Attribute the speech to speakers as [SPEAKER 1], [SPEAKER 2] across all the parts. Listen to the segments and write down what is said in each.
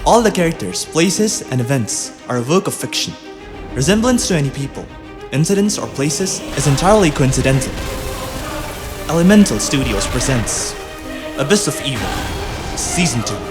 [SPEAKER 1] All the characters, places, and events are a work of fiction. Resemblance to any people, incidents, or places is entirely coincidental. Elemental Studios presents Abyss of Evil, Season 2.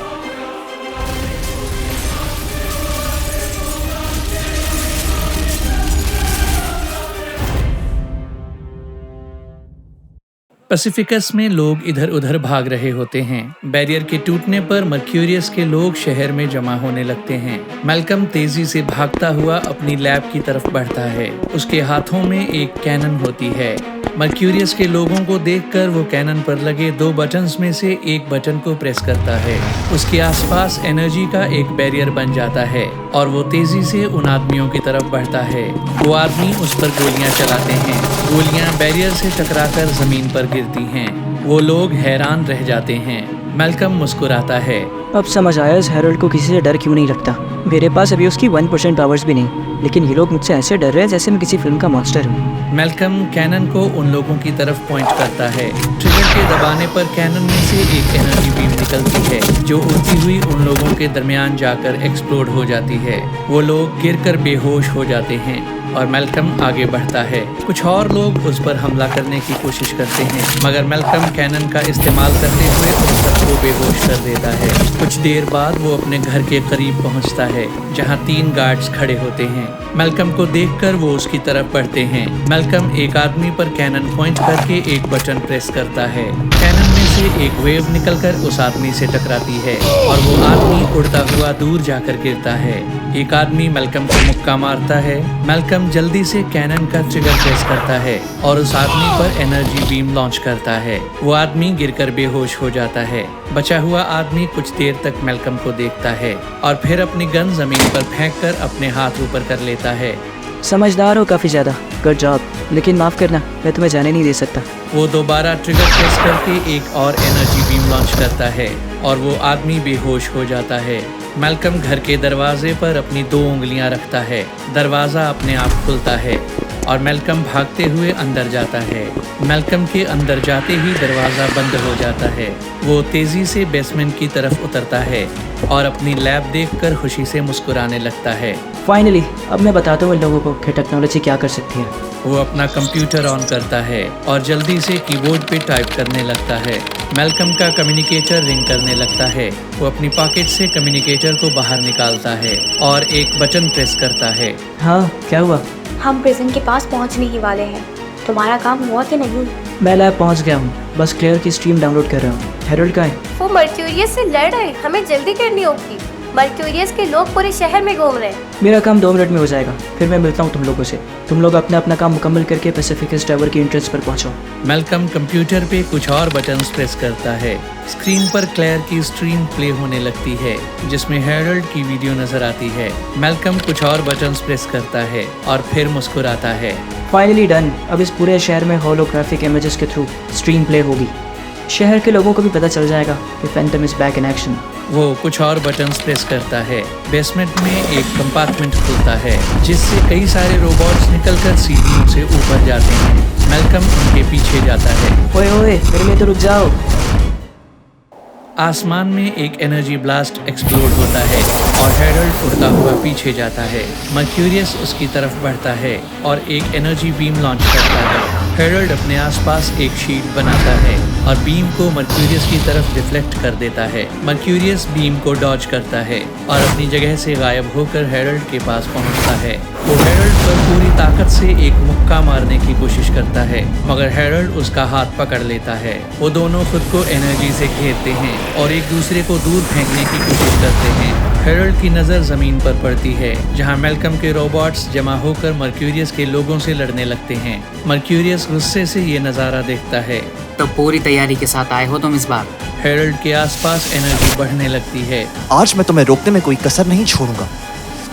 [SPEAKER 2] पैसिफिकस में लोग इधर उधर भाग रहे होते हैं। Barrier के टूटने पर मर्क्यूरियस के लोग शहर में जमा होने लगते हैं। मैल्कम तेजी से भागता हुआ अपनी लैब की तरफ बढ़ता है। उसके हाथों में एक कैनन होती है। मर्क्यूरियस के लोगों को देखकर वो कैनन पर लगे 2 बटन्स में से एक बटन को प्रेस करता है। उसके आसपास एनर्जी का एक बैरियर बन जाता है और वो तेजी से उन आदमियों की तरफ बढ़ता है। वो आदमी उस पर गोलियां चलाते हैं। गोलियां बैरियर से टकराकर जमीन पर गिरती हैं। वो लोग हैरान रह जाते हैं। मैल्कम मुस्कुराता है।
[SPEAKER 3] अब समझ आया इस हेरल्ड को किसी से डर क्यों नहीं लगता। मेरे पास अभी उसकी 1% पावर्स भी नहीं, लेकिन ये लोग मुझसे ऐसे डर रहे हैं जैसे मैं किसी फिल्म का मॉन्स्टर हूँ।
[SPEAKER 2] मैल्कम कैनन को उन लोगों की तरफ पॉइंट करता है। ट्रिगर के दबाने पर कैनन में से एक एनर्जी बीम निकलती है जो उड़ती हुई उन लोगों के दरमियान जाकर एक्सप्लोड हो जाती है। वो लोग गिरकर बेहोश हो जाते हैं और मैल्कम आगे बढ़ता है। कुछ और लोग उस पर हमला करने की कोशिश करते हैं, मगर मैल्कम कैनन का इस्तेमाल करते हुए उन सबको बेहोश कर देता है। कुछ देर बाद वो अपने घर के करीब पहुंचता है जहां 3 गार्ड्स खड़े होते हैं। मैल्कम को देखकर वो उसकी तरफ बढ़ते हैं। मैल्कम एक आदमी पर कैनन पॉइंट करके एक बटन प्रेस करता है। कैनन में से एक वेव निकलकर उस आदमी से टकराती है और वो आदमी उड़ता हुआ दूर जाकर गिरता है। एक आदमी मैल्कम को मुक्का मारता है। मैल्कम जल्दी से कैनन का ट्रिगर प्रेस करता है और उस आदमी पर एनर्जी बीम लॉन्च करता है। वो आदमी गिरकर बेहोश हो जाता है। बचा हुआ आदमी कुछ देर तक मैल्कम को देखता है और फिर अपनी गन जमीन पर फेंककर अपने हाथ ऊपर कर लेता है।
[SPEAKER 3] समझदार हो काफ़ी ज़्यादा, गुड जॉब, लेकिन माफ़ करना, मैं तुम्हें जाने नहीं दे सकता।
[SPEAKER 2] वो दोबारा ट्रिगर प्रेस करके एक और एनर्जी बीम लॉन्च करता है और वो आदमी बेहोश हो जाता है। मैल्कम घर के दरवाजे पर अपनी 2 उंगलियां रखता है। दरवाज़ा अपने आप खुलता है और मैल्कम भागते हुए अंदर जाता है। मैल्कम के अंदर जाते ही दरवाज़ा बंद हो जाता है। वो तेज़ी से बेसमेंट की तरफ उतरता है और अपनी लैब देखकर खुशी से मुस्कुराने लगता है।
[SPEAKER 3] फाइनली अब मैं बताता हूँ इन लोगों को कि टेक्नोलॉजी क्या कर सकती है।
[SPEAKER 2] वो अपना कंप्यूटर ऑन करता है और जल्दी से कीबोर्ड पे टाइप करने लगता है। मैल्कम का कम्युनिकेटर रिंग करने लगता है। वो अपनी पॉकेट से कम्युनिकेटर को बाहर निकालता है और एक बटन प्रेस करता है।
[SPEAKER 3] हाँ, क्या हुआ?
[SPEAKER 4] हम प्रिजन के पास पहुंचने ही वाले हैं। तुम्हारा काम हुआ कि नहीं?
[SPEAKER 3] मैं लैब पहुंच गया हूँ, बस क्लियर की स्ट्रीम डाउनलोड कर रहा हूँ। हेरल्ड कहाँ है?
[SPEAKER 4] वो मर्क्यूरियस से लड़ रहे, हमें जल्दी करनी होगी। मर्क्यूरियस के लोग पूरे शहर में घूम रहे हैं।
[SPEAKER 3] मेरा काम 2 मिनट में हो जाएगा, फिर मैं मिलता हूँ तुम लोगों से। तुम लोग अपना अपना काम मुकम्मल करके पैसिफिकस टावर की एंट्रेंस पर पहुँचो।
[SPEAKER 2] मैल्कम कंप्यूटर पे कुछ और बटन्स प्रेस करता है। स्क्रीन पर क्लेयर की स्ट्रीम प्ले होने लगती है जिसमें हेरल्ड की वीडियो नजर आती है। मैल्कम कुछ और बटन्स प्रेस करता है और फिर मुस्कुराता है।
[SPEAKER 3] Finally done. अब इस पूरे शहर में होलोग्राफिक इमेजेस के थ्रू स्ट्रीम प्ले होगी। शहर के लोगों को भी पता चल जाएगा कि Phantom is back in action.
[SPEAKER 2] वो कुछ और बटन्स प्रेस करता है। बेसमेंट में एक कंपार्टमेंट खुलता है जिससे कई सारे रोबोट्स निकलकर सीढ़ियों से ऊपर जाते हैं। मैल्कम उनके पीछे जाता है।
[SPEAKER 3] ओए ओए, मेरे लिए तो रुक जाओ।
[SPEAKER 2] आसमान में एक एनर्जी ब्लास्ट एक्सप्लोड होता है और हेरल्ड उड़ता हुआ पीछे जाता है। मर्क्यूरियस उसकी तरफ बढ़ता है और एक एनर्जी बीम लॉन्च करता है। हेरल्ड अपने आसपास एक शील्ड बनाता है और बीम को मर्क्यूरियस की तरफ रिफ्लेक्ट कर देता है। मर्क्यूरियस बीम को डॉज करता है और अपनी जगह से गायब होकर हेरल्ड के पास पहुंचता है। वो हेरल्ड पर पूरी ताकत से एक मुक्का मारने की कोशिश करता है, मगर हेरल्ड उसका हाथ पकड़ लेता है। वो दोनों खुद को एनर्जी से घेरते हैं और एक दूसरे को दूर फेंकने की कोशिश करते हैं। हेरल्ड की नज़र ज़मीन पर पड़ती है जहां मैल्कम के रोबोट्स जमा होकर मर्क्यूरियस के लोगों से लड़ने लगते हैं। मर्क्यूरियस गुस्से से ये नज़ारा देखता है।
[SPEAKER 5] तो पूरी तैयारी के साथ आए हो तुम इस बार?
[SPEAKER 2] हेरल्ड के आसपास एनर्जी बढ़ने लगती है।
[SPEAKER 1] आज मैं तुम्हें रोकने में कोई कसर नहीं छोड़ूंगा।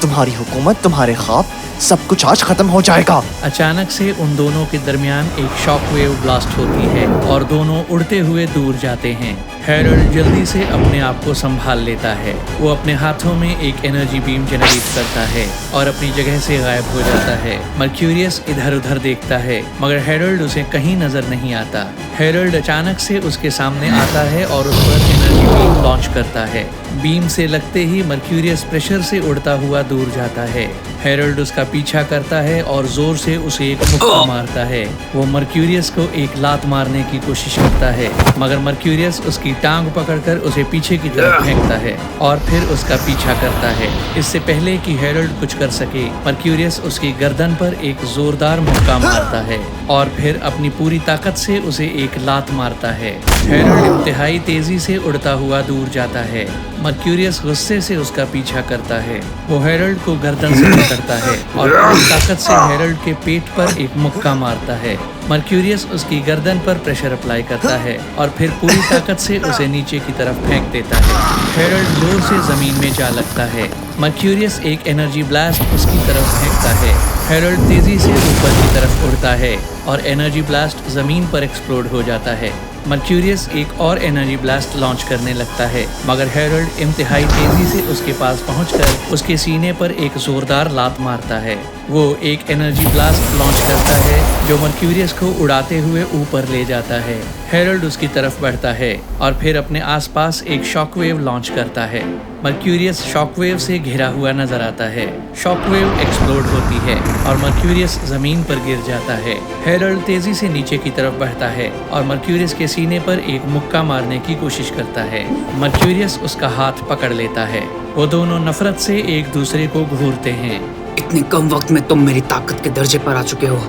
[SPEAKER 1] तुम्हारी हुकूमत, तुम्हारे ख्वाब, सब कुछ आज खत्म हो जाएगा।
[SPEAKER 2] अचानक से उन दोनों के दरमियान एक शॉकवेव ब्लास्ट होती है और दोनों उड़ते हुए दूर जाते हैं। हेरल्ड जल्दी से अपने आप को संभाल लेता है। वो अपने हाथों में एक एनर्जी बीम जनरेट करता है और अपनी जगह से गायब हो जाता है। मर्क्यूरियस इधर उधर देखता है मगर हेरल्ड उसे कहीं नजर नहीं आता। हेरल्ड अचानक से उसके सामने आता है और उस पर एनर्जी बीम लॉन्च करता है। बीम से लगते ही मर्क्यूरियस प्रेशर से उड़ता हुआ दूर जाता है। हेरल्ड उसका पीछा करता है और जोर से उसे एक मुक्का मारता है। वो मर्क्यूरियस को एक लात मारने की कोशिश करता है, मगर मर्क्यूरियस उसकी टांग पकड़कर उसे पीछे की तरफ फेंकता है और फिर उसका पीछा करता है। इससे पहले कि हेरल्ड कुछ कर सके, मर्क्यूरियस उसकी गर्दन पर एक जोरदार मुक्का मारता है और फिर अपनी पूरी ताकत से उसे एक लात मारता है। हेरल्ड इंतहाई तेजी से उड़ता हुआ दूर जाता है। मर्क्यूरियस गुस्से से उसका पीछा करता है। वो हेरल्ड को गर्दन से पकड़ता है और पूरी ताकत से हेरल्ड के पेट पर एक मुक्का मारता है। मर्क्यूरियस उसकी गर्दन पर प्रेशर अप्लाई करता है और फिर पूरी ताकत से उसे नीचे की तरफ फेंक देता है। हेरल्ड जोर से जमीन में जा लगता है। मर्क्यूरियस एक एनर्जी ब्लास्ट उसकी तरफ फेंकता है। हेरल्ड तेजी से ऊपर की तरफ उड़ता है और एनर्जी ब्लास्ट जमीन पर एक्सप्लोड हो जाता है। मर्क्यूरियस एक और एनर्जी ब्लास्ट लॉन्च करने लगता है, मगर हेरल्ड इंतहाई तेजी से उसके पास पहुंचकर उसके सीने पर एक जोरदार लात मारता है। वो एक एनर्जी ब्लास्ट लॉन्च करता है जो मर्क्यूरियस को उड़ाते हुए ऊपर ले जाता है। हेरल्ड उसकी तरफ बढ़ता है और फिर अपने आसपास एक शॉकवेव लॉन्च करता है। मर्क्यूरियस शॉकवेव से घिरा हुआ नजर आता है। शॉकवेव एक्सप्लोड होती है और मर्क्यूरियस जमीन पर गिर जाता है। हेरल्ड तेजी से नीचे की तरफ बढ़ता है और मर्क्यूरियस के सीने पर एक मुक्का मारने की कोशिश करता है। मर्क्यूरियस उसका हाथ पकड़ लेता है। वो दोनों नफरत से एक दूसरे को घूरते हैं।
[SPEAKER 5] इतने कम वक्त में तुम मेरी ताकत के दर्जे पर आ चुके हो।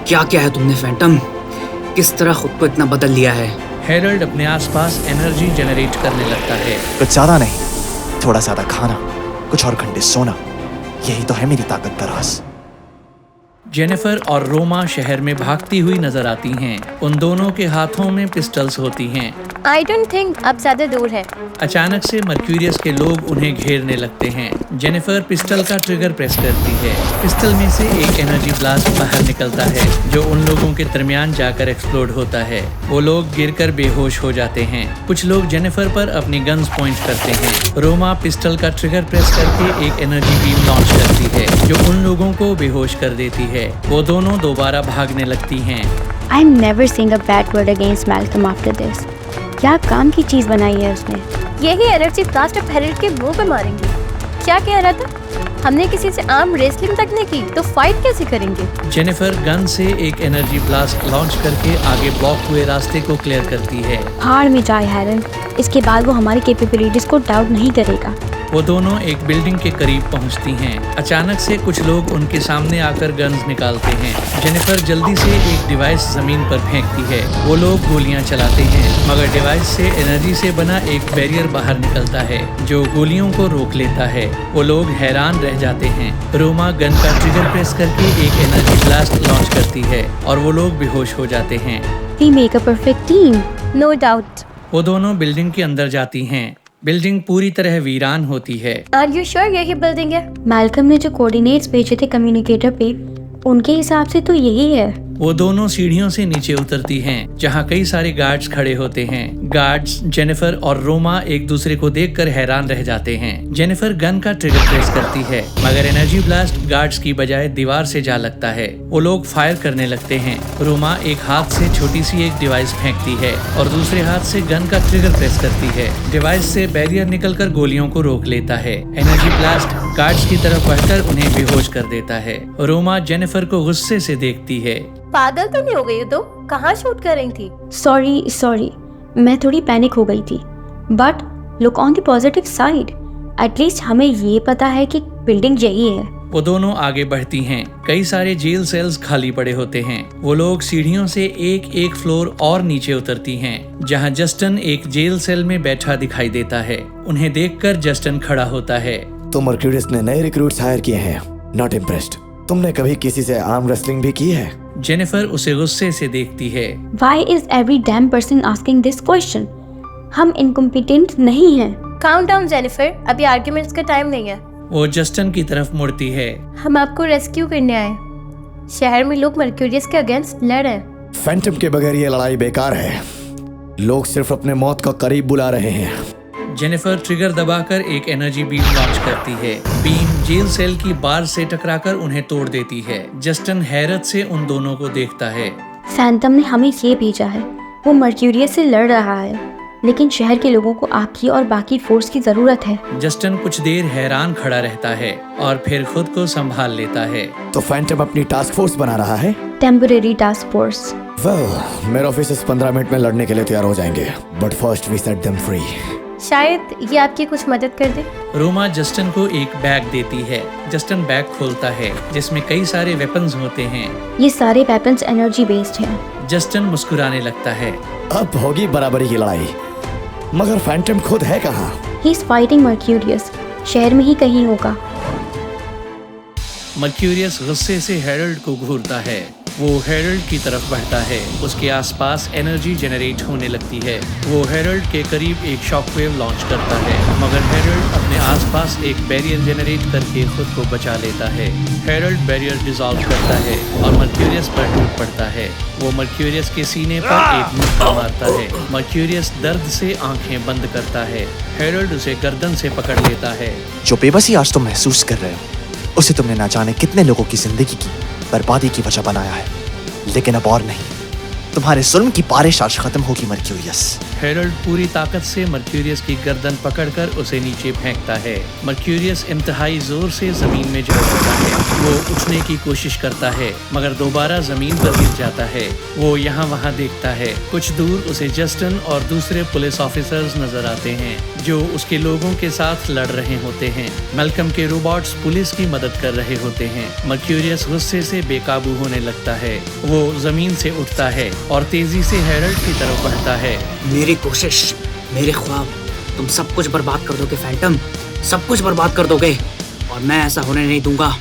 [SPEAKER 5] क्या क्या है तुमने फैंटम? किस तरह खुद को इतना बदल लिया है?
[SPEAKER 2] हेरल्ड अपने आसपास एनर्जी जनरेट करने लगता है।
[SPEAKER 1] कुछ ज्यादा नहीं, थोड़ा ज्यादा खाना, कुछ और घंटे सोना, यही तो है मेरी ताकत का राज।
[SPEAKER 2] जेनिफर और रोमा शहर में भागती हुई नजर आती हैं। उन दोनों के हाथों में पिस्टल्स होती हैं।
[SPEAKER 4] आई डोंट थिंक अब ज्यादा दूर है।
[SPEAKER 2] अचानक से मर्क्यूरियस के लोग उन्हें घेरने लगते हैं। जेनिफर पिस्टल का ट्रिगर प्रेस करती है। पिस्टल में से एक एनर्जी ब्लास्ट बाहर निकलता है जो उन लोगों के दरमियान जाकर एक्सप्लोड होता है। वो लोग गिरकर बेहोश हो जाते हैं। कुछ लोग जेनिफर पर अपनी गन्स पॉइंट करते हैं। रोमा पिस्टल का ट्रिगर प्रेस करके एक एनर्जी बीम लॉन्च करती है जो उन लोगों को बेहोश कर देती है। वो दोनों दोबारा भागने लगती हैं।
[SPEAKER 6] I'm never saying a bad word against Malcolm after this. क्या काम की चीज बनाई है उसने?
[SPEAKER 4] यही एनर्जी ब्लास्ट अब हेरल्ड के मुंह पे मारेंगे। क्या कह रहा था? हमने किसी से आर्म रेसलिंग तक नहीं की, तो फाइट कैसे करेंगे?
[SPEAKER 2] जेनिफर गन से एक एनर्जी ब्लास्ट लॉन्च करके आगे ब्लॉक हुए रास्ते को क्लियर करती है।
[SPEAKER 6] भाड़ में जाए हेरल्ड, इसके बाद वो हमारी कैपेबिलिटीज को डाउट नहीं करेगा।
[SPEAKER 2] वो दोनों एक बिल्डिंग के करीब पहुंचती हैं। अचानक से कुछ लोग उनके सामने आकर गन्स निकालते हैं। जेनिफर जल्दी से एक डिवाइस जमीन पर फेंकती है। वो लोग गोलियां चलाते हैं, मगर डिवाइस से एनर्जी से बना एक बैरियर बाहर निकलता है जो गोलियों को रोक लेता है। वो लोग हैरान रह जाते हैं। रोमा गन का ट्रिगर प्रेस करके एक एनर्जी ब्लास्ट लॉन्च करती है और वो लोग बेहोश हो जाते हैं।
[SPEAKER 6] We make a perfect team.
[SPEAKER 4] No doubt.
[SPEAKER 2] वो दोनों बिल्डिंग के अंदर जाती हैं। बिल्डिंग पूरी तरह वीरान होती है।
[SPEAKER 4] आर यू श्योर यही बिल्डिंग है?
[SPEAKER 6] मैल्कम ने जो कोऑर्डिनेट्स भेजे थे कम्युनिकेटर पे, उनके हिसाब से तो यही है।
[SPEAKER 2] वो दोनों सीढ़ियों से नीचे उतरती हैं, जहाँ कई सारे गार्ड्स खड़े होते हैं। गार्ड्स जेनिफर और रोमा एक दूसरे को देखकर हैरान रह जाते हैं। जेनिफर गन का ट्रिगर प्रेस करती है, मगर एनर्जी ब्लास्ट गार्ड्स की बजाय दीवार से जा लगता है। वो लोग फायर करने लगते हैं। रोमा एक हाथ से छोटी सी एक डिवाइस फेंकती है और दूसरे हाथ से गन का ट्रिगर प्रेस करती है। डिवाइस से बैरियर निकलकर गोलियों को रोक लेता है। एनर्जी ब्लास्ट गार्ड्स की तरफ बढ़कर उन्हें बेहोश कर देता है। रोमा जेनिफर को गुस्से से देखती है।
[SPEAKER 4] पागल तो नहीं हो गई हो तुम? कहाँ शूट कर रही थी?
[SPEAKER 6] सॉरी, मैं थोड़ी पैनिक हो गई थी। But look on the positive side, at least हमें ये पता है कि बिल्डिंग यही है।
[SPEAKER 2] वो दोनों आगे बढ़ती हैं। कई सारे जेल सेल्स खाली पड़े होते हैं। वो लोग सीढ़ियों से एक एक फ्लोर और नीचे उतरती हैं, जहां जस्टिन एक जेल सेल में बैठा दिखाई देता है। उन्हें देखकर जस्टिन खड़ा होता है।
[SPEAKER 7] तो मर्क्यूरियस ने नए रिक्रूट्स हायर किए हैं। Not impressed. तुमने कभी किसी से आर्म रेसलिंग भी की है?
[SPEAKER 2] जेनिफर उसे गुस्से से देखती है।
[SPEAKER 6] Why is every damn person asking this question? हम इनकम्पिटेंट नहीं हैं।
[SPEAKER 4] काउंट डाउन जेनिफर, अभी आर्ग्यूमेंट्स का टाइम नहीं है।
[SPEAKER 2] वो जस्टिन की तरफ मुड़ती है।
[SPEAKER 4] हम आपको रेस्क्यू करने आए। शहर में लोग मर्क्यूरियस के अगेंस्ट लड़ रहे हैं।
[SPEAKER 7] फैंटम के बगैर ये लड़ाई बेकार है। लोग सिर्फ अपने मौत का करीब बुला रहे हैं।
[SPEAKER 2] जेनिफर ट्रिगर दबाकर एक एनर्जी बीम लॉन्च करती है। बीम जेल सेल की बार से टकराकर उन्हें तोड़ देती है। जस्टिन हैरत से उन दोनों को देखता है।
[SPEAKER 6] फैंटम ने हमें ये भेजा है। वो मर्क्यूरियस से लड़ रहा है। लेकिन शहर के लोगों को आपकी और बाकी फोर्स की ज़रूरत है।
[SPEAKER 2] जस्टिन कुछ देर हैरान खड़ा रहता है और फिर खुद को संभाल लेता है।
[SPEAKER 7] तो फैंटम अपनी टास्क फोर्स बना रहा है?
[SPEAKER 6] Temporary task force.
[SPEAKER 7] मेरे ऑफिसर्स 15 मिनट में लड़ने के लिए तैयार हो जाएंगे, but first we set them free.
[SPEAKER 4] शायद ये आपकी कुछ मदद कर दे।
[SPEAKER 2] रोमा जस्टिन को एक बैग देती है। जस्टिन बैग खोलता है जिसमें कई सारे वेपन्स होते हैं।
[SPEAKER 6] ये सारे वेपन्स एनर्जी बेस्ड हैं।
[SPEAKER 2] जस्टिन मुस्कुराने लगता है।
[SPEAKER 7] अब होगी बराबरी की लड़ाई, मगर फैंटम खुद है कहाँ?
[SPEAKER 6] ही इज फाइटिंग मर्क्यूरियस, शहर में ही कहीं होगा।
[SPEAKER 2] मर्क्यूरियस गुस्से से हेरल्ड को घूरता है। वो हेरल्ड की तरफ बढ़ता है। उसके आसपास एनर्जी जनरेट होने लगती है। वो हेरल्ड के करीब एक शॉकवेव लॉन्च करता है, मगर हेरल्ड अपने आसपास एक बैरियर जनरेट करके खुद को बचा लेता है। हेरल्ड बैरियर डिसॉल्व करता है और मर्क्यूरियस पर टूट पड़ता है। वो मर्क्यूरियस के सीने पर एक मुक्का मारता है। मर्क्यूरियस दर्द से आंखें बंद करता है। हेरल्ड उसे गर्दन से पकड़ लेता है।
[SPEAKER 1] जो बेबसी आज तुम महसूस कर रहे हो, उसे तुमने ना जाने कितने लोगों की जिंदगी की बर्बादी की वजह बनाया है, लेकिन अब और नहीं। तुम्हारे जुल्म की बारिश आज खत्म होगी मर्क्यूरियस।
[SPEAKER 2] हेरल्ड पूरी ताकत से मर्क्यूरियस की गर्दन पकड़कर उसे नीचे फेंकता है। मर्क्यूरियस इंतहाई जोर से जमीन में गिर पड़ता है। वो उठने की कोशिश करता है, मगर दोबारा जमीन पर गिर जाता है। वो यहाँ वहाँ देखता है। कुछ दूर उसे जस्टिन और दूसरे पुलिस ऑफिसर्स नजर आते हैं जो उसके लोगों के साथ लड़ रहे होते हैं। मैल्कम के रोबोट्स पुलिस की मदद कर रहे होते हैं। मर्क्यूरियस गुस्से से बेकाबू होने लगता है। वो जमीन से उठता है और तेजी से हेरल्ड की तरफ बढ़ता है।
[SPEAKER 5] मेरी कोशिश, मेरे ख्वाब, तुम सब कुछ बर्बाद कर दोगे फैंटम, सब कुछ बर्बाद कर दोगे, और मैं ऐसा होने नहीं दूंगा।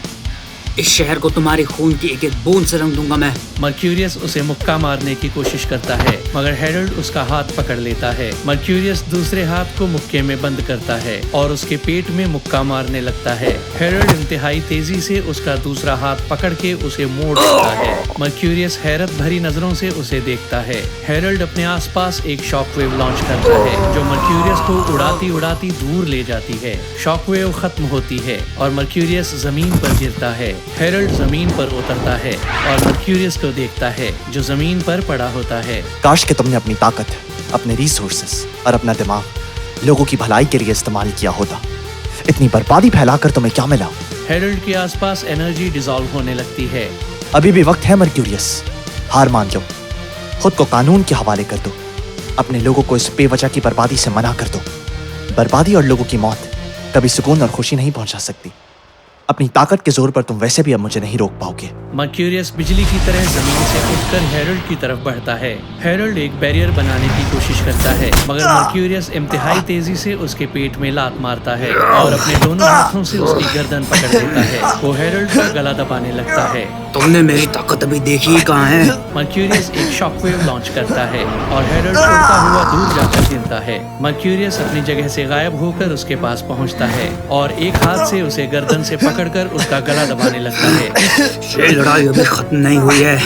[SPEAKER 5] इस शहर को तुम्हारे खून की एक एक बूंद से रंग दूंगा मैं।
[SPEAKER 2] मर्क्यूरियस उसे मुक्का मारने की कोशिश करता है, मगर हेरल्ड उसका हाथ पकड़ लेता है। मर्क्यूरियस दूसरे हाथ को मुक्के में बंद करता है और उसके पेट में मुक्का मारने लगता है। हेरल्ड इंतहाई तेजी से उसका दूसरा हाथ पकड़ के उसे मोड़ देता है। मर्क्यूरियस हैरत भरी नजरों से उसे देखता है। हेरल्ड अपने आसपास एक शॉकवेव लॉन्च करता है जो मर्क्यूरियस को उड़ाती उड़ाती दूर ले जाती है। शॉकवेव खत्म होती है और मर्क्यूरियस जमीन पर गिरता है। हेरल्ड जमीन पर उतरता है और मर्क्यूरियस को देखता है जो जमीन पर पड़ा होता है।
[SPEAKER 1] काश कि तुमने अपनी ताकत, अपने रिसोर्सेस और अपना दिमाग लोगों की भलाई के लिए इस्तेमाल किया होता। इतनी बर्बादी फैलाकर तुम्हें क्या मिला?
[SPEAKER 2] हेरल्ड के आसपास एनर्जी डिसॉल्व होने लगती है।
[SPEAKER 1] अभी भी वक्त है मर्क्यूरियस, हार मान लो। खुद को कानून के हवाले कर दो। अपने लोगों को इस बेवजह की बर्बादी से मना कर दो। बर्बादी और लोगों की मौत कभी सुकून और खुशी नहीं पहुंचा सकती। अपनी ताकत के जोर पर तुम वैसे भी अब मुझे नहीं रोक पाओगे।
[SPEAKER 2] मर्क्यूरियस बिजली की तरह जमीन से उठकर हेरल्ड की तरफ बढ़ता है। हेरल्ड एक बैरियर बनाने की कोशिश करता है, मगर मर्क्यूरियस इंतहाई तेजी से उसके पेट में लात मारता है और अपने दोनों हाथों से उसकी गर्दन पकड़ लेता है। वो हेरल्ड का गला दबाने लगता है।
[SPEAKER 5] तुमने मेरी ताकत अभी देखी ही कहाँ है?
[SPEAKER 2] मर्क्यूरियस एक शॉकवेव लॉन्च करता है और हेरल्ड उड़ता हुआ दूर जाकर गिरता है। मर्क्यूरियस अपनी जगह से गायब होकर उसके पास पहुंचता है और एक हाथ से उसे गर्दन से पकड़कर उसका गला दबाने लगता है।
[SPEAKER 5] ये लड़ाई अभी खत्म नहीं हुई है,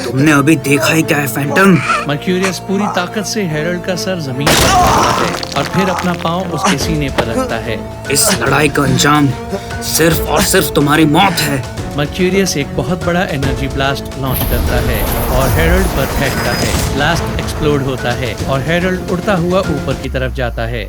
[SPEAKER 5] तुमने अभी देखा ही क्या है फैंटम?
[SPEAKER 2] मर्क्यूरियस पूरी ताकत से हेरल्ड का सर जमीन पर मारता है और फिर अपना पांव उसके सीने पर रखता है।
[SPEAKER 5] इस लड़ाई का अंजाम सिर्फ और सिर्फ तुम्हारी मौत है।
[SPEAKER 2] मर्क्यूरियस एक बहुत बड़ा एनर्जी ब्लास्ट लॉन्च करता है और हेरल्ड पर फेंकता है। ब्लास्ट एक्सप्लोड होता है और हेरल्ड उड़ता हुआ ऊपर की तरफ जाता है।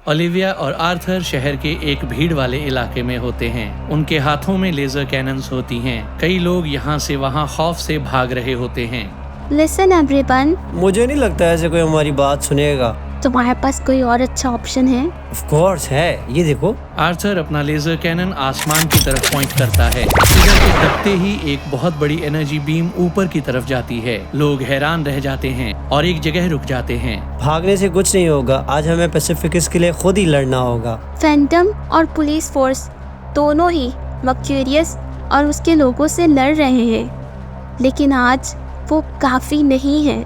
[SPEAKER 2] ओलिविया और आर्थर शहर के एक भीड़ वाले इलाके में होते हैं। उनके हाथों में लेजर कैनन्स होती हैं। कई लोग यहाँ से वहाँ खौफ से भाग रहे होते हैं।
[SPEAKER 6] लिसन एवरीवन,
[SPEAKER 8] मुझे नहीं लगता ऐसे कोई हमारी बात सुनेगा।
[SPEAKER 6] तुम्हारे पास कोई और अच्छा ऑप्शन है?
[SPEAKER 8] ऑफ कोर्स है, ये देखो।
[SPEAKER 2] आर्थर अपना लेजर कैनन आसमान की तरफ पॉइंट करता है। इधर के दबते ही एक बहुत बड़ी एनर्जी बीम ऊपर की तरफ जाती है। लोग हैरान रह जाते हैं और एक जगह रुक जाते हैं।
[SPEAKER 8] भागने से कुछ नहीं होगा, आज हमें पैसिफिक्स के लिए खुद ही लड़ना होगा।
[SPEAKER 6] फैंटम और पुलिस फोर्स दोनों ही मर्क्यूरियस और उसके लोगों से लड़ रहे हैं, लेकिन आज वो काफ़ी नहीं है।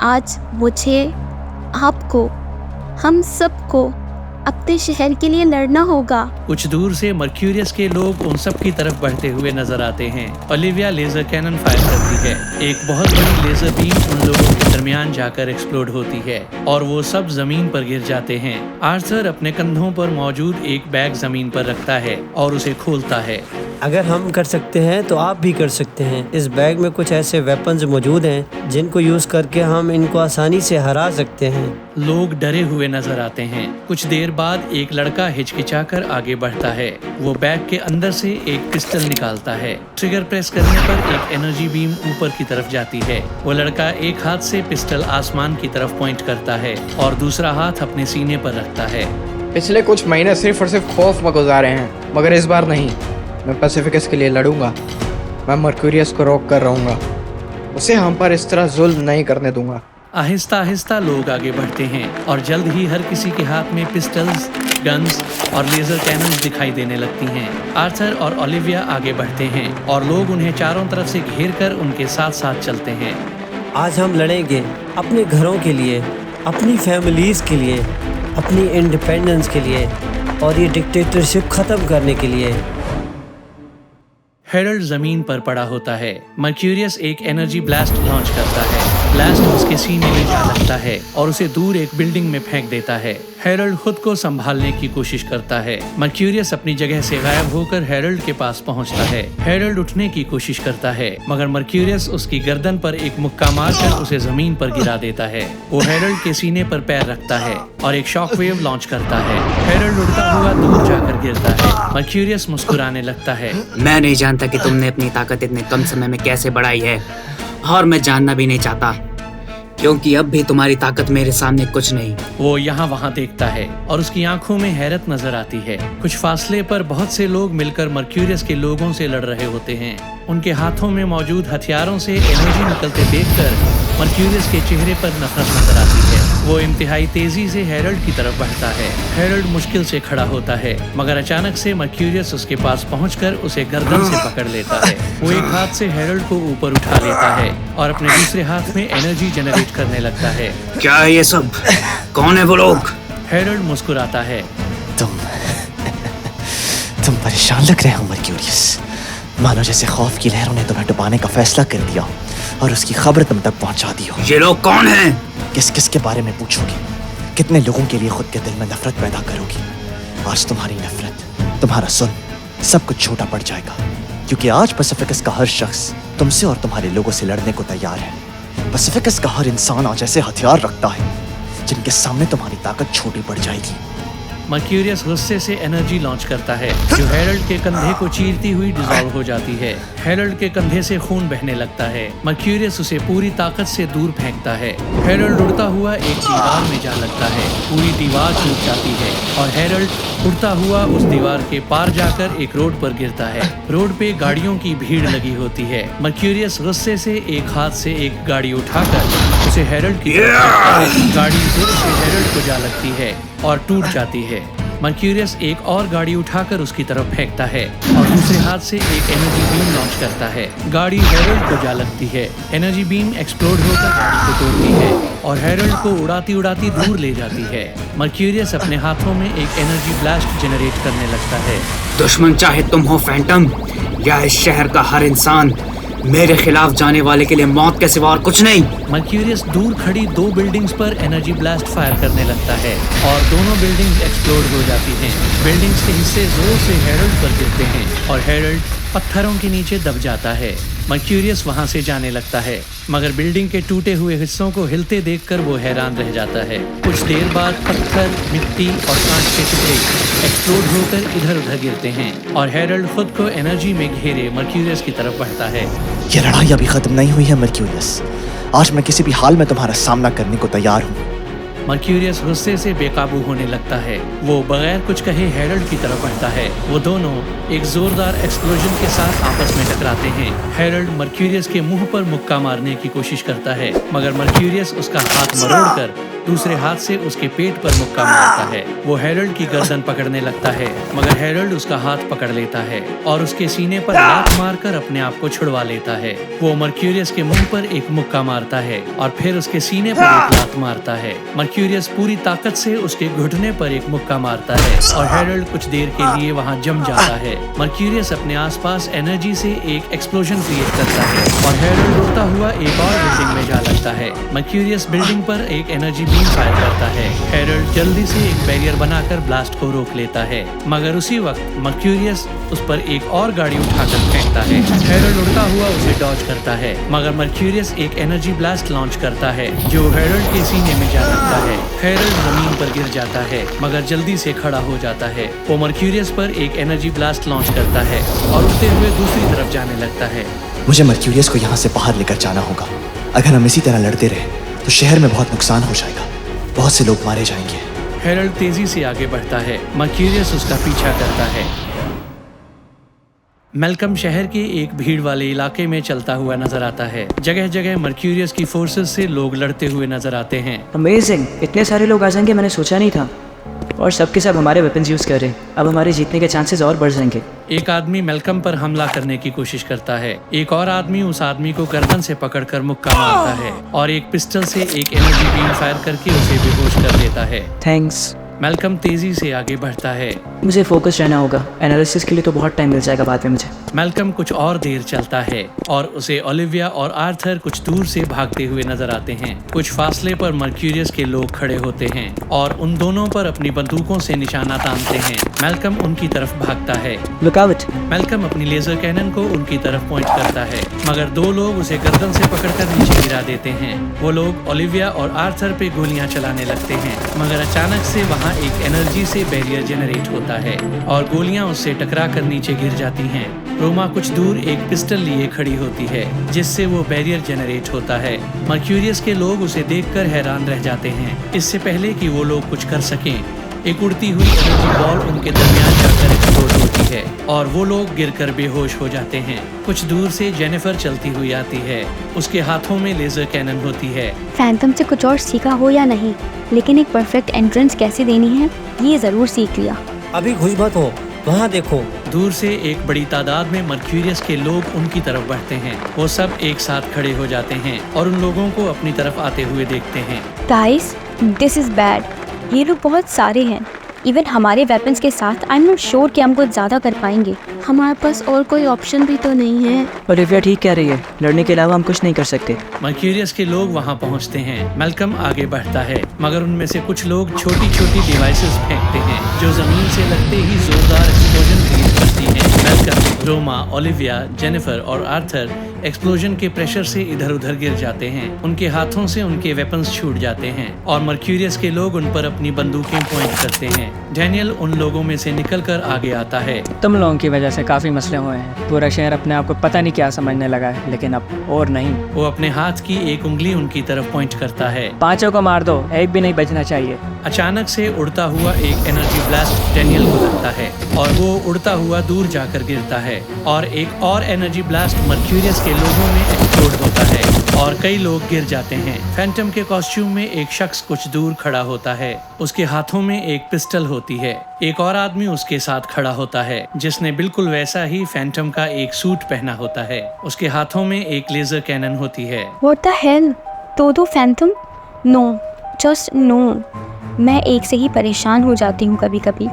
[SPEAKER 6] आज मुझे, आपको, हम सबको अपने शहर के लिए लड़ना होगा।
[SPEAKER 2] कुछ दूर से मर्क्यूरियस के लोग उन सब की तरफ बढ़ते हुए नजर आते हैं। ओलिविया लेजर कैनन फायर करती है। एक बहुत बड़ी लेजर बीम उन लोगों के दरमियान जाकर एक्सप्लोड होती है और वो सब जमीन पर गिर जाते हैं। आर्थर अपने कंधों पर मौजूद एक बैग जमीन पर रखता है और उसे खोलता है।
[SPEAKER 8] अगर हम कर सकते हैं तो आप भी कर सकते हैं। इस बैग में कुछ ऐसे वेपन्स मौजूद हैं जिनको यूज करके हम इनको आसानी से हरा सकते हैं।
[SPEAKER 2] लोग डरे हुए नजर आते हैं। कुछ देर बाद एक लड़का हिचकिचाकर आगे बढ़ता है। वो बैग के अंदर से एक पिस्टल निकालता है। ट्रिगर प्रेस करने पर एक एनर्जी बीम ऊपर की तरफ जाती है। वो लड़का एक हाथ से पिस्टल आसमान की तरफ पॉइंट करता है और दूसरा हाथ अपने सीने पर रखता है।
[SPEAKER 9] पिछले कुछ महीने सिर्फ और सिर्फ खौफ में गुजारे हैं, मगर इस बार नहीं। मैं पैसिफिकस के लिए लड़ूंगा। मैं मर्क्यूरियस को रोक कर रहूंगा। उसे हम पर इस तरह जुल्म नहीं करने दूंगा।
[SPEAKER 2] आहिस्ता आहिस्ता लोग आगे बढ़ते हैं और जल्द ही हर किसी के हाथ में पिस्टल्स, गन्स और लेजर कैनन्स दिखाई देने लगती हैं। आर्थर और ओलिविया आगे बढ़ते हैं और लोग उन्हें चारों तरफ से घेर कर उनके साथ साथ चलते हैं।
[SPEAKER 8] आज हम लड़ेंगे अपने घरों के लिए, अपनी फैमिलीज के लिए, अपनी इंडिपेंडेंस के लिए और ये डिक्टेटरशिप खत्म करने के लिए।
[SPEAKER 2] हेरल्ड जमीन पर पड़ा होता है। मर्क्यूरियस एक एनर्जी ब्लास्ट लॉन्च करता है। ब्लास्ट उसके सीने में जा लगता है और उसे दूर एक बिल्डिंग में फेंक देता है। हेरल्ड खुद को संभालने की कोशिश करता है। मर्क्यूरियस अपनी जगह से गायब होकर हेरल्ड के पास पहुंचता है। हेरल्ड उठने की कोशिश करता है मगर मर्क्यूरियस उसकी गर्दन पर एक मुक्का मारकर उसे जमीन पर गिरा देता है। वो हेरल्ड के सीने पर पैर रखता है और एक शॉकवेव लॉन्च करता है। हेरल्ड उड़ता हुआ दूर जाकर गिरता है। मर्क्यूरियस मुस्कुराने लगता है।
[SPEAKER 5] मैं नहीं जानता कि तुमने अपनी ताकत इतने कम समय में कैसे बढ़ाई है, और मैं जानना भी नहीं चाहता, क्योंकि अब भी तुम्हारी ताकत मेरे सामने कुछ नहीं।
[SPEAKER 2] वो यहाँ वहाँ देखता है और उसकी आंखों में हैरत नजर आती है। कुछ फासले पर बहुत से लोग मिलकर मर्क्यूरियस के लोगों से लड़ रहे होते हैं। उनके हाथों में मौजूद हथियारों से एनर्जी निकलते देखकर मर्क्यूरियस के चेहरे पर नफरत नजर आती है। वो इंतहाई तेजी से हेरल्ड की तरफ बढ़ता है। हेरल्ड मुश्किल से खड़ा होता है मगर अचानक से मर्क्यूरियस उसके पास पहुंचकर उसे गर्दन से पकड़ लेता है। वो एक हाथ से हेरल्ड को ऊपर उठा लेता है और अपने दूसरे हाथ में एनर्जी जनरेट करने लगता है।
[SPEAKER 5] क्या है ये सब? कौन है वो लोग?
[SPEAKER 2] हेरल्ड मुस्कुराता है।
[SPEAKER 10] तुम परेशान लग रहे हो मर्क्यूरियस। मानो जैसे खौफ की लहरों ने तुम्हें डुबाने का फैसला कर दिया और उसकी खबर तुम तक पहुंचा दी हो।
[SPEAKER 5] ये लोग कौन हैं?
[SPEAKER 10] किस किस के बारे में पूछोगे? कितने लोगों के लिए खुद के दिल में नफरत पैदा करोगी? आज तुम्हारी नफरत, तुम्हारा सुल्म सब कुछ छोटा पड़ जाएगा, क्योंकि आज पैसिफिकस का हर शख्स तुमसे और तुम्हारे लोगों से लड़ने को तैयार है। पैसिफिकस का हर इंसान आज ऐसे हथियार रखता है जिनके सामने तुम्हारी ताकत छोटी पड़ जाएगी।
[SPEAKER 2] मर्क्यूरियस गुस्से से एनर्जी लॉन्च करता है जो हेरल्ड के कंधे को चीरती हुई डिसॉल्व हो जाती है। हेरल्ड के कंधे से खून बहने लगता है। मर्क्यूरियस उसे पूरी ताकत से दूर फेंकता है। हेरल्ड उड़ता हुआ एक दीवार में जा लगता है। पूरी दीवार टूट जाती है और हेरल्ड उड़ता हुआ उस दीवार के पार जाकर एक रोड पर गिरता है। रोड पे गाड़ियों की भीड़ लगी होती है। मर्क्यूरियस गुस्से से एक हाथ से एक गाड़ी उठाकर उसे हेरल्ड की तरफ फेंकता है। गाड़ी जोर से हेरल्ड को जा लगती है और टूट जाती है। मर्क्यूरियस एक और गाड़ी उठाकर उसकी तरफ फेंकता है और दूसरे हाथ से एक एनर्जी बीम लॉन्च करता है। गाड़ी हेरल्ड को जा लगती है। एनर्जी बीम एक्सप्लोड होकर गाड़ी को तोड़ती है और हेरल्ड को उड़ाती उड़ाती दूर ले जाती है। मर्क्यूरियस अपने हाथों में एक एनर्जी ब्लास्ट जनरेट करने लगता है।
[SPEAKER 5] दुश्मन चाहे तुम हो फैंटम या इस शहर का हर इंसान, मेरे खिलाफ जाने वाले के लिए मौत के सिवा और कुछ नहीं।
[SPEAKER 2] मर्क्यूरियस दूर खड़ी 2 बिल्डिंग्स पर एनर्जी ब्लास्ट फायर करने लगता है और दोनों बिल्डिंग्स एक्सप्लोड हो जाती हैं। बिल्डिंग्स के हिस्से जोर से हेरल्ड पर गिरते हैं और हेरल्ड पत्थरों के नीचे दब जाता है। मर्क्यूरियस वहां से जाने लगता है मगर बिल्डिंग के टूटे हुए हिस्सों को हिलते देखकर वो हैरान रह जाता है। कुछ देर बाद पत्थर, मिट्टी और कांच के टुकड़े एक्सप्लोड होकर इधर उधर गिरते हैं और हेरल्ड खुद को एनर्जी में घेरे मर्क्यूरियस की तरफ बढ़ता है।
[SPEAKER 10] ये लड़ाई अभी खत्म नहीं हुई है मर्क्यूरियस। आज मैं किसी भी हाल में तुम्हारा सामना करने को तैयार हूँ।
[SPEAKER 2] मर्क्यूरियस गुस्से से बेकाबू होने लगता है। वो बगैर कुछ कहे हेरल्ड की तरफ बढ़ता है। वो दोनों एक जोरदार एक्सप्लोजन के साथ आपस में टकराते हैं। हेरल्ड मर्क्यूरियस के मुंह पर मुक्का मारने की कोशिश करता है मगर मर्क्यूरियस उसका हाथ मरोड़कर दूसरे हाथ से उसके पेट पर मुक्का मारता है। वो हेरल्ड की गर्दन पकड़ने लगता है, मगर हेरल्ड उसका हाथ पकड़ लेता है और उसके सीने पर लात मारकर अपने आप को छुड़वा लेता है। वो मर्क्यूरियस के मुंह पर एक मुक्का मारता है और फिर उसके सीने पर एक लात मारता है। मर्क्यूरियस पूरी ताकत से उसके घुटने पर एक मुक्का मारता है और हेरल्ड कुछ देर के लिए वहाँ जम जाता है। मर्क्यूरियस अपने आसपास एनर्जी से एक एक्सप्लोजन क्रिएट करता है और हेरल्ड उड़ता हुआ एक और बिल्डिंग में जा लगता है। मर्क्यूरियस बिल्डिंग पर एक एनर्जी बीम फायर करता है। हेरल्ड जल्दी से एक बैरियर बनाकर ब्लास्ट को रोक लेता है, मगर उसी वक्त मर्क्यूरियस उस पर एक और गाड़ी उठाकर फेंकता है। हेरल्ड उड़ता हुआ उसे डॉज करता है, मगर मर्क्यूरियस एक एनर्जी ब्लास्ट लॉन्च करता है जो हेरल्ड के सीने में जा लगता है। हेरल्ड जमीन पर गिर जाता है, मगर जल्दी से खड़ा हो जाता है। वो मर्क्यूरियस पर एक एनर्जी ब्लास्ट लॉन्च करता है और उड़ते हुए दूसरी तरफ जाने लगता है।
[SPEAKER 10] मुझे मर्क्यूरियस को यहाँ से बाहर लेकर जाना होगा। अगर हम इसी तरह लड़ते रहे तो शहर में बहुत नुकसान हो जाएगा, बहुत से लोग मारे जाएंगे।
[SPEAKER 2] हेरल्ड तेजी से आगे बढ़ता है, मर्क्यूरियस उसका पीछा करता है। मैल्कम शहर के एक भीड़ वाले इलाके में चलता हुआ नजर आता है। जगह जगह मर्क्यूरियस की फोर्सेस से लोग लड़ते हुए नजर आते हैं।
[SPEAKER 3] अमेजिंग, इतने सारे लोग आ जाएंगे मैंने सोचा नहीं था, और सबके सब हमारे वेपन्स यूज कर रहे हैं। अब हमारे जीतने के चांसेस और बढ़ जाएंगे।
[SPEAKER 2] एक आदमी मैल्कम पर हमला करने की कोशिश करता है। एक और आदमी उस आदमी को गर्दन से पकड़कर मुक्का मारता है और एक पिस्टल से एक एनर्जी बीम फायर करके उसे बेहोश कर देता है।
[SPEAKER 3] थैंक्स।
[SPEAKER 2] मैल्कम तेजी से आगे बढ़ता है।
[SPEAKER 3] मुझे फोकस रहना होगा, एनालिसिस के लिए तो बहुत टाइम मिल जाएगा बाद में मुझे।
[SPEAKER 2] मैल्कम कुछ और देर चलता है और उसे ओलिविया और आर्थर कुछ दूर से भागते हुए नजर आते हैं। कुछ फासले पर मर्क्यूरियस के लोग खड़े होते हैं और उन दोनों पर अपनी बंदूकों से निशाना तानते हैं। मैल्कम उनकी तरफ भागता है।
[SPEAKER 3] Look out.
[SPEAKER 2] मैल्कम अपनी लेजर कैनन को उनकी तरफ पॉइंट करता है, मगर दो लोग उसे गर्दन से पकड़कर नीचे गिरा देते हैं। वो लोग ओलिविया और आर्थर पे गोलियां चलाने लगते हैं, मगर अचानक से वहाँ एक एनर्जी से बैरियर जनरेट होता है और गोलियां उससे टकराकर नीचे गिर जाती हैं। रोमा कुछ दूर एक पिस्टल लिए खड़ी होती है, जिससे वो बैरियर जनरेट होता है। मर्क्यूरियस के लोग उसे देखकर हैरान रह जाते हैं। इससे पहले कि वो लोग कुछ कर सकें, एक उड़ती हुई एनर्जी बॉल उनके दरमियान जाकर एक्सप्लोड होती है और वो लोग गिरकर बेहोश हो जाते हैं। कुछ दूर से जेनिफर चलती हुई आती है। उसके हाथों में लेजर कैनन होती है।
[SPEAKER 6] फैंटम से कुछ और सीखा हो या नहीं, लेकिन एक परफेक्ट एंट्रेंस कैसे देनी है ये जरूर सीख लिया।
[SPEAKER 8] अभी खुश मत हो, वहाँ देखो।
[SPEAKER 2] दूर से एक बड़ी तादाद में मर्क्यूरियस के लोग उनकी तरफ बढ़ते हैं। वो सब एक साथ खड़े हो जाते हैं और उन लोगों को अपनी तरफ आते हुए देखते हैं।
[SPEAKER 6] Guys, this is bad. ये लोग बहुत सारे हैं। इवन हमारे वेपन्स के साथ आई एम नॉट श्योर कि हम कुछ ज़्यादा कर पाएंगे। हमारे पास और कोई ऑप्शन भी तो नहीं है।
[SPEAKER 3] ओलिविया ठीक कह रही है, लड़ने के अलावा हम कुछ नहीं कर सकते।
[SPEAKER 2] मर्क्यूरियस के लोग वहाँ पहुँचते हैं। मैल्कम आगे बढ़ता है, मगर उनमें से कुछ लोग छोटी छोटी डिवाइसेस फेंकते हैं जो जमीन से लगते ही जोरदार एक्सप्लोजन क्रिएट करती हैं। मैल्कम, रोमा, ओलिविया, जेनिफर और आर्थर एक्सप्लोजन के प्रेशर से इधर उधर गिर जाते हैं। उनके हाथों से उनके वेपन्स छूट जाते हैं और मर्क्यूरियस के लोग उन पर अपनी बंदूकें पॉइंट करते हैं। डैनियल उन लोगों में से निकलकर आगे आता है।
[SPEAKER 11] तुम लोगों की वजह से काफी मसले हुए हैं। पूरा शहर अपने आप को पता नहीं क्या समझने लगा है, लेकिन अब और नहीं।
[SPEAKER 2] वो अपने हाथ की एक उंगली उनकी तरफ पॉइंट करता है।
[SPEAKER 11] पांचों को मार दो, एक भी नहीं बचना चाहिए।
[SPEAKER 2] अचानक से उड़ता हुआ एक एनर्जी ब्लास्ट डैनियल को लगता है और वो उड़ता हुआ दूर जाकर गिरता है और एक और एनर्जी ब्लास्ट मर्क्यूरियस के लोगों में एक्सप्लोड होता है और कई लोग गिर जाते हैं। फैंटम के कॉस्ट्यूम में एक शख्स कुछ दूर खड़ा होता है। उसके हाथों में एक पिस्टल होती है। एक और आदमी उसके साथ खड़ा होता है जिसने बिल्कुल वैसा ही फैंटम का एक सूट पहना होता है। उसके हाथों में एक लेजर कैनन होती है।
[SPEAKER 6] What the hell? दो फैंटम? No, just no. मैं एक से ही परेशान हो जाती हूँ कभी कभी।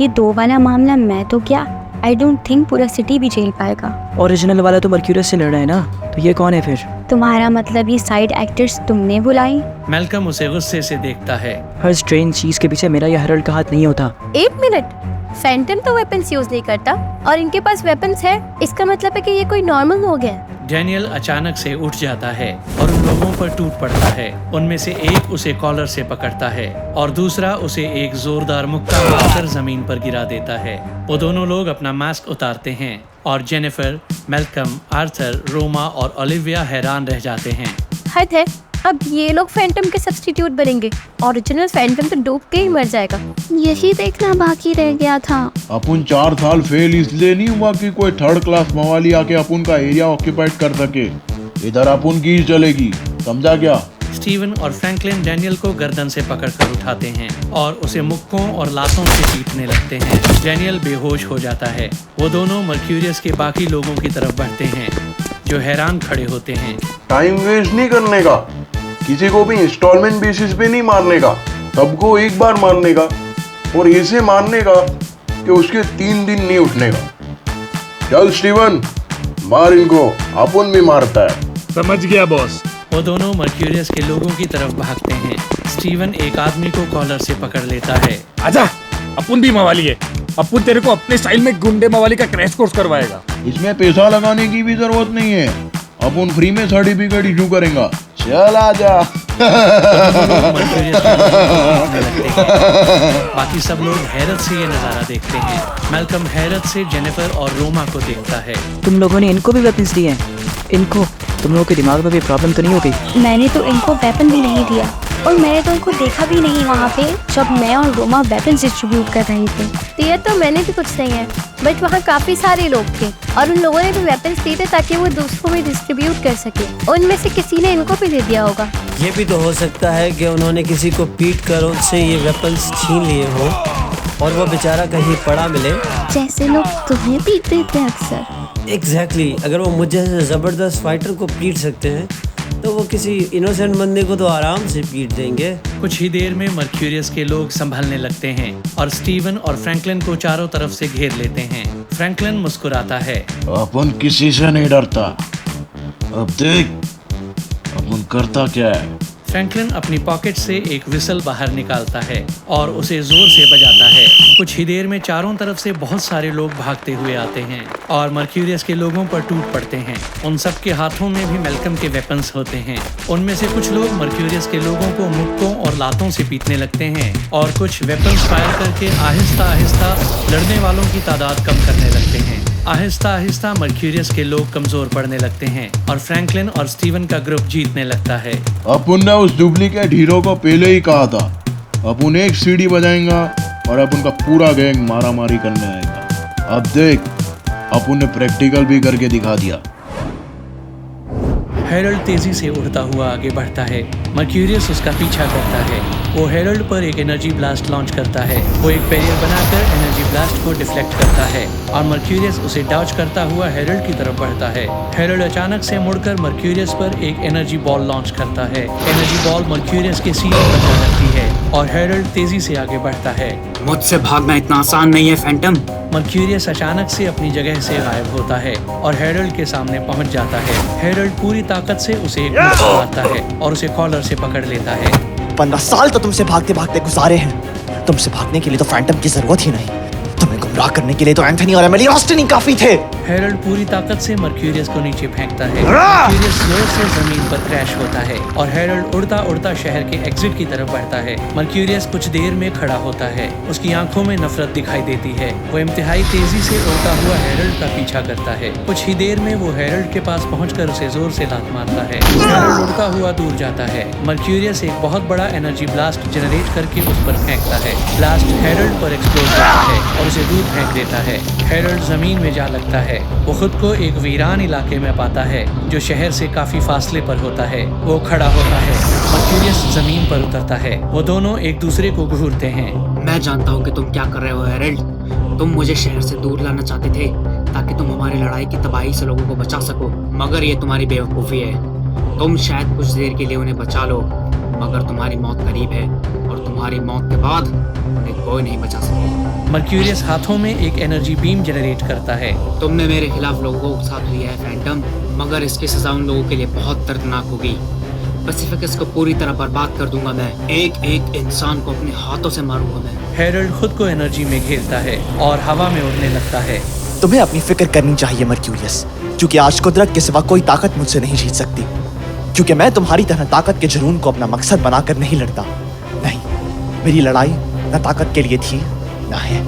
[SPEAKER 6] ये दो वाला मामला मैं तो क्या, आई डोंट थिंक पूरा सिटी भी झेल पाएगा।
[SPEAKER 3] ओरिजिनल वाला तो मर्क्यूरियस से लड़ रहा है ना, तो ये कौन है फिर?
[SPEAKER 6] तुम्हारा मतलब ये साइड एक्टर्स तुमने बुलाई?
[SPEAKER 2] मैल्कम उसे गुस्से से देखता है।
[SPEAKER 3] हर स्ट्रेंज चीज के पीछे मेरा या हेरल्ड का हाथ नहीं होता।
[SPEAKER 4] एक मिनट, फैंटम तो वेपन्स यूज नहीं करता और इनके पास वेपन्स है, इसका मतलब है कि ये कोई नॉर्मल लोग हैं।
[SPEAKER 2] डैनियल अचानक से उठ जाता है और उन लोगों पर टूट पड़ता है। उनमें से एक उसे कॉलर से पकड़ता है और दूसरा उसे एक जोरदार मुक्का मारकर जमीन पर गिरा देता है। वो दोनों लोग अपना मास्क उतारते हैं और जेनिफर, मैल्कम, आर्थर, रोमा और ओलिविया हैरान रह जाते हैं।
[SPEAKER 4] हद है, अब ये लोग फैंटम के सब्स्टिट्यूट बनेंगे। ओरिजिनल फैंटम तो डूब के ही मर जाएगा।
[SPEAKER 6] यही देखना बाकी रह गया था।
[SPEAKER 12] अपन 4 साल फेल इसलिए नहीं हुआ कि कोई थर्ड क्लास मवाली आके अपन का एरिया ऑक्यूपाइड कर सके। इधर अपन की चलेगी, समझा क्या?
[SPEAKER 2] स्टीवन और फ्रैंकलिन डैनियल को गर्दन से पकड़कर उठाते हैं और उसे मुक्कों और लातों से पीटने लगते हैं। डैनियल बेहोश हो जाता है। वो दोनों मर्क्यूरियस के बाकी लोगों की तरफ बढ़ते हैं जो हैरान खड़े होते हैं।
[SPEAKER 12] टाइम वेस्ट नहीं करने का, किसी को भी इंस्टॉलमेंट बेसिस पे नहीं मारने का, सबको एक बार मारने का और ऐसे मारने का कि उसके 3 दिन नहीं उठने का। चल स्टीवन, मार इनको, अपन भी मारता है।
[SPEAKER 13] समझ गया बॉस।
[SPEAKER 2] वो दोनों मर्क्यूरियस के लोगों की तरफ भागते हैं। स्टीवन एक आदमी को कॉलर से पकड़ लेता है।
[SPEAKER 13] आजा, अपन भी मवाली है। अपन तेरे को अपने स्टाइल में गुंडे मवाली का क्रैश कोर्स करवाएगा।
[SPEAKER 12] इसमें पैसा लगाने की भी जरूरत नहीं है, अपन फ्री में सर्टिफिकेट इशू करेंगे। चल आजा।
[SPEAKER 2] बाकी सब लोग हैरत से ये नजारा देखते हैं। मैल्कम हैरत से जेनिफर और रोमा को देखता है।
[SPEAKER 3] तुम लोगों ने इनको भी वेपन्स दिए हैं? इनको तुम लोगों के दिमाग में भी प्रॉब्लम तो नहीं हो गई?
[SPEAKER 6] मैंने तो इनको वेपन भी नहीं दिया और मैंने तो उनको देखा भी नहीं वहाँ पे जब मैं और रोमा वेपन डिस्ट्रीब्यूट कर रहे थे।
[SPEAKER 4] दिया तो मैंने भी कुछ नहीं है, बट वहाँ काफी सारे लोग थे और उन लोगों ने भी वेपन्स दिए थे ताकि वो दूसरों में डिस्ट्रीब्यूट कर सके। उनमें से किसी ने इनको भी दे दिया होगा।
[SPEAKER 8] ये भी तो हो सकता है कि उन्होंने किसी को पीट कर उससे ये वेपन्स छीन लिए हो और वो बेचारा कहीं पड़ा मिले,
[SPEAKER 6] जैसे लोग तुम्हें पीट देते हैं अक्सर।
[SPEAKER 8] एग्जैक्टली। अगर वो मुझे जैसे जबरदस्त फाइटर को पीट सकते हैं तो वो किसी इनोसेंट बंदे को तो आराम से पीट देंगे।
[SPEAKER 2] कुछ ही देर में मर्क्यूरियस के लोग संभलने लगते हैं और स्टीवन और फ्रैंकलिन को चारों तरफ से घेर लेते हैं। फ्रैंकलिन मुस्कुराता है।
[SPEAKER 12] अपन किसी से नहीं डरता। अब देख अपन करता क्या है।
[SPEAKER 2] फ्रैंकलिन अपनी पॉकेट से एक विसल बाहर निकालता है और उसे जोर से बजाता है। कुछ ही देर में चारों तरफ से बहुत सारे लोग भागते हुए आते हैं और मर्क्यूरियस के लोगों पर टूट पड़ते हैं। उन सब के हाथों में भी मैल्कम के वेपन्स होते हैं। उनमें से कुछ लोग मर्क्यूरियस के लोगों को मुक्कों और लातों से पीटने लगते हैं और कुछ वेपन्स फायर करके आहिस्ता आहिस्ता लड़ने वालों की तादाद कम करने लगते हैं। आहिस्ता आहिस्ता मर्क्यूरियस के लोग कमजोर पड़ने लगते हैं और फ्रैंकलिन और स्टीवन का ग्रुप जीतने लगता है।
[SPEAKER 12] अपन ने उस डुप्लीकेट हीरो को पहले ही कहा था, अपन एक सीढ़ी बजाएंगा और अपन का पूरा गैंग मारा मारी करने आएगा। अब देख, अपन ने प्रैक्टिकल भी करके दिखा दिया।
[SPEAKER 2] हेरल्ड तेजी से उड़ता हुआ आगे बढ़ता है। मर्क्यूरियस उसका पीछा करता है। वो हेरल्ड पर एक एनर्जी ब्लास्ट लॉन्च करता है। वो एक बैरियर बनाकर एनर्जी ब्लास्ट को डिफ्लेक्ट करता है और मर्क्यूरियस उसे डॉज करता हुआ हेरल्ड की तरफ बढ़ता है। हेरल्ड अचानक से मुड़कर मर्क्यूरियस पर एक एनर्जी बॉल लॉन्च करता है। एनर्जी बॉल मर्क्यूरियस के सीने पर जा लगती है और हेरल्ड तेजी से आगे बढ़ता है।
[SPEAKER 5] मुझसे भागना इतना आसान नहीं है फैंटम।
[SPEAKER 2] मर्क्यूरियस अचानक से अपनी जगह से गायब होता है और हेरल्ड के सामने पहुंच जाता है। हेरल्ड पूरी ताकत से उसे एक मुक्का मारता है और उसे कॉलर से पकड़ लेता है।
[SPEAKER 10] 15 साल तो तुमसे भागते भागते गुजारे हैं। तुमसे भागने के लिए तो फैंटम की जरूरत ही नहीं। तुम्हें गुमराह करने के लिए तो एंथनी और एमिली ऑस्टिन ही काफी थे।
[SPEAKER 2] हेरल्ड पूरी ताकत से मर्क्यूरियस को नीचे फेंकता है। मर्क्यूरियस जोर से जमीन पर क्रैश होता है और हेरल्ड उड़ता उड़ता शहर के एग्जिट की तरफ बढ़ता है। मर्क्यूरियस कुछ देर में खड़ा होता है। उसकी आंखों में नफरत दिखाई देती है। वो इंतहाई तेजी से उड़ता हुआ हेरल्ड का पीछा करता है। कुछ ही देर में वो हेरल्ड के पास पहुंचकर उसे जोर से लात मारता है। हेरल्ड उड़ता हुआ दूर जाता है। मर्क्यूरियस एक बहुत बड़ा एनर्जी ब्लास्ट जनरेट करके उस पर फेंकता है। ब्लास्ट हेरल्ड पर एक्सप्लोड करता है और उसे दूर फेंक देता है। हेरल्ड जमीन में जा लगता है। वो खुद को एक वीरान इलाके में पाता है जो शहर से काफी फासले पर होता है। वो खड़ा होता है। मर्क्यूरियस जमीन पर उतरता है। वो दोनों एक दूसरे को घूरते हैं।
[SPEAKER 5] मैं जानता हूँ कि तुम क्या कर रहे हो हेरल्ड। तुम मुझे शहर से दूर लाना चाहते थे ताकि तुम हमारी लड़ाई की तबाही से लोगों को बचा सको, मगर ये तुम्हारी बेवकूफ़ी है। तुम शायद कुछ देर के लिए उन्हें बचा लो, मगर तुम्हारी मौत करीब है और तुम्हारी मौत के बाद उन्हें कोई नहीं बचा सकता।
[SPEAKER 2] मर्क्यूरियस हाथों में एक एनर्जी बीम जनरेट करता है।
[SPEAKER 5] तुमने मेरे खिलाफ लोगों को साथ लिया है फैंटम, मगर इसकी सजा उन लोगों के लिए बहुत दर्दनाक होगी। पैसिफिकस को पूरी तरह बर्बाद कर दूंगा मैं। एक एक इंसान को अपने हाथों से मारूंगा मैं।
[SPEAKER 2] हेरल्ड खुद को एनर्जी में घेरता है और हवा में उड़ने लगता है।
[SPEAKER 10] तुम्हें अपनी फिक्र करनी चाहिए मर्क्यूरियस, क्योंकि आज कुदरत के सिवा कोई ताकत मुझसे नहीं जीत सकती। क्योंकि मैं तुम्हारी तरह ताकत के जुनून को अपना मकसद बनाकर नहीं लड़ता। नहीं, मेरी लड़ाई न ताकत के लिए थी न है,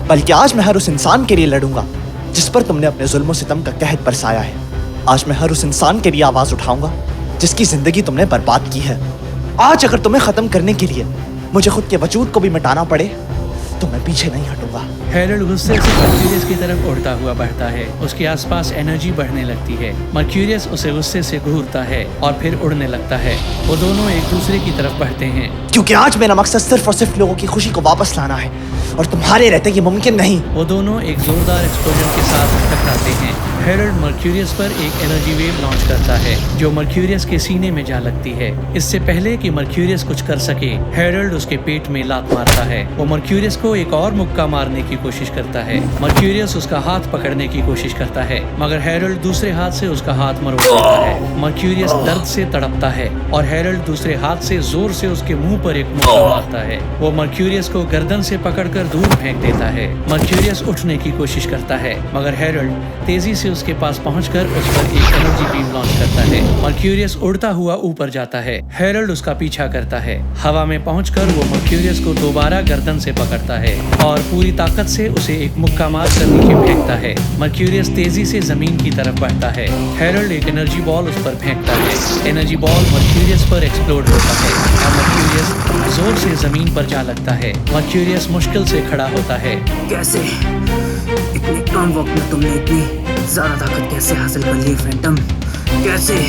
[SPEAKER 10] बल्कि आज मैं हर उस इंसान के लिए लड़ूंगा जिस पर तुमने अपने जुल्म और सितम का कहर बरसाया है। आज मैं हर उस इंसान के लिए आवाज उठाऊंगा जिसकी जिंदगी तुमने बर्बाद की है। आज अगर तुम्हें खत्म करने के लिए मुझे खुद के वजूद को भी मिटाना पड़े तो तो मैं पीछे नहीं हटूंगा।
[SPEAKER 2] हैरल्ड गुस्से से मर्क्यूरियस की तरफ उड़ता हुआ बढ़ता है। उसके आसपास एनर्जी बढ़ने लगती है। मर्क्यूरियस उसे गुस्से से घूरता है और फिर उड़ने लगता है। वो दोनों एक दूसरे की तरफ बढ़ते हैं।
[SPEAKER 10] क्योंकि आज मेरा मकसद सिर्फ और सिर्फ लोगों की खुशी को वापस लाना है और तुम्हारे रहते ये मुमकिन नहीं।
[SPEAKER 2] वो दोनों एक जोरदार एक्सप्लोजन के साथ टकराते हैं। हैरल्ड मर्क्यूरियस पर एक एनर्जी वेव लॉन्च करता है जो मर्क्यूरियस के सीने में जा लगती है। इससे पहले कि मर्क्यूरियस कुछ कर सके, हैरल्ड उसके पेट में लात मारता है। वो मर्क्यूरियस को एक और मुक्का मारने की कोशिश करता है। मर्क्यूरियस उसका हाथ पकड़ने की कोशिश करता है मगर हैरल्ड दूसरे हाथ से उसका हाथ मरोड़ देता है। मर्क्यूरियस दर्द से तड़पता है और हैरल्ड दूसरे हाथ से जोर से उसके मुंह पर एक मुक्का मारता है। वो मर्क्यूरियस को गर्दन से पकड़कर दूर फेंक देता है। मर्क्यूरियस उठने की कोशिश करता है मगर हैरल्ड तेजी से उसके पास पहुंचकर उस पर एक एनर्जी बीम लॉन्च करता है। मर्क्यूरियस उड़ता हुआ ऊपर जाता है। हैरल्ड उसका पीछा करता है। हवा में पहुंचकर वो मर्क्यूरियस को दोबारा गर्दन से पकड़ता है और पूरी ताकत से उसे एक मुक्का मार कर नीचे फेंकता है। मर्क्यूरियस तेजी से जमीन की तरफ बढ़ता है। हैरल्ड एक एनर्जी बॉल उस पर फेंकता है। एनर्जी बॉल मर्क्यूरियस पर एक्सप्लोड होता है और मर्क्यूरियस जोर से जमीन पर जा लगता है। मर्क्यूरियस मुश्किल से खड़ा होता है।
[SPEAKER 5] कैसे इतने कम वक्त में तुमने इतनी ज्यादा ताकत कैसे हासिल कर ली फैंटम? कैसे?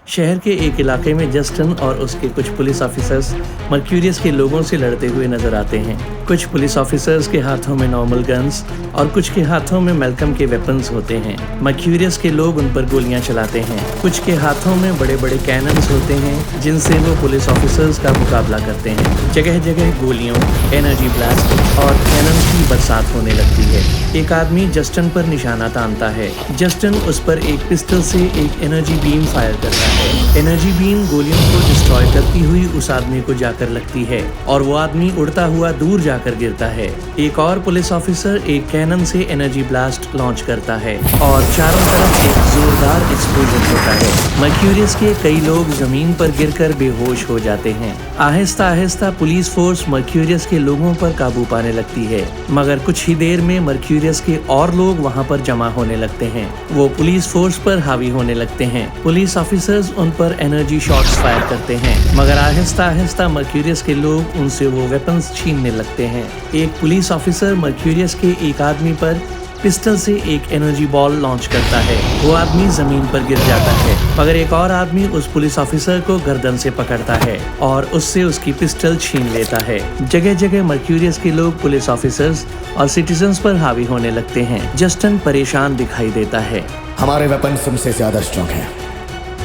[SPEAKER 2] शहर के एक इलाके में जस्टिन और उसके कुछ पुलिस ऑफिसर्स मर्क्यूरियस के लोगों से लड़ते हुए नजर आते हैं। कुछ पुलिस ऑफिसर्स के हाथों में नॉर्मल गन्स और कुछ के हाथों में मैल्कम के वेपन्स होते हैं। मर्क्यूरियस के लोग उन पर गोलियां चलाते हैं। कुछ के हाथों में बड़े बड़े कैनन्स होते हैं जिनसे वो पुलिस ऑफिसर्स का मुकाबला करते हैं। जगह जगह गोलियों, एनर्जी ब्लास्ट और कैनन्स की बरसात होने लगती है। एक आदमी जस्टिन पर निशाना तानता है। जस्टिन उस पर एक पिस्टल से एक एनर्जी बीम फायर करता है। एनर्जी बीम गोलियों को डिस्ट्रॉय करती हुई उस आदमी को जाकर लगती है और वो आदमी उड़ता हुआ दूर जाकर गिरता है। एक और पुलिस ऑफिसर एक कैनन से एनर्जी ब्लास्ट लॉन्च करता है और चारों तरफ एक जोरदार एक्सप्लोजन होता है। मर्क्यूरियस के कई लोग जमीन पर गिरकर बेहोश हो जाते हैं। Aahista Aahista police force mercurius के लोगों पर काबू पाने लगती है मगर कुछ ही देर में मर्क्यूरियस के और लोग वहां पर जमा होने लगते हैं। वो पुलिस फोर्स पर हावी होने लगते हैं। पुलिस ऑफिसर्स उन पर एनर्जी शॉट्स फायर करते हैं मगर आहिस्ता आहिस्ता मर्क्यूरियस के लोग उनसे वो वेपन्स छीनने लगते हैं। एक पुलिस ऑफिसर मर्क्यूरियस के एक आदमी पर पिस्टल से एक एनर्जी बॉल लॉन्च करता है। वो आदमी जमीन पर गिर जाता है मगर एक और आदमी उस पुलिस ऑफिसर को गर्दन से पकड़ता है और उससे उसकी पिस्टल छीन लेता है। जगह जगह मर्क्यूरियस के लोग पुलिस ऑफिसर्स और सिटीजन्स पर हावी होने लगते हैं। जस्टिन परेशान दिखाई देता है।
[SPEAKER 7] हमारे वेपन्स तुमसे ज्यादा स्ट्रॉन्ग हैं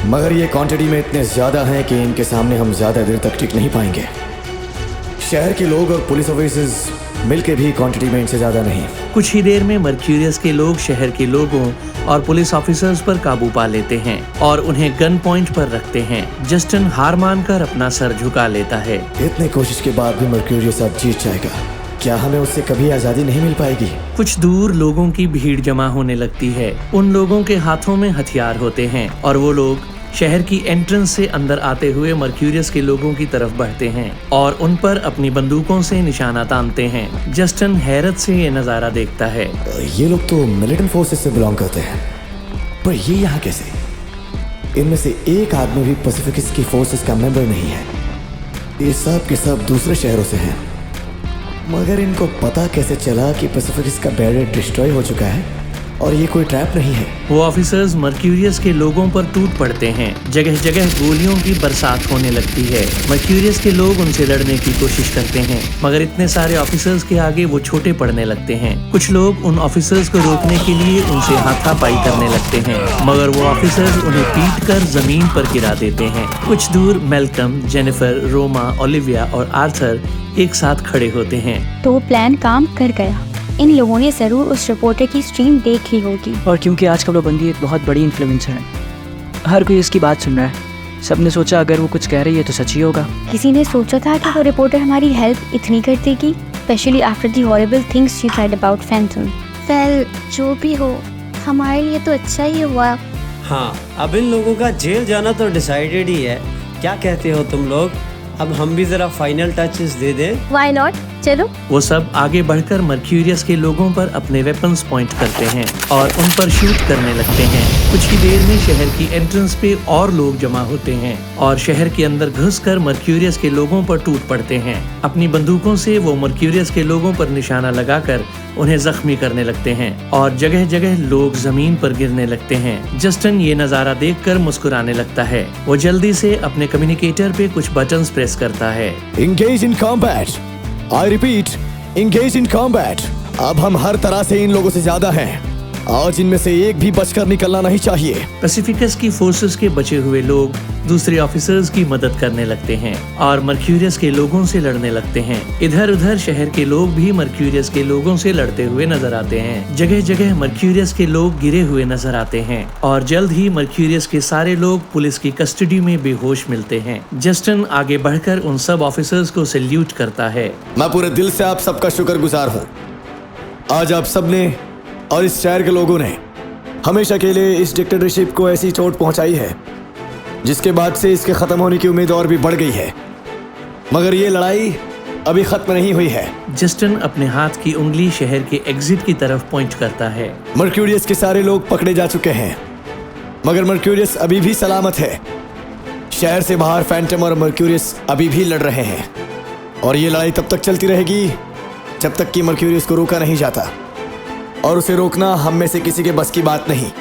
[SPEAKER 7] मगर ये क्वांटिटी में इतने ज्यादा हैं कि इनके सामने हम ज्यादा देर तक टिक नहीं पाएंगे। शहर के लोग और पुलिस ऑफिसर्स मिलके भी क्वांटिटी में इनसे ज्यादा नहीं।
[SPEAKER 2] कुछ ही देर में मर्क्यूरियस के लोग शहर के लोगों और पुलिस ऑफिसर्स पर काबू पा लेते हैं और उन्हें गन पॉइंट पर रखते हैं। जस्टिन हार मानकर अपना सर झुका लेता है।
[SPEAKER 7] इतने कोशिश के बाद भी मर्क्यूरियस अब जीत जाएगा। क्या हमें उससे कभी आजादी नहीं मिल पाएगी?
[SPEAKER 2] कुछ दूर लोगों की भीड़ जमा होने लगती है। उन लोगों के हाथों में हथियार होते हैं और वो लोग शहर की एंट्रेंस से अंदर आते हुए मर्क्यूरियस के लोगों की तरफ बढ़ते हैं और उन पर अपनी बंदूकों से निशाना तानते हैं। जस्टिन हैरत से ये नजारा देखता है।
[SPEAKER 7] ये लोग तो मिलिटेंट फोर्सेस से बिलोंग करते हैं पर ये यहाँ कैसे? इनमें से एक आदमी भी पैसिफिकिस्ट की फोर्सेस का मेंबर नहीं है। ये सब के सब दूसरे शहरों से हैं मगर इनको पता कैसे चला कि पैसिफिकिस्ट का बैरियर डिस्ट्रॉय हो चुका है और ये कोई ट्रैप नहीं है?
[SPEAKER 2] वो ऑफिसर्स मर्क्यूरियस के लोगों पर टूट पड़ते हैं। जगह जगह गोलियों की बरसात होने लगती है। मर्क्यूरियस के लोग उनसे लड़ने की कोशिश करते हैं मगर इतने सारे ऑफिसर्स के आगे वो छोटे पड़ने लगते हैं। कुछ लोग उन ऑफिसर्स को रोकने के लिए उनसे हाथापाई करने लगते हैं मगर वो ऑफिसर्स उन्हें पीट कर जमीन पर गिरा देते हैं। कुछ दूर मैल्कम, जेनिफर, रोमा, ओलिविया और आर्थर एक साथ खड़े होते हैं।
[SPEAKER 6] तो प्लान काम कर गया। इन लोगों ने जरूर उस रिपोर्टर की स्ट्रीम देख ली होगी।
[SPEAKER 3] और क्योंकि आजकल वो बंदी एक बहुत बड़ी इन्फ्लुएंसर है, हर कोई इसकी बात सुन रहा है। सबने सोचा अगर वो कुछ कह रही है तो सच ही होगा।
[SPEAKER 6] किसी ने सोचा था कि वो रिपोर्टर हमारी हेल्प इतनी कर देगी, specially after the horrible things she said about Phantom.
[SPEAKER 4] Well, जो भी हो, हमारे लिए तो अच्छा ही हुआ।
[SPEAKER 8] हाँ, अब इन लोगों का जेल जाना तो डिसाइडेड ही है। क्या कहते हो तुम लोग? अब हम भी जरा फाइनल टचेस दे दें?
[SPEAKER 4] Why not? चलो।
[SPEAKER 2] वो सब आगे बढ़कर मर्क्यूरियस के लोगों पर अपने वेपन्स पॉइंट करते हैं और उन पर शूट करने लगते हैं। कुछ ही देर में शहर की एंट्रेंस पे और लोग जमा होते हैं और शहर के अंदर घुसकर मर्क्यूरियस के लोगों पर टूट पड़ते हैं। अपनी बंदूकों से वो मर्क्यूरियस के लोगों पर निशाना लगाकर उन्हें जख्मी करने लगते हैं और जगह जगह लोग जमीन पर गिरने लगते हैं। जस्टिन ये नजारा देखकर मुस्कुराने लगता है। वो जल्दी से अपने कम्युनिकेटर पे कुछ बटन्स प्रेस करता है।
[SPEAKER 7] Engage in combat. I repeat, engage in combat. अब हम हर तरह से इन लोगों से ज्यादा हैं। आज इनमें से एक भी बचकर निकलना नहीं चाहिए।
[SPEAKER 2] पैसिफिकस की फोर्सेस के बचे हुए लोग दूसरे ऑफिसर्स की मदद करने लगते हैं और मर्क्यूरियस के लोगों से लड़ने लगते हैं। इधर उधर शहर के लोग भी मर्क्यूरियस के लोगों से लड़ते हुए नजर आते हैं। जगह जगह मर्क्यूरियस के लोग गिरे हुए नजर आते हैं और जल्द ही मर्क्यूरियस के सारे लोग पुलिस की कस्टडी में बेहोश मिलते हैं। जस्टिन आगे बढ़कर उन सब ऑफिसर्स को सैल्यूट करता है।
[SPEAKER 7] मैं पूरे दिल से आप सबका शुक्रगुजार हूँ। आज आप सबने और इस शहर के लोगों ने हमेशा के लिए इस डिक्टेटरशिप को ऐसी चोट पहुंचाई है जिसके बाद से इसके खत्म होने की उम्मीद और भी बढ़ गई है। मगर ये लड़ाई अभी खत्म नहीं हुई है।
[SPEAKER 2] जस्टिन अपने हाथ की उंगली शहर के एग्जिट की तरफ पॉइंट करता है।
[SPEAKER 7] मर्क्यूरियस के सारे लोग पकड़े जा चुके हैं मगर मर्क्यूरियस अभी भी सलामत है। शहर से बाहर फैंटम और मर्क्यूरियस अभी भी लड़ रहे हैं और ये लड़ाई तब तक चलती रहेगी जब तक कि मर्क्यूरियस को रोका नहीं जाता और उसे रोकना हम में से किसी के बस की बात नहीं।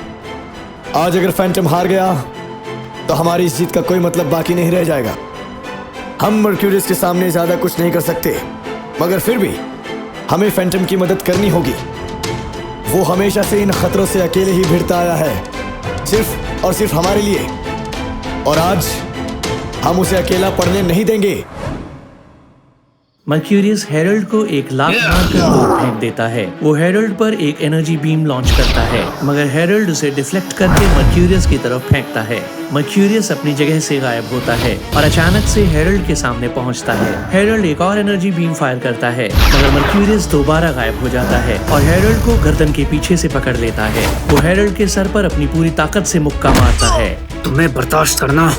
[SPEAKER 7] आज अगर फैंटम हार गया तो हमारी इस जीत का कोई मतलब बाकी नहीं रह जाएगा। हम मर्क्यूरियस के सामने ज्यादा कुछ नहीं कर सकते मगर फिर भी हमें फैंटम की मदद करनी होगी। वो हमेशा से इन खतरों से अकेले ही भिड़ता आया है, सिर्फ और सिर्फ हमारे लिए, और आज हम उसे अकेला पड़ने नहीं देंगे।
[SPEAKER 2] मर्क्यूरियस हेरल्ड को एक लात मारकर दूर फेंक देता है। वो हेरल्ड पर एक एनर्जी बीम लॉन्च करता है मगर हेरल्ड उसे डिफ्लेक्ट करके मर्क्यूरियस की तरफ फेंकता है। मर्क्यूरियस अपनी जगह से गायब होता है और अचानक से हेरल्ड के सामने पहुंचता है। हेरल्ड एक और एनर्जी बीम फायर करता है मगर मर्क्यूरियस दोबारा गायब हो जाता है और हेरल्ड को गर्दन के पीछे से पकड़ लेता है। वो हेरल्ड के सर पर अपनी पूरी ताकत से मुक्का मारता है।
[SPEAKER 5] तुम्हें बर्दाश्त करना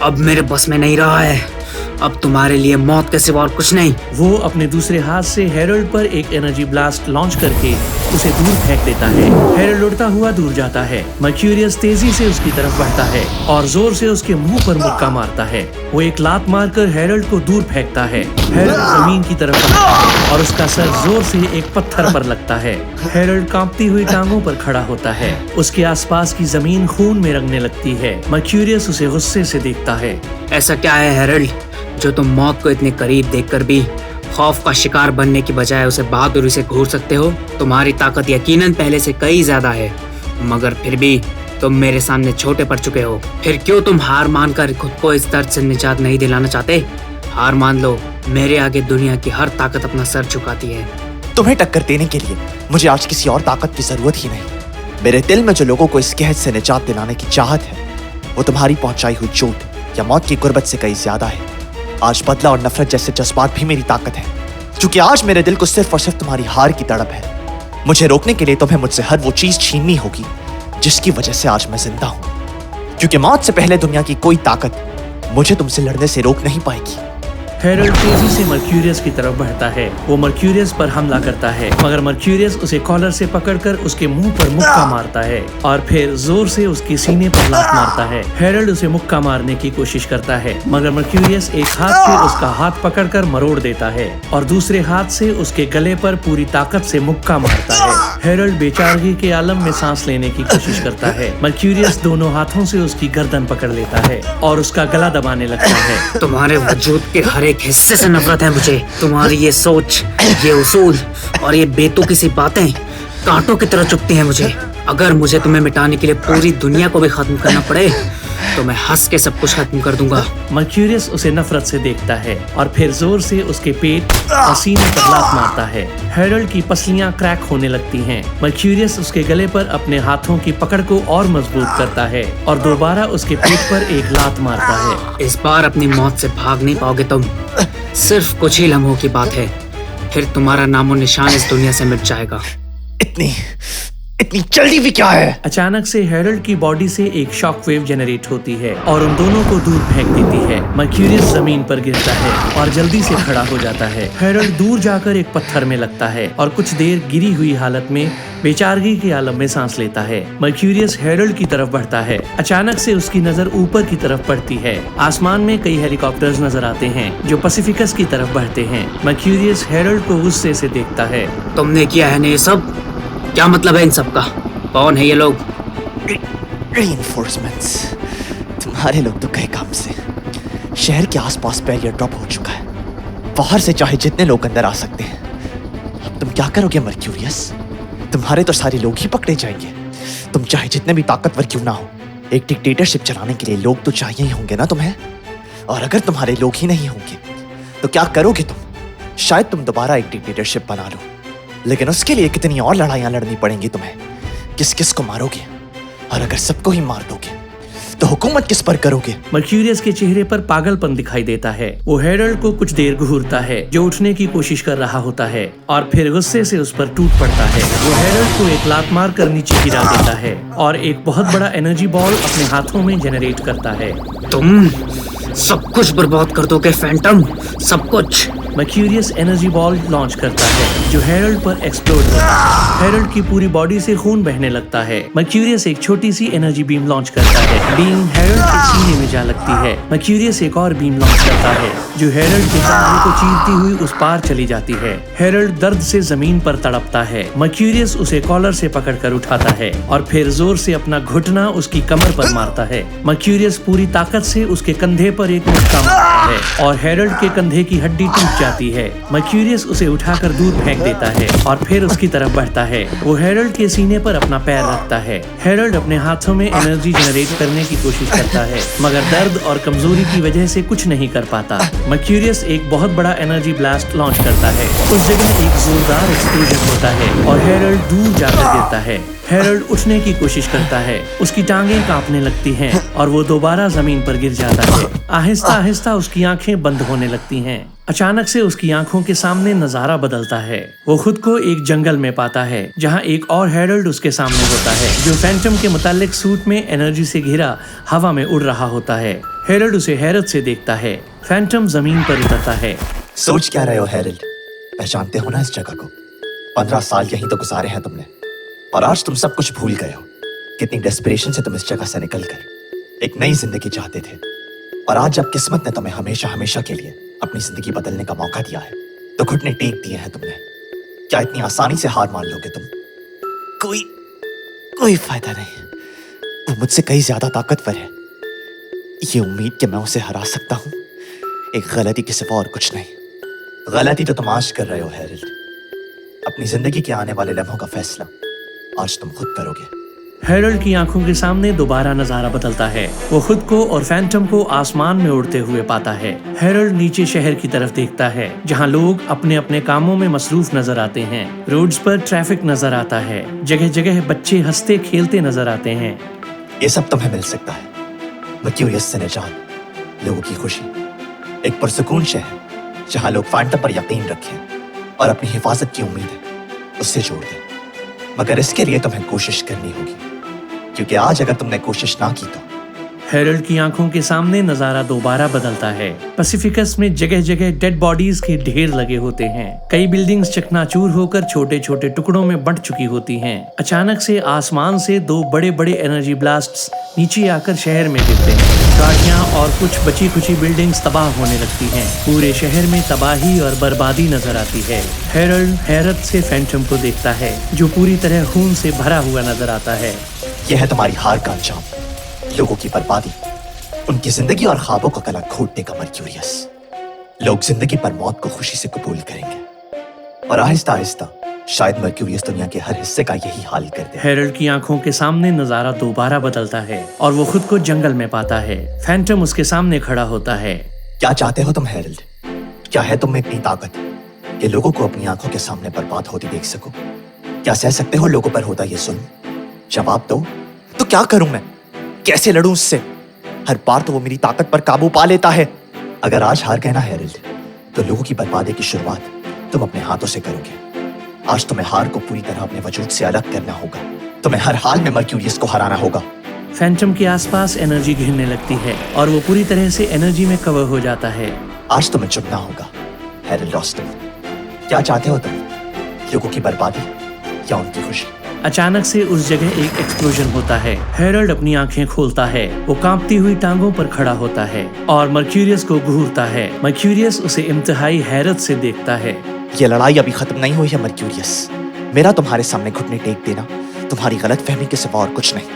[SPEAKER 5] अब मेरे बस में नहीं रहा है। अब तुम्हारे लिए मौत के सिवा और कुछ नहीं।
[SPEAKER 2] वो अपने दूसरे हाथ से हेरल्ड पर एक एनर्जी ब्लास्ट लॉन्च करके उसे दूर फेंक देता है। हेरल्ड उड़ता हुआ दूर जाता है। मर्क्यूरियस तेजी से उसकी तरफ बढ़ता है और जोर से उसके मुंह पर मुक्का मारता है। वो एक लात मारकर हेरल्ड को दूर फेंकता है। हेरल्ड जमीन की तरफ बढ़ता है और उसका सर जोर से एक पत्थर पर लगता है। हेरल्ड कांपती हुई टांगों पर खड़ा होता है। उसके आसपास की जमीन खून में रंगने लगती है। मर्क्यूरियस उसे गुस्से से देखता है।
[SPEAKER 5] ऐसा क्या है हेरल्ड जो तुम मौत को इतने करीब देखकर भी खौफ का शिकार बनने की बजाय उसे बहादुरी से घूर सकते हो? तुम्हारी ताकत यकीनन पहले से कई ज्यादा है मगर फिर भी तुम मेरे सामने छोटे पड़ चुके हो। फिर क्यों तुम हार मानकर खुद को इस दर्द से निजात नहीं दिलाना चाहते? हार मान लो, मेरे आगे दुनिया की हर ताकत अपना सर झुकाती है।
[SPEAKER 10] तुम्हें टक्कर देने के लिए मुझे आज किसी और ताकत की जरूरत ही नहीं। मेरे दिल में जो लोगों को इस कहत से निजात दिलाने की चाहत है वो तुम्हारी पहुंचाई हुई चोट या मौत की गुर्बत से कहीं ज्यादा है। आज बदला और नफरत जैसे जज्बात भी मेरी ताकत है, क्योंकि आज मेरे दिल को सिर्फ और सिर्फ तुम्हारी हार की तड़प है। मुझे रोकने के लिए तुम्हें मुझसे हर वो चीज छीननी होगी जिसकी वजह से आज मैं जिंदा हूं, क्योंकि मौत से पहले दुनिया की कोई ताकत मुझे तुमसे लड़ने से रोक नहीं पाएगी।
[SPEAKER 2] हेरल्ड तेजी से मर्क्यूरियस की तरफ बढ़ता है। वो मर्क्यूरियस पर हमला करता है मगर मर्क्यूरियस उसे कॉलर से पकड़कर उसके मुंह पर मुक्का मारता है और फिर जोर से उसके सीने पर लात मारता है। हेरल्ड उसे मुक्का मारने की कोशिश करता है मगर मर्क्यूरियस एक हाथ से उसका हाथ पकड़कर मरोड़ देता है और दूसरे हाथ से उसके गले पर पूरी ताकत से मुक्का मारता है। हेरल्ड बेचारगी के आलम में सांस लेने की कोशिश करता है। मर्क्यूरियस दोनों हाथों से उसकी गर्दन पकड़ लेता है और उसका गला दबाने लगता है।
[SPEAKER 5] तुम्हारे वजूद के हर एक हिस्से से नफरत है मुझे। तुम्हारी ये सोच, ये उसूल और ये बेतुकी सी बातें कांटों की तरह चुभती हैं मुझे। अगर मुझे तुम्हें मिटाने के लिए पूरी दुनिया को भी खत्म करना पड़े तो मैं हंस के सब कुछ खत्म कर दूंगा।
[SPEAKER 2] मर्क्यूरियस उसे नफरत से देखता है और फिर जोर से उसके पेट और सीने पर लात मारता है। हेरल्ड की पसलियां क्रैक होने लगती हैं। मर्क्यूरियस उसके गले पर अपने हाथों की पकड़ को और मजबूत करता है और दोबारा उसके पेट पर एक लात मारता है।
[SPEAKER 5] इस बार अपनी मौत से भाग नहीं पाओगे तुम। सिर्फ कुछ ही लम्हों की बात है, फिर तुम्हारा नामो निशान इस दुनिया से मिट जाएगा।
[SPEAKER 10] इतनी जल्दी भी क्या है?
[SPEAKER 2] अचानक से हेरल्ड की बॉडी से एक शॉक वेव जनरेट होती है और उन दोनों को दूर फेंक देती है। मर्क्यूरियस जमीन पर गिरता है और जल्दी से खड़ा हो जाता है। हेरल्ड दूर जाकर एक पत्थर में लगता है और कुछ देर गिरी हुई हालत में बेचारगी के आलम में सांस लेता है। मर्क्यूरियस हेरल्ड की तरफ बढ़ता है। अचानक से उसकी नजर ऊपर की तरफ पड़ती है। आसमान में कई हेलीकॉप्टर्स नजर आते हैं जो पैसिफिकस की तरफ बढ़ते हैं। मर्क्यूरियस हेरल्ड को गुस्से से देखता है।
[SPEAKER 5] तुमने किया है ना ये सब? क्या मतलब है इन सब का? कौन है ये लोग?
[SPEAKER 10] Reinforcements। तुम्हारे लोग तो गए काम से। शहर के आसपास बैरियर ड्रॉप हो चुका है। बाहर से चाहे जितने लोग अंदर आ सकते हैं। अब तुम क्या करोगे मर्क्यूरियस? तुम्हारे तो सारे लोग ही पकड़े जाएंगे। तुम चाहे जितने भी ताकतवर क्यों ना हो, एक डिक्टेटरशिप चलाने के लिए लोग तो चाहिए ही होंगे ना तुम्हें। और अगर तुम्हारे लोग ही नहीं होंगे तो क्या करोगे तुम? शायद तुम दोबारा एक डिक्टेटरशिप बना लो, लेकिन उसके लिए कितनी और लड़ाइयां लड़नी पड़ेंगी तुम्हें। किस किस को मारोगे? और अगर सबको ही मार दोगे तो हुकूमत किस पर करोगे?
[SPEAKER 2] मर्क्यूरियस के चेहरे पर पागलपन दिखाई देता है। वो हेरल्ड को कुछ देर घूरता है जो उठने की कोशिश कर रहा होता है और फिर गुस्से से उस पर टूट पड़ता है। वो हेरल्ड को एक लात मार कर नीचे गिरा देता है और एक बहुत बड़ा एनर्जी बॉल अपने हाथों में जनरेट करता है।
[SPEAKER 5] तुम सब कुछ बर्बाद कर दोगे फैंटम, सब कुछ।
[SPEAKER 2] मर्क्यूरियस एनर्जी बॉल लॉन्च करता है जो हेरल्ड पर एक्सप्लोड करता है। हेरल्ड की पूरी बॉडी से खून बहने लगता है। मर्क्यूरियस एक छोटी सी एनर्जी बीम लॉन्च करता है। बीम हेरल्ड के सीने में जा लगती है। मर्क्यूरियस एक और बीम लॉन्च करता है जो हेरल्ड के कंधे को चीरती हुई उस पार चली जाती है। हेरल्ड दर्द से जमीन पर तड़पता है। मर्क्यूरियस उसे कॉलर से पकड़कर उठाता है और फिर जोर से अपना घुटना उसकी कमर पर मारता है। मर्क्यूरियस पूरी ताकत से उसके कंधे पर एक मुक्का मारता है और हेरल्ड के कंधे की हड्डी टूट जाती है। मर्क्यूरियस उसे उठाकर दूर फेंक देता है और फिर उसकी तरफ बढ़ता है। वो हेरल्ड के सीने पर अपना पैर रखता है। हेरल्ड अपने हाथों में एनर्जी जनरेट करने की कोशिश करता है मगर दर्द और कमजोरी की वजह से कुछ नहीं कर पाता। मर्क्यूरियस एक बहुत बड़ा एनर्जी ब्लास्ट लॉन्च करता है। उस जगह एक जोरदार एक्सप्लोजन होता है और हेरल्ड दूर जाकर गिरता है। हेरल्ड उठने की कोशिश करता है। उसकी टांगें कांपने लगती हैं और वो दोबारा जमीन पर गिर जाता है। आहिस्ता आहिस्ता उसकी आंखें बंद होने लगती हैं। अचानक से उसकी आंखों के सामने नजारा बदलता है। वो खुद को एक जंगल में पाता है जहां एक और हेरल्ड उसके सामने होता है जो फैंटम के मुतालिक सूट में एनर्जी से घिरा हवा में उड़ रहा होता है। हेरल्ड उसे हैरत से देखता है। फैंटम जमीन पर उतरता है।
[SPEAKER 10] सोच क्या रहे हो हेरल्ड? पहचानते हो ना इस जगह को? 15 साल यहीं तो गुजारे हैं तुमने और आज तुम सब कुछ भूल गए हो। कितनी डेस्परेशन से तुम इस जगह से निकलकर एक नई जिंदगी चाहते थे और आज जब किस्मत ने तुम्हें हमेशा हमेशा के लिए अपनी जिंदगी बदलने का मौका दिया है तो घुटने टेक दिए हैं तुमने। क्या इतनी आसानी से हार मान लोगे तुम? कोई फायदा नहीं। वो मुझसे कहीं ज्यादा ताकतवर है। ये उम्मीद कि मैं उसे हरा सकता हूँ एक गलती के सिवा और कुछ नहीं। गलती तो तुम आज कर रहे हो हेरल्ड। अपनी जिंदगी के आने वाले लम्हों का फैसला आज तुम खुद करोगे।
[SPEAKER 2] हेरल्ड की आंखों के सामने दोबारा नजारा बदलता है। वो खुद को और फैंटम को आसमान में उड़ते हुए पाता है। हेरल्ड नीचे शहर की तरफ देखता है जहां लोग अपने अपने कामों में मसरूफ नजर आते हैं। रोड्स पर ट्रैफिक नजर आता है। जगह जगह बच्चे हंसते खेलते नजर आते हैं।
[SPEAKER 10] ये सब तुम्हें मिल सकता है। मर्क्यूरियस से निजात, लोगों की खुशी, एक पुरसुकून शहर जहां लोग फैंटम पर यकीन रखें और अपनी हिफाजत की उम्मीद है उससे जोड़ दें। मगर इसके लिए तुम्हें कोशिश करनी होगी क्योंकि आज अगर तुमने कोशिश ना की तो।
[SPEAKER 2] हेरल्ड की आंखों के सामने नजारा दोबारा बदलता है। पैसिफिकस में जगह जगह डेड बॉडीज के ढेर लगे होते हैं। कई बिल्डिंग्स चकनाचूर होकर छोटे छोटे टुकड़ों में बंट चुकी होती हैं। अचानक से आसमान से 2 बड़े बड़े एनर्जी ब्लास्ट्स नीचे आकर शहर में गिरते हैं। गाड़ियां और कुछ बची खुची बिल्डिंग्स तबाह होने लगती हैं। पूरे शहर में तबाही और बर्बादी नजर आती है। हेरल्ड हैरत से फैंटम को देखता है जो पूरी तरह खून से भरा हुआ नजर आता है।
[SPEAKER 10] यह है तुम्हारी हार का अंजाम, लोगों की बर्बादी, उनकी जिंदगी और ख्वाबों का गला घोट देगा मर्क्यूरियस। लोग जिंदगी पर मौत को खुशी से कबूल करेंगे और आहिस्ता आहिस्ता शायद मर्क्यूरियस दुनिया के हर हिस्से का यही हाल कर दे।
[SPEAKER 2] हेरल्ड की आंखों के सामने नजारा दोबारा बदलता है और वो खुद को जंगल में पाता है। फैंटम उसके सामने खड़ा होता है।
[SPEAKER 10] क्या चाहते हो तुम हेरल्ड? क्या है तुम में इतनी ताकत कि लोगों को अपनी आंखों के सामने बर्बाद होती देख सको? क्या सह सकते हो लोगों पर होता ये जुल्म? जवाब दो। तो क्या करूं मैं? कैसे लड़ूं उससे? हर बार तो वो मेरी ताकत पर काबू पा लेता है। अगर आज हार गए ना हेरल्ड तो लोगों की बर्बादी की शुरुआत तुम अपने हाथों से करोगे। आज तुम्हें हार को पूरी तरह अपने वजूद से अलग करना होगा तुम्हें हर हाल में मर्क्यूरियस को हराना होगा।
[SPEAKER 2] फैंटम के आसपास एनर्जी घिरने लगती है और वो पूरी तरह से एनर्जी में कवर हो जाता है।
[SPEAKER 10] आज तुम्हें चुनना होगा, हैरल्ड ऑस्टिन। क्या चाहते हो तुम? लोगों की बर्बादी या उनकी खुशी?
[SPEAKER 2] अचानक से उस जगह एक एक्सप्लोजन होता है। हैरल्ड अपनी आंखें खोलता है। वो कांपती हुई टांगों पर खड़ा होता है और मर्क्यूरियस को घूरता है। मर्क्यूरियस उसे इंतहाई हैरत से देखता है।
[SPEAKER 10] ये लड़ाई अभी खत्म नहीं हुई है मर्क्यूरियस। मेरा तुम्हारे सामने घुटने टेक देना तुम्हारी गलतफहमी के सिवा और कुछ नहीं,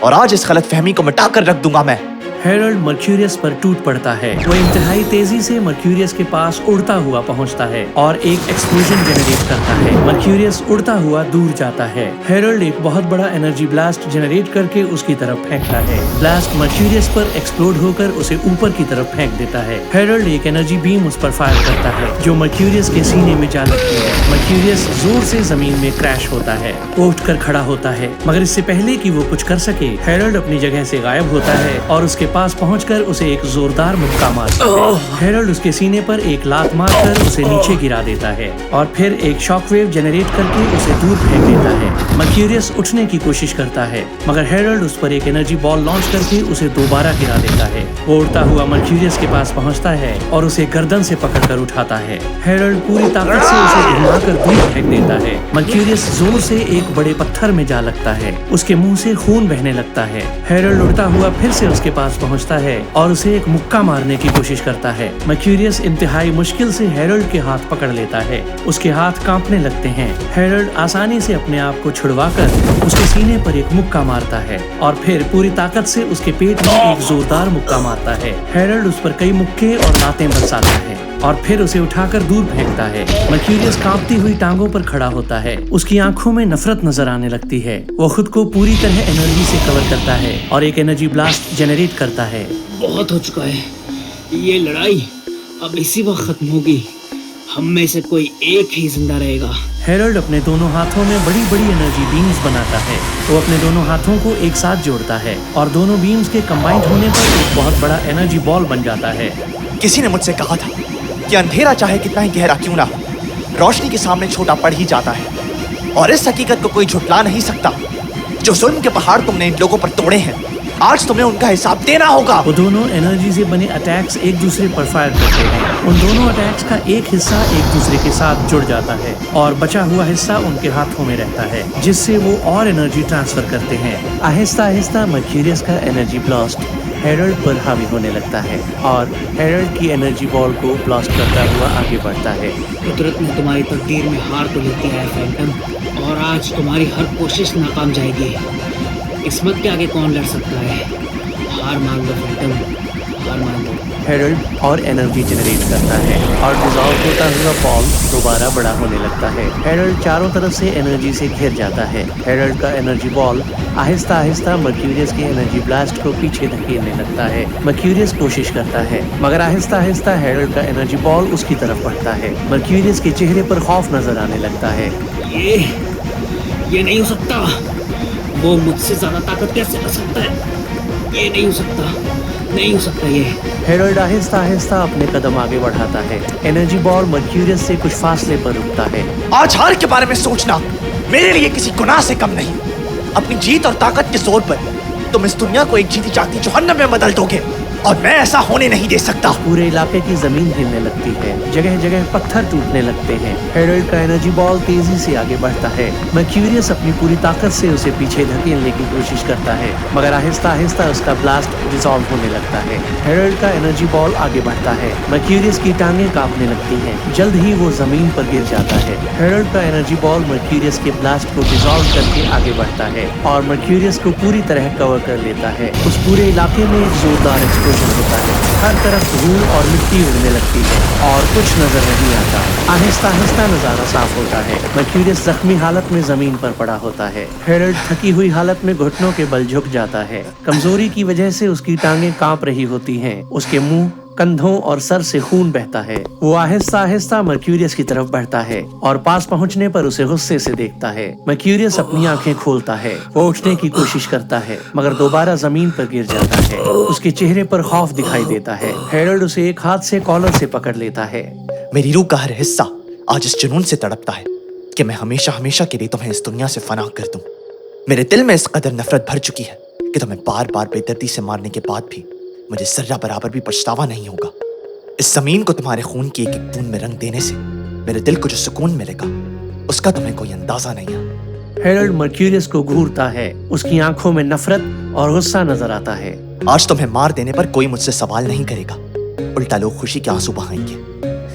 [SPEAKER 10] और आज इस गलतफहमी को मिटा कर रख दूंगा मैं।
[SPEAKER 2] हैरल्ड मर्क्यूरियस पर टूट पड़ता है। वो इंतहाई तेजी से मर्क्यूरियस के पास उड़ता हुआ पहुंचता है और एक एक्सप्लोजन जनरेट करता है। मर्क्यूरियस उड़ता हुआ दूर जाता है। हैरल्ड एक बहुत बड़ा एनर्जी ब्लास्ट जनरेट करके उसकी तरफ फेंकता है। ब्लास्ट मर्क्यूरियस पर एक्सप्लोड होकर उसे ऊपर की तरफ फेंक देता है। हैरल्ड एक एनर्जी बीम उस पर फायर करता है जो मर्क्यूरियस के सीने में जा लगती है। मर्क्यूरियस जोर से जमीन में क्रैश होता है। वो उठकर खड़ा होता है, मगर इससे पहले कि वो कुछ कर सके, हैरल्ड अपनी जगह से गायब होता है और उसके पास पहुंचकर उसे एक जोरदार मुक्का मारता है। हैरल्ड उसके सीने पर एक लात मारकर उसे नीचे गिरा देता है और फिर एक शॉकवेव जनरेट करके उसे दूर फेंक देता है। मर्क्यूरियस उठने की कोशिश करता है, मगर हैरल्ड उस पर एक एनर्जी बॉल लॉन्च करके उसे दोबारा गिरा देता है। वो उड़ता हुआ मर्क्यूरियस के पास पहुंचता है और उसे गर्दन से पकड़कर उठाता है। हैरल्ड पूरी ताकत से उसे घुमाकर दूर फेंक देता है। मर्क्यूरियस जोर से एक बड़े पत्थर में जा लगता है। उसके मुंह से खून बहने लगता है। हैरल्ड उड़ता हुआ फिर से उसके पास पहुंचता है और उसे एक मुक्का मारने की कोशिश करता है। मर्क्यूरियस इंतहाई मुश्किल से हैरल्ड के हाथ पकड़ लेता है। उसके हाथ कांपने लगते हैं। हैरल्ड आसानी से अपने आप को छुड़वाकर उसके सीने पर एक मुक्का मारता है और फिर पूरी ताकत से उसके पेट में एक जोरदार मुक्का मारता है। हैरल्ड उस पर कई मुक्के और लातें बरसाता है और फिर उसे उठाकर दूर फेंकता है। मर्क्यूरियस कांपती हुई टांगों पर खड़ा होता है। उसकी आंखों में नफरत नजर आने लगती है। वो खुद को पूरी तरह एनर्जी से कवर करता है और एक एनर्जी ब्लास्ट जनरेट करता है।
[SPEAKER 5] बहुत हो चुका है, ये लड़ाई अब इसी वक्त खत्म होगी। हम में से कोई एक ही जिंदा रहेगा।
[SPEAKER 2] हैरल्ड अपने दोनों हाथों में बड़ी बड़ी एनर्जी बीम्स बनाता है। वो अपने दोनों हाथों को एक साथ जोड़ता है और दोनों बीम्स के कंबाइंड होने पर एक बहुत बड़ा एनर्जी बॉल बन जाता है।
[SPEAKER 10] किसी ने मुझसे कहा था कि अंधेरा चाहे कितना ही गहरा क्यों ना हो, रोशनी के सामने छोटा पड़ ही जाता है, और इस हकीकत को कोई झुटला नहीं सकता। जो जुल्म के पहाड़ तुमने इन लोगों पर तोड़े हैं, आज तुम्हें उनका हिसाब देना होगा।
[SPEAKER 2] वो दोनों एनर्जी से बने अटैक्स एक दूसरे पर फायर करते हैं। उन दोनों अटैक्स का एक हिस्सा एक दूसरे के साथ जुड़ जाता है और बचा हुआ हिस्सा उनके हाथों में रहता है, जिससे वो और एनर्जी ट्रांसफर करते हैं। आहिस्ता आहिस्ता मर्क्यूरियस का एनर्जी ब्लास्ट हैरल्ड पर हावी होने लगता है और हैरल्ड की एनर्जी बॉल को ब्लास्ट करता हुआ आगे बढ़ता है।
[SPEAKER 5] कुदरत ने तुम्हारी तकदीर में हार को लिख दिया है फैंटम, और आज तुम्हारी हर कोशिश नाकाम जाएगी। किस्मत के आगे कौन लड़ सकता है? हार मान लो फैंटम, हार मान लो।
[SPEAKER 2] हैरल्ड और एनर्जी जनरेट करता है और डिजॉल्व होता हुआ बॉल दोबारा बड़ा होने लगता है। हैरल्ड चारों तरफ से एनर्जी से घिर जाता है। हैरल्ड का energy ball Aahista Aahista mercurius के एनर्जी ब्लास्ट को पीछे धकेलने लगता है। मर्क्यूरियस कोशिश करता है, मगर आहिस्ता आहिस्ता हैरल्ड का एनर्जी बॉल उसकी तरफ बढ़ता है। मर्क्यूरियस के चेहरे पर खौफ नजर आने लगता है।
[SPEAKER 5] ये नहीं हो सकता। वो मुझसे ज्यादा ताकत कैसे कर सकता है? ये नहीं हो सकता, नहीं हो सकता ये।
[SPEAKER 2] हैरल्ड आहिस्ता आहिस्ता अपने कदम आगे बढ़ाता है। एनर्जी बॉल मर्क्यूरियस से कुछ फासले पर रुकता है।
[SPEAKER 10] आज हार के बारे में सोचना मेरे लिए किसी गुनाह से कम नहीं। अपनी जीत और ताकत के जोर पर तुम इस दुनिया को एक जीती जाती जहन्नम में बदल दोगे, और मैं ऐसा होने नहीं दे सकता।
[SPEAKER 2] पूरे इलाके की जमीन हिलने लगती है। जगह जगह पत्थर टूटने लगते हैं। हैरल्ड का एनर्जी बॉल तेजी से आगे बढ़ता है। मर्क्यूरियस अपनी पूरी ताकत से उसे पीछे धकेलने की कोशिश करता है, मगर आहिस्ता आहिस्ता उसका ब्लास्ट डिसॉल्व होने लगता है। हैरल्ड का एनर्जी बॉल आगे बढ़ता है। मर्क्यूरियस की टांगें कांपने लगती हैं। जल्द ही वो जमीन पर गिर जाता है। हैरल्ड का एनर्जी बॉल मर्क्यूरियस के ब्लास्ट को डिसॉल्व करके आगे बढ़ता है और मर्क्यूरियस को पूरी तरह कवर कर लेता है। उस पूरे इलाके में एक जोरदार एक्सप्लोजन होता है। हर तरफ धूल और मिट्टी उड़ने लगती है और कुछ नजर नहीं आता। आहिस्ता आहिस्ता नजारा साफ होता है। मर्क्यूरियस जख्मी हालत में जमीन पर पड़ा होता है। हैरल्ड थकी हुई हालत में घुटनों के बल झुक जाता है। कमजोरी की वजह से उसकी टांगें कांप रही होती हैं। उसके मुंह, कंधों और सर से खून बहता है। वो आहिस्ता आहिस्ता मर्क्यूरियस की तरफ बढ़ता है और पास पहुंचने पर उसे गुस्से से देखता है। मर्क्यूरियस अपनी आंखें खोलता है। वो उठने की कोशिश करता है, मगर दोबारा जमीन पर गिर जाता है। उसके चेहरे पर खौफ दिखाई देता है। हैरल्ड उसे एक हाथ से कॉलर से पकड़ लेता है।
[SPEAKER 10] मेरी रूह का हर हिस्सा आज इस जुनून से तड़पता है कि मैं हमेशा हमेशा के लिए तुम्हें इस दुनिया से फना कर दूं। मेरे दिल में इस कदर नफरत भर चुकी है कि तुम्हें बार बार बेदर्दी से मारने के बाद भी मुझे जर्रा बराबर भी पछतावा नहीं होगा। इस जमीन को तुम्हारे खून की एक एक बूंद में रंग देने से मेरे दिल को जो सुकून मिलेगा उसका तुम्हें कोई अंदाजा नहीं है।
[SPEAKER 2] हेरल्ड मर्क्यूरियस को घूरता है। उसकी आंखों में नफरत और गुस्सा नजर आता है।
[SPEAKER 10] आज तुम्हें मार देने पर कोई मुझसे सवाल नहीं करेगा, उल्टा लोग खुशी के आंसू बहाएंगे।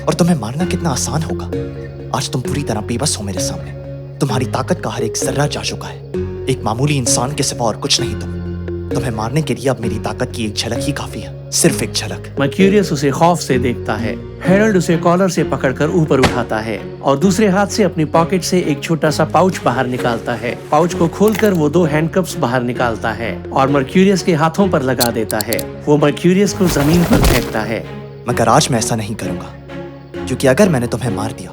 [SPEAKER 10] और तुम्हें मारना कितना आसान होगा। आज तुम पूरी तरह बेबस हो मेरे सामने। तुम्हारी ताकत का हर एक जर्रा जा चुका है। एक मामूली इंसान के सिवा और कुछ नहीं तुम्हें मारने के लिए अब मेरी ताकत की एक झलक ही काफी है, सिर्फ एक झलक।
[SPEAKER 2] मर्क्यूरियस उसे खौफ से देखता है। हेरल्ड उसे कॉलर से पकड़कर ऊपर उठाता है और दूसरे हाथ से अपनी पॉकेट से एक छोटा सा पाउच बाहर निकालता है। पाउच को खोलकर वो 2 हैंडकफ्स बाहर निकालता है और मर्क्यूरियस के हाथों पर लगा देता है। वो मर्क्यूरियस को जमीन पर फेंकता है।
[SPEAKER 10] मगर आज मैं ऐसा नहीं करूंगा, क्योंकि अगर मैंने तुम्हें मार दिया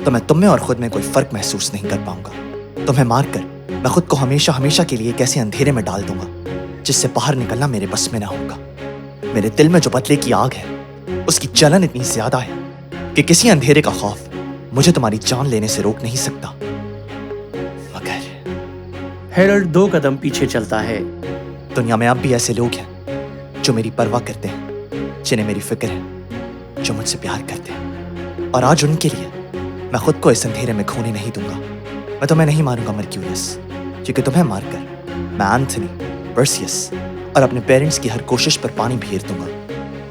[SPEAKER 10] तो मैं तुम में और खुद में कोई फर्क महसूस नहीं कर पाऊंगा। तुम्हें मारकर मैं खुद को हमेशा हमेशा के लिए एक ऐसे अंधेरे में डाल दूंगा जिससे बाहर निकलना मेरे बस में ना होगा। मेरे दिल में जो बदले की आग है उसकी जलन इतनी ज्यादा है कि किसी अंधेरे का खौफ मुझे तुम्हारी जान लेने से रोक नहीं सकता। मगर
[SPEAKER 2] हेरल्ड 2 कदम पीछे चलता है।
[SPEAKER 10] दुनिया में अब भी ऐसे लोग हैं जो मेरी परवाह करते हैं, जिन्हें मेरी फिक्र है, जो मुझसे प्यार करते हैं। और आज उनके लिए मैं खुद को इस अंधेरे में खोने नहीं दूंगा। मैं तुम्हें नहीं मारूंगा मर्क्यूरियस, क्योंकि तुम्हें मारकर मैं एंथनी, पर्सियस और अपने पेरेंट्स की हर कोशिश पर पानी फेर दूंगा।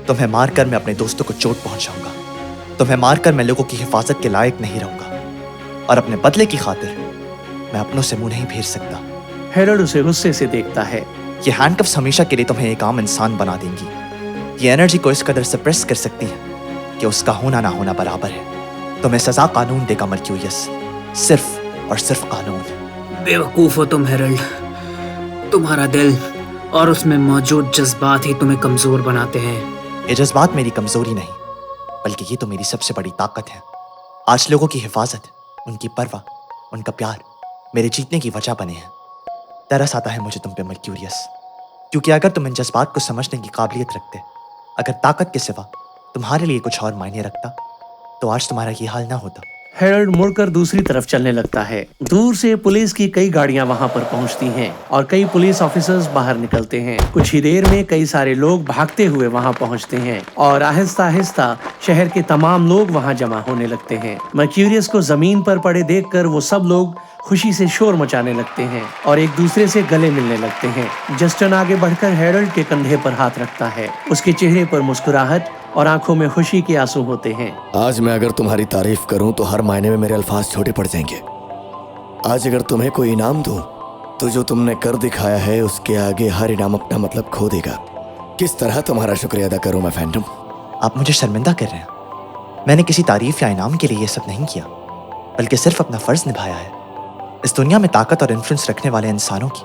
[SPEAKER 10] तुम्हें मारकर मैं अपने दोस्तों को चोट पहुंचाऊंगा। तुम्हें मारकर मैं लोगों की हिफाजत के लायक नहीं रहूंगा। और अपने बदले की खातिर मैं अपनों से मुंह नहीं फेर सकता।
[SPEAKER 2] हेरल्ड उसे गुस्से से देखता है।
[SPEAKER 10] ये हैंडकफ्स हमेशा के लिए तुम्हें एक आम इंसान बना देंगी। ये एनर्जी को इस कदर सप्रेस कर सकती है कि उसका होना ना होना बराबर है। तुम्हें सजा कानून देगा मर्क्यूरियस, सिर्फ और सिर्फ कानून।
[SPEAKER 5] बेवकूफ हो तुम हेरल्ड। तुम्हारा दिल और उसमें मौजूद जज्बात ही तुम्हें कमजोर बनाते हैं।
[SPEAKER 10] ये जज्बात मेरी कमजोरी नहीं, बल्कि ये तो मेरी सबसे बड़ी ताकत है। आज लोगों की हिफाजत, उनकी परवाह, उनका प्यार मेरे जीतने की वजह बने हैं। तरस आता है मुझे तुम पे मर्क्यूरियस, क्योंकि अगर तुम इन जज्बात को समझने की काबिलियत रखते, अगर ताकत के सिवा तुम्हारे लिए कुछ और मायने रखता, तो आज तुम्हारा ये हाल ना होता।
[SPEAKER 2] हेरल्ड मुड़कर दूसरी तरफ चलने लगता है। दूर से पुलिस की कई गाड़ियां वहां पर पहुंचती हैं और कई पुलिस ऑफिसर्स बाहर निकलते हैं। कुछ ही देर में कई सारे लोग भागते हुए वहां पहुंचते हैं और आहिस्ता आहिस्ता शहर के तमाम लोग वहां जमा होने लगते हैं। मर्क्यूरियस को जमीन पर पड़े देखकर वो सब लोग खुशी से शोर मचाने लगते हैं और एक दूसरे से गले मिलने लगते हैं। जस्टिन आगे बढ़कर हेरल्ड के कंधे पर हाथ रखता है। उसके चेहरे पर मुस्कुराहट और आंखों में खुशी के आंसू होते हैं।
[SPEAKER 7] आज मैं अगर तुम्हारी तारीफ करूं तो हर मायने में मेरे अल्फाज छोटे पड़ जाएंगे। आज अगर तुम्हें कोई इनाम दूं तो जो तुमने कर दिखाया है उसके आगे हर इनाम अपना मतलब खो देगा। किस तरह तुम्हारा शुक्रिया अदा करूं मैं फैंटम?
[SPEAKER 10] आप मुझे शर्मिंदा कर रहे हैं। मैंने किसी तारीफ या इनाम के लिए ये सब नहीं किया, बल्कि सिर्फ अपना फर्ज निभाया है। इस दुनिया में ताकत और इन्फ्लुएंस रखने वाले इंसानों की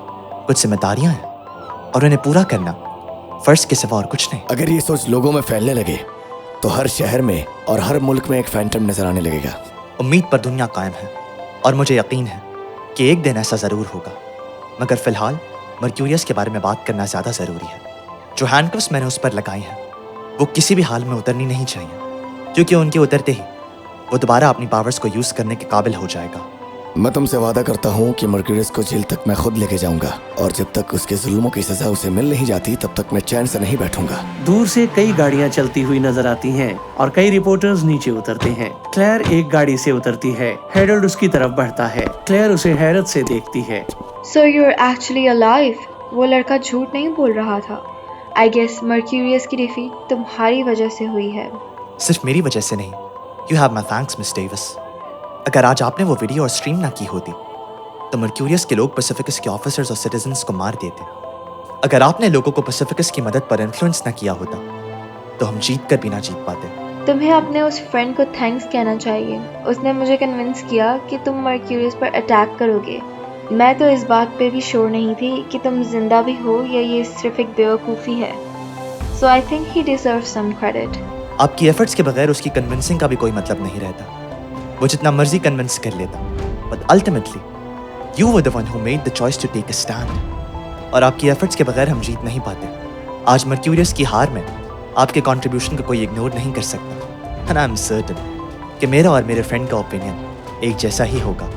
[SPEAKER 10] कुछ जिम्मेदारियां हैं और उन्हें पूरा करना फर्ज के सिवा और कुछ नहीं।
[SPEAKER 7] अगर ये सोच लोगों में फैलने लगे तो हर शहर में और हर मुल्क में एक फैंटम नजर आने लगेगा।
[SPEAKER 10] उम्मीद पर दुनिया कायम है और मुझे यकीन है कि एक दिन ऐसा जरूर होगा। मगर फिलहाल मर्क्यूरियस के बारे में बात करना ज्यादा जरूरी है। जो हैंडकफ्स मैंने उस पर लगाए हैं वो किसी भी हाल में उतरनी नहीं चाहिए, क्योंकि उनके उतरते ही वो दोबारा अपनी पावर्स को यूज करने के काबिल हो जाएगा।
[SPEAKER 7] मैं तुमसे वादा करता हूँ कि मर्क्यूरियस को जेल तक मैं खुद लेके जाऊंगा और जब तक उसके जुल्मों की सजा उसे मिल नहीं जाती तब तक मैं चैन से नहीं बैठूंगा।
[SPEAKER 2] दूर से कई गाड़ियां चलती हुई नजर आती हैं और कई रिपोर्टर्स नीचे उतरते हैं। क्लेयर एक गाड़ी से उतरती है। हेरल्ड उसकी तरफ बढ़ता है। क्लेयर उसे हैरत से देखती है।
[SPEAKER 14] So you're actually alive? वो लड़का झूठ नहीं बोल रहा था। I guess मर्क्यूरियस की डिफीट तुम्हारी वजह से हुई है।
[SPEAKER 10] सिर्फ मेरी वजह से नहीं। You have my thanks, Miss Davis. अगर आज आपने वो वीडियो और स्ट्रीम ना की होती तो मर्क्यूरियस के लोग पैसिफिकस के ऑफिसर्स और सिटीजन्स को मार देते। अगर आपने लोगों को पैसिफिकस की मदद पर इन्फ्लुएंस ना किया होता तो हम जीत कर भी ना जीत पाते।
[SPEAKER 14] तुम्हें अपने उस फ्रेंड को थैंक्स कहना चाहिए। उसने मुझे कन्विंस किया कि तुम मर्क्यूरियस पर अटैक करोगे। मैं तो इस बात पे भी श्योर नहीं थी कि तुम जिंदा भी हो या ये सिर्फ एक बेवकूफ़ी है। So I think he deserves some credit.
[SPEAKER 10] आपकी एफर्ट्स के बगैर उसकी कन्विंसिंग का भी कोई मतलब नहीं रहता। वो जितना मर्जी कन्विंस कर लेता, but ultimately you were the one who made the choice to take a stand. और आपकी एफर्ट्स के बगैर हम जीत नहीं पाते। आज मर्क्यूरियस की हार में आपके कंट्रीब्यूशन को कोई इग्नोर नहीं कर सकता। And I'm certain कि मेरा और मेरे फ्रेंड का ओपिनियन एक जैसा ही होगा।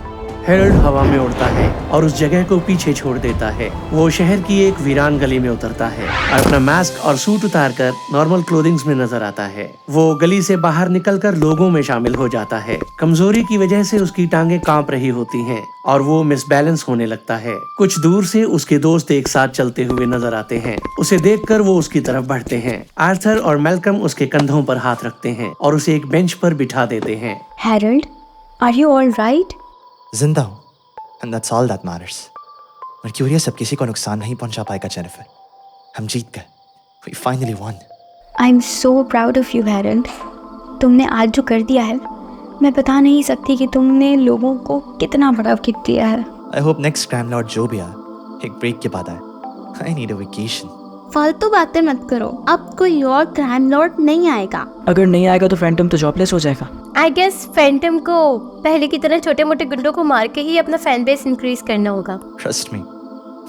[SPEAKER 15] हेरल्ड हवा में उड़ता है और उस जगह को पीछे छोड़ देता है। वो शहर की एक वीरान गली में उतरता है और अपना मास्क और सूट उतारकर नॉर्मल क्लोथिंग्स में नजर आता है। वो गली से बाहर निकलकर लोगों में शामिल हो जाता है। कमजोरी की वजह से उसकी टांगें कांप रही होती हैं और वो मिसबैलेंस होने लगता है। कुछ दूर से उसके दोस्त एक साथ चलते हुए नजर आते हैं। उसे देखकर वो उसकी तरफ बढ़ते हैं। आर्थर और मैल्कम उसके कंधों पर हाथ रखते हैं और उसे एक बेंच पर बिठा देते हैं।
[SPEAKER 6] Harold, are you all right?
[SPEAKER 10] जिंदा हूँ, and that's all that matters. Mercurius अब किसी को नुकसान नहीं पहुंचा पाएगा जेनिफर। हम जीत गए। We finally won.
[SPEAKER 6] I am so proud of you Harold. तुमने आज जो कर दिया है, मैं बता नहीं सकती कि तुमने लोगों को कितना बड़ा गिफ्ट दिया है।
[SPEAKER 10] I hope next crime lord जो भी आए एक ब्रेक के बाद आए। I need a vacation.
[SPEAKER 16] फालतू बातें मत करो, अब कोई और क्राइम लॉर्ड नहीं आएगा।
[SPEAKER 3] अगर नहीं आएगा तो फैंटम तो जॉबलेस हो जाएगा।
[SPEAKER 4] आई गेस फैंटम को पहले की तरह छोटे मोटे गुंडों को मार के ही अपना फैन बेस इंक्रीज करना होगा।
[SPEAKER 10] Trust me,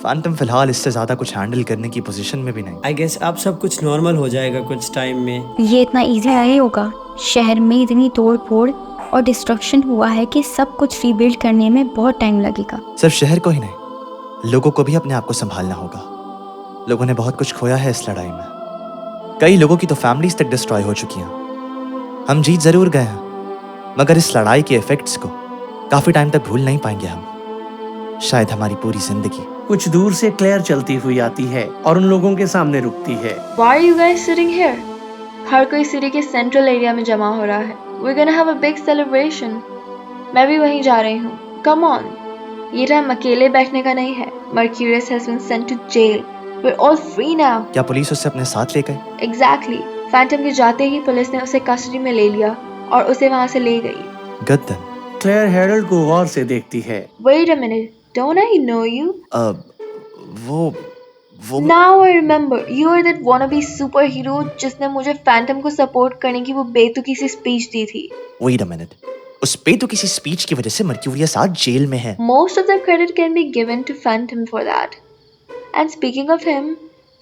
[SPEAKER 10] फैंटम फिलहाल इससे ज्यादा कुछ हैंडल करने की पोजीशन में भी नहीं।
[SPEAKER 8] आई गेस अब सब कुछ नॉर्मल हो जाएगा कुछ टाइम में।
[SPEAKER 6] ये इतना इजी नहीं होगा। शहर में इतनी तोड़ फोड़ और डिस्ट्रक्शन हुआ है कि सब कुछ रीबिल्ड करने में बहुत टाइम लगेगा।
[SPEAKER 10] सिर्फ शहर को ही नहीं, लोगों को भी अपने आप को संभालना होगा। लोगों ने बहुत कुछ खोया है इस लड़ाई में। कई लोगों की तो फैमिलीज तक डिस्ट्रॉय हो चुकी हैं। हम जीत जरूर गए हैं, मगर इस लड़ाई के इफेक्ट्स को काफी टाइम तक भूल नहीं पाएंगे हम, शायद हमारी पूरी जिंदगी।
[SPEAKER 15] कुछ दूर से क्लेयर चलती हुई आती है और उन लोगों के सामने रुकती है।
[SPEAKER 14] Why are you guys sitting here? हर कोई सिटी के सेंट्रल एरिया में जमा हो रहा है। We're gonna have a big celebration. मैं भी वहीं जा रही हूँ। Come on. ये टाइम अकेले बैठने का नहीं है। Mercurius has been sent to jail. We're all free now.
[SPEAKER 10] क्या पुलिस उसे अपने साथ ले गई?
[SPEAKER 14] Exactly. फैंटम के जाते ही पुलिस ने उसे कस्टडी में ले लिया और उसे वहाँ से ले गई।
[SPEAKER 10] Good then.
[SPEAKER 15] क्लेयर हेरल्ड को गौर से देखती है।
[SPEAKER 14] Wait a minute. Don't I know you?
[SPEAKER 10] वो
[SPEAKER 14] Now I remember. You are that wannabe superhero जिसने मुझे फैंटम को सपोर्ट करने की वो बेतुकी सी स्पीच दी थी।
[SPEAKER 10] Wait a minute. उस बेतुकी सी स्पीच की वजह से मर्क्यूरियस आज जेल में है।
[SPEAKER 14] Most of the credit can be given to Phantom for that. And speaking of him,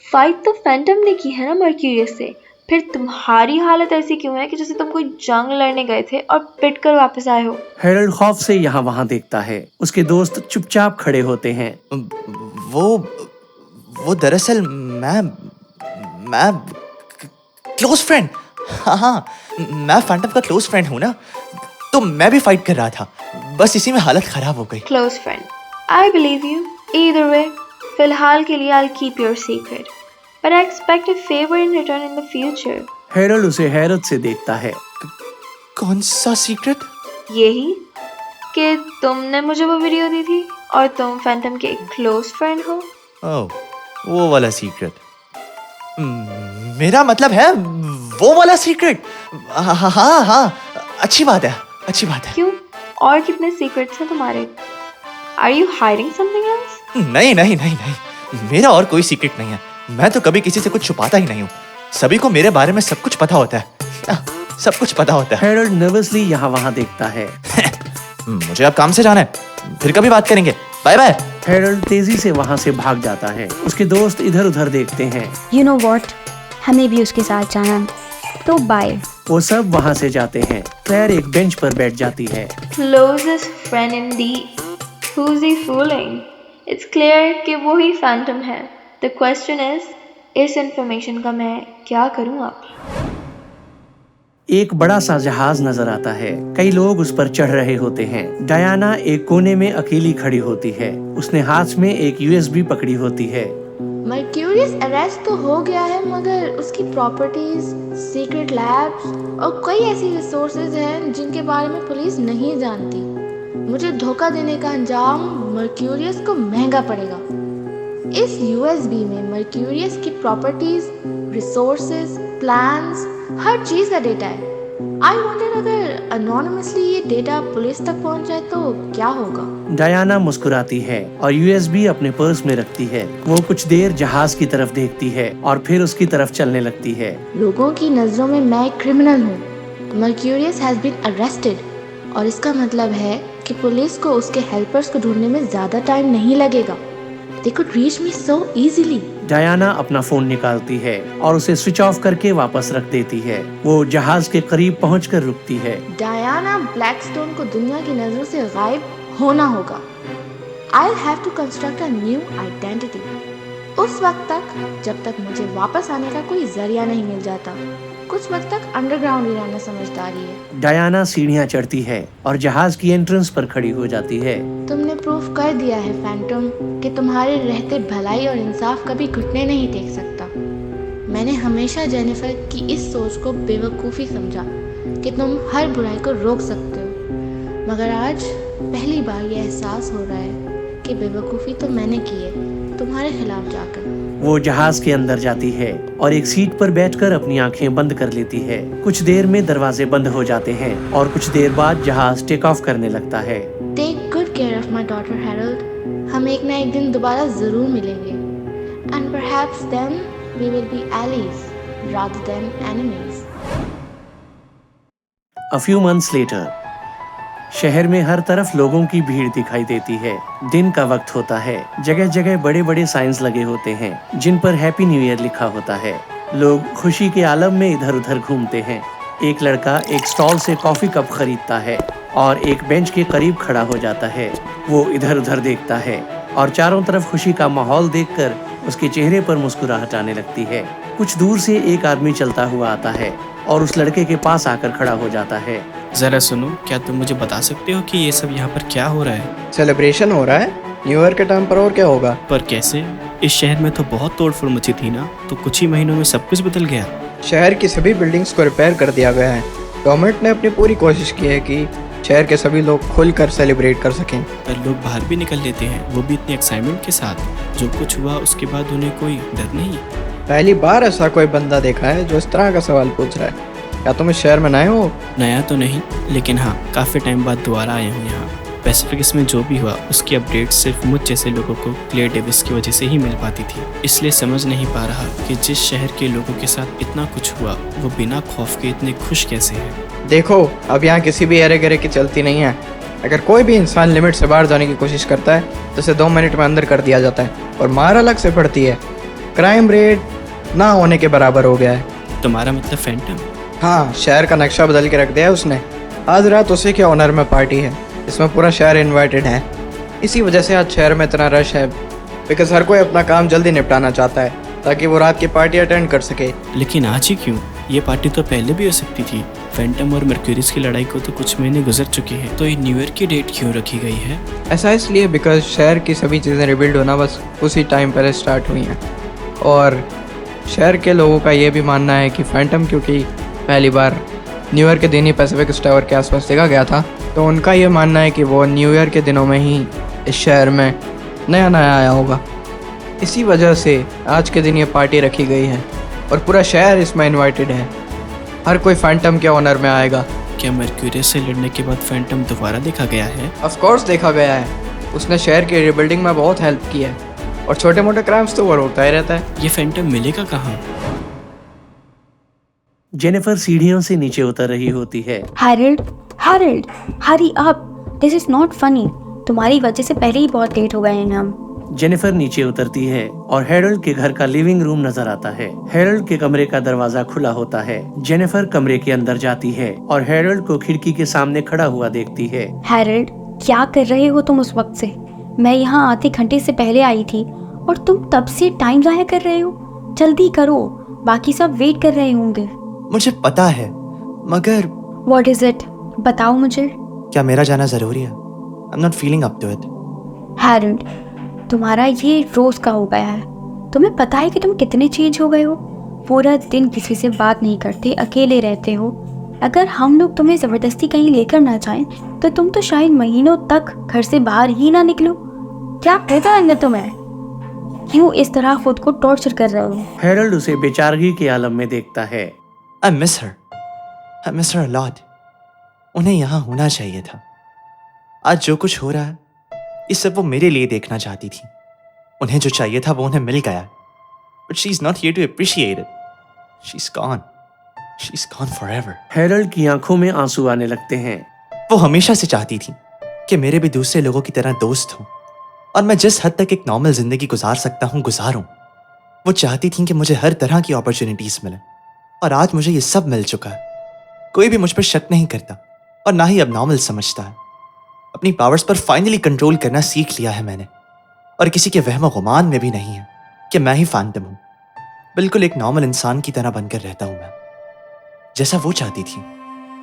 [SPEAKER 14] fight तो Phantom ने की है ना मर्क्यूरियस से। फिर तुम्हारी हालत ऐसी क्यों है कि जैसे तुम कोई जंग लड़ने गए थे और पिट कर वापस आए हो?
[SPEAKER 15] हेरल्ड खौफ से यहाँ वहाँ देखता है। उसके दोस्त चुपचाप खड़े होते हैं।
[SPEAKER 10] वो दरअसल मैं क्लोज फ्रेंड। हाँ, मैं फैंटम का क्लोज फ्रेंड हूँ ना, तो मैं भी फाइट कर रहा था। बस इसी में हालत खराब हो गई।
[SPEAKER 14] Close friend. I believe you. Either way, फिलहाल के लिए I'll keep your secret. But I expect a favor in return in the future.
[SPEAKER 15] Harold उसे हैरत से देखता है।
[SPEAKER 10] कौन सा सीक्रेट?
[SPEAKER 14] यही कि तुमने मुझे वो वीडियो दी थी और तुम फैंटम के एक क्लोज फ्रेंड हो।
[SPEAKER 10] ओह, वो वाला सीक्रेट। मेरा मतलब है वो वाला सीक्रेट। हाँ, अच्छी बात है।
[SPEAKER 14] क्यों? और कितने सीक्रेट्स हैं तुम्हारे? Are you hiding something else?
[SPEAKER 10] नहीं, मेरा और कोई सीक्रेट नहीं है। मैं तो कभी किसी से कुछ छुपाता ही नहीं हूँ। सभी को मेरे बारे में सब कुछ पता होता है। सब कुछ पता होता है।
[SPEAKER 15] हेरल्ड नर्वसली यहाँ वहाँ देखता है।
[SPEAKER 10] मुझे अब काम से जाना है, फिर कभी बात करेंगे। Bye bye.
[SPEAKER 15] हेरल्ड तेजी से वहाँ से भाग जाता है। उसके दोस्त इधर उधर देखते हैं।
[SPEAKER 6] You know what? हमें भी उसके साथ जाना, तो बाय।
[SPEAKER 15] वो सब वहाँ से जाते हैं। क्लेयर एक बेंच पर बैठ जाती है।
[SPEAKER 14] Closest friend indeed. Who's he fooling? It's clear कि वो ही फैंटम है। The question is, इस इंफॉर्मेशन का मैं क्या करूं अब?
[SPEAKER 15] एक बड़ा सा जहाज नजर आता है। कई लोग उस पर चढ़ रहे होते हैं। डायना एक कोने में अकेली खड़ी होती है। उसने हाथ में एक USB पकड़ी होती है।
[SPEAKER 17] मर्क्यूरियस अरेस्ट तो हो गया है, मगर उसकी प्रॉपर्टीज, सीक्रेट लैब्स और कई ऐसी रिसोर्सेज हैं जिनके बारे में पुलिस नहीं जानती। मुझे धोखा देने का अंजाम मर्क्यूरियस को महंगा पड़ेगा। इस USB में मर्क्यूरियस की प्रॉपर्टीज, रिसोर्सेज, प्लान्स, हर चीज का डेटा है। आई वंडर अगर अनोनिमसली ये डेटा पुलिस तक पहुंच जाए तो क्या होगा?
[SPEAKER 15] डायना मुस्कुराती है और USB अपने पर्स में रखती है। वो कुछ देर जहाज की तरफ देखती है और फिर उसकी तरफ चलने लगती है।
[SPEAKER 17] लोगों की नजरों में मैं एक क्रिमिनल हूँ। मर्क्यूरियस हैज बीन अरेस्टेड और इसका मतलब है कि पुलिस को उसके हेल्पर्स को ढूंढने में ज्यादा टाइम नहीं लगेगा। They could reach me so easily.
[SPEAKER 15] Diana अपना फोन निकालती है और उसे स्विच ऑफ करके वापस रख देती है। वो जहाज के करीब पहुंचकर रुकती है।
[SPEAKER 17] डायना ब्लैकस्टोन को दुनिया की नजरों से गायब होना होगा। I'll have to construct a new identity. उस वक्त तक जब तक मुझे वापस आने का कोई जरिया नहीं मिल जाता। कुछ वक्त तक अंडरग्राउंड ही रहना समझदारी है।
[SPEAKER 15] डायना सीढ़ियाँ चढ़ती है और जहाज की एंट्रेंस पर खड़ी हो जाती है।
[SPEAKER 17] तुमने प्रूफ कर दिया है फैंटम कि तुम्हारे रहते भलाई और इंसाफ कभी घुटने नहीं टेक सकता। मैंने हमेशा जेनिफर की इस सोच को बेवकूफ़ी समझा कि तुम हर बुराई को रोक सकते हो, मगर आज पहली बार यह एहसास हो रहा है कि बेवकूफ़ी तो मैंने की है तुम्हारे खिलाफ जाकर।
[SPEAKER 15] वो जहाज के अंदर जाती है और एक सीट पर बैठकर अपनी आंखें बंद कर लेती है। कुछ देर में दरवाजे बंद हो जाते हैं और कुछ देर बाद जहाज टेक ऑफ करने लगता है।
[SPEAKER 17] Take good care of my daughter Harold. हम एक ना एक दिन दोबारा जरूर मिलेंगे। And perhaps then we will be allies rather than enemies.
[SPEAKER 15] A few months later, शहर में हर तरफ लोगों की भीड़ दिखाई देती है। दिन का वक्त होता है। जगह जगह बड़े बड़े साइंस लगे होते हैं जिन पर हैप्पी न्यू ईयर लिखा होता है। लोग खुशी के आलम में इधर उधर घूमते हैं। एक लड़का एक स्टॉल से कॉफी कप खरीदता है और एक बेंच के करीब खड़ा हो जाता है। वो इधर उधर देखता है और चारों तरफ खुशी का माहौल देखकर उसके चेहरे पर मुस्कुराहट आने लगती है। कुछ दूर से एक आदमी चलता हुआ आता है और उस लड़के के पास आकर खड़ा हो जाता है।
[SPEAKER 18] जरा सुनो, क्या तुम मुझे बता सकते हो कि ये सब यहाँ पर क्या हो रहा है?
[SPEAKER 9] सेलिब्रेशन हो रहा है न्यू ईयर के टाइम पर, और क्या होगा?
[SPEAKER 18] पर कैसे? इस शहर में तो बहुत तोड़फोड़ मची थी ना, तो कुछ ही महीनों में सब कुछ बदल गया।
[SPEAKER 9] शहर की सभी बिल्डिंग्स को रिपेयर कर दिया गया है। गवर्नमेंट ने अपनी पूरी कोशिश की है कि शहर के सभी लोग खुलकर सेलिब्रेट कर सकें।
[SPEAKER 18] पर लोग बाहर भी निकल लेते हैं, वो भी इतनी एक्साइटमेंट के साथ। जो कुछ हुआ उसके बाद उन्हें कोई डर नहीं।
[SPEAKER 9] पहली बार ऐसा कोई बंदा देखा है जो इस तरह का सवाल पूछ रहा है। क्या तुम इस शहर में नए हो?
[SPEAKER 18] नया तो नहीं, लेकिन हाँ, काफ़ी टाइम बाद दोबारा आया हूँ यहाँ। पैसिफिकस में जो भी हुआ उसकी अपडेट सिर्फ मुझ जैसे लोगों को क्लेयर डेविस की वजह से ही मिल पाती थी। इसलिए समझ नहीं पा रहा कि जिस शहर के लोगों के साथ इतना कुछ हुआ वो बिना खौफ के इतने खुश कैसे हैं।
[SPEAKER 9] देखो, अब यहाँ किसी भी अरे गरे की चलती नहीं है। अगर कोई भी इंसान लिमिट से बाहर जाने की कोशिश करता है तो उसे 2 मिनट में अंदर कर दिया जाता है और मार अलग से पड़ती है। क्राइम रेट ना होने के बराबर हो गया है।
[SPEAKER 18] तुम्हारा मतलब फैंटम?
[SPEAKER 9] हाँ, शहर का नक्शा बदल के रख दिया है उसने। आज रात उसी के ऑनर में पार्टी है, इसमें पूरा शहर इनवाइटेड है। इसी वजह से आज शहर में इतना रश है, बिकॉज हर कोई अपना काम जल्दी निपटाना चाहता है ताकि वो रात की पार्टी अटेंड कर सके।
[SPEAKER 18] लेकिन आज ही क्यों? ये पार्टी तो पहले भी हो सकती थी। फैंटम और मर्क्यूरीज की लड़ाई को तो कुछ महीने गुजर चुके हैं, तो ये न्यू ईयर की डेट क्यों रखी गई है?
[SPEAKER 9] ऐसा इसलिए बिकॉज शहर की सभी चीज़ें रिबिल्ड होना बस उसी टाइम पर स्टार्ट हुई हैं। और शहर के लोगों का ये भी मानना है कि फैंटम क्योंकि पहली बार न्यू ईयर के दिन ही पैसिफिक टावर के आसपास देखा गया था, तो उनका ये मानना है कि वो न्यू ईयर के दिनों में ही इस शहर में नया नया आया होगा। इसी वजह से आज के दिन ये पार्टी रखी गई है और पूरा शहर इसमें इनवाइटेड है। हर कोई फैंटम के ऑनर में आएगा।
[SPEAKER 18] क्या मर्क्यूरी से लड़ने के बाद फैंटम दोबारा देखा गया है?
[SPEAKER 9] ऑफ कोर्स देखा गया है। उसने शहर की रिबिल्डिंग में बहुत हेल्प की है और छोटे मोटे क्राइम्स तो वो रोकता ही रहता है।
[SPEAKER 18] ये फैंटम मिलेगा कहाँ?
[SPEAKER 15] जेनिफर सीढ़ियों से नीचे उतर रही होती है।
[SPEAKER 6] Harold, Harold, hurry up, this is not funny. तुम्हारी वजह से पहले ही बहुत लेट हो गए हैं हम।
[SPEAKER 15] जेनिफर नीचे उतरती है और हैरोल्ड के घर का लिविंग रूम नजर आता है। हैरोल्ड के कमरे का दरवाजा खुला होता है। जेनिफर कमरे के अंदर जाती है और हैरोल्ड को खिड़की के सामने खड़ा हुआ देखती है।
[SPEAKER 6] हैरोल्ड, क्या कर रहे हो तुम उस वक्त से? मैं यहाँ आधे घंटे से पहले आई थी और तुम तब से टाइम ज़ाया कर रहे हो। जल्दी करो, बाकी सब वेट कर रहे होंगे।
[SPEAKER 10] मुझे पता है, मगर
[SPEAKER 6] What is it? बताओ मुझे।
[SPEAKER 10] क्या मेरा जाना जरूरी है? I'm not feeling up to it.
[SPEAKER 6] Harold, तुम्हारा ये रोज का हो गया है। तुम्हें पता है कि तुम कितने चेंज हो गए हो। पूरा दिन किसी से बात नहीं करते, अकेले रहते हो। अगर हम लोग तुम्हें जबरदस्ती कहीं लेकर ना जाएं, तो तुम तो शायद महीनों तक घर से बाहर ही ना निकलो। क्या कहता है तुम्हें? क्यों इस तरह खुद को टॉर्चर कर रहे हो?
[SPEAKER 15] हैरोल्ड उसे बेचारगी के आलम में देखता है।
[SPEAKER 10] I miss her. I miss her a lot. उन्हें यहाँ होना चाहिए था। आज जो कुछ हो रहा है, ये सब वो मेरे लिए देखना चाहती थी। उन्हें जो चाहिए था वो उन्हें मिल गया। But she's not here to appreciate it. She's gone. She's gone forever.
[SPEAKER 15] Harold की आंखों में आंसू आने लगते हैं।
[SPEAKER 10] वो हमेशा से चाहती थी कि मेरे भी दूसरे लोगों की तरह दोस्त हों और मैं जिस हद तक एक नॉर्मल जिंदगी गुजार सकता हूँ गुजारूं। वो चाहती थी कि मुझे हर तरह की अपॉर्चुनिटीज मिले और आज मुझे ये सब मिल चुका है। कोई भी मुझ पर शक नहीं करता और ना ही अब नॉर्मल समझता है। अपनी पावर्स पर फाइनली कंट्रोल करना सीख लिया है मैंने, और किसी के वहम गुमान में भी नहीं है कि मैं ही फैंटम हूं। बिल्कुल एक नॉर्मल इंसान की तरह बनकर रहता हूं मैं, जैसा वो चाहती थी।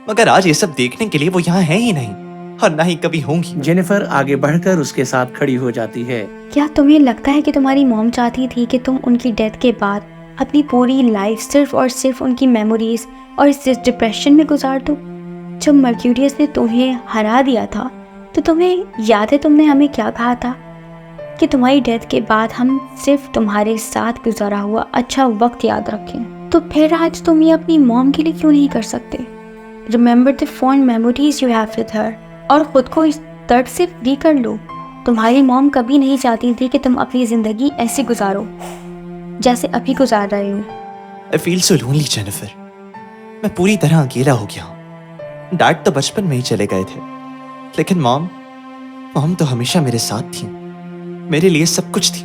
[SPEAKER 10] मगर आज ये सब देखने के लिए वो यहाँ है ही नहीं, और ना ही कभी होंगी।
[SPEAKER 15] जेनिफर आगे बढ़कर उसके साथ खड़ी हो जाती है।
[SPEAKER 6] क्या तुम्हें लगता है कि तुम्हारी मॉम चाहती थी कि तुम उनकी डेथ के बाद अपनी पूरी लाइफ सिर्फ और सिर्फ उनकी मेमोरीज और इस डिप्रेशन में गुजार दो? जब मर्क्यूरियस ने तुम्हें हरा दिया था तो तुम्हें याद है तुमने हमें क्या कहा था कि तुम्हारी डेथ के बाद हम सिर्फ तुम्हारे साथ गुजारा हुआ अच्छा वक्त याद रखें। तो फिर आज तुम ये अपनी मॉम के लिए क्यों नहीं कर सकते? Remember the fond memories you have with her, और खुद को इस दर्द से फ्री कर लो। तुम्हारी मॉम कभी नहीं चाहती थी कि तुम अपनी जिंदगी ऐसे गुजारो जैसे अभी गुजार रहे हो।
[SPEAKER 10] I feel so lonely, Jennifer. मैं पूरी तरह अकेला हो गया हूँ। डैड तो बचपन में ही चले गए थे, लेकिन मॉम तो हमेशा मेरे साथ थी, मेरे लिए सब कुछ थी,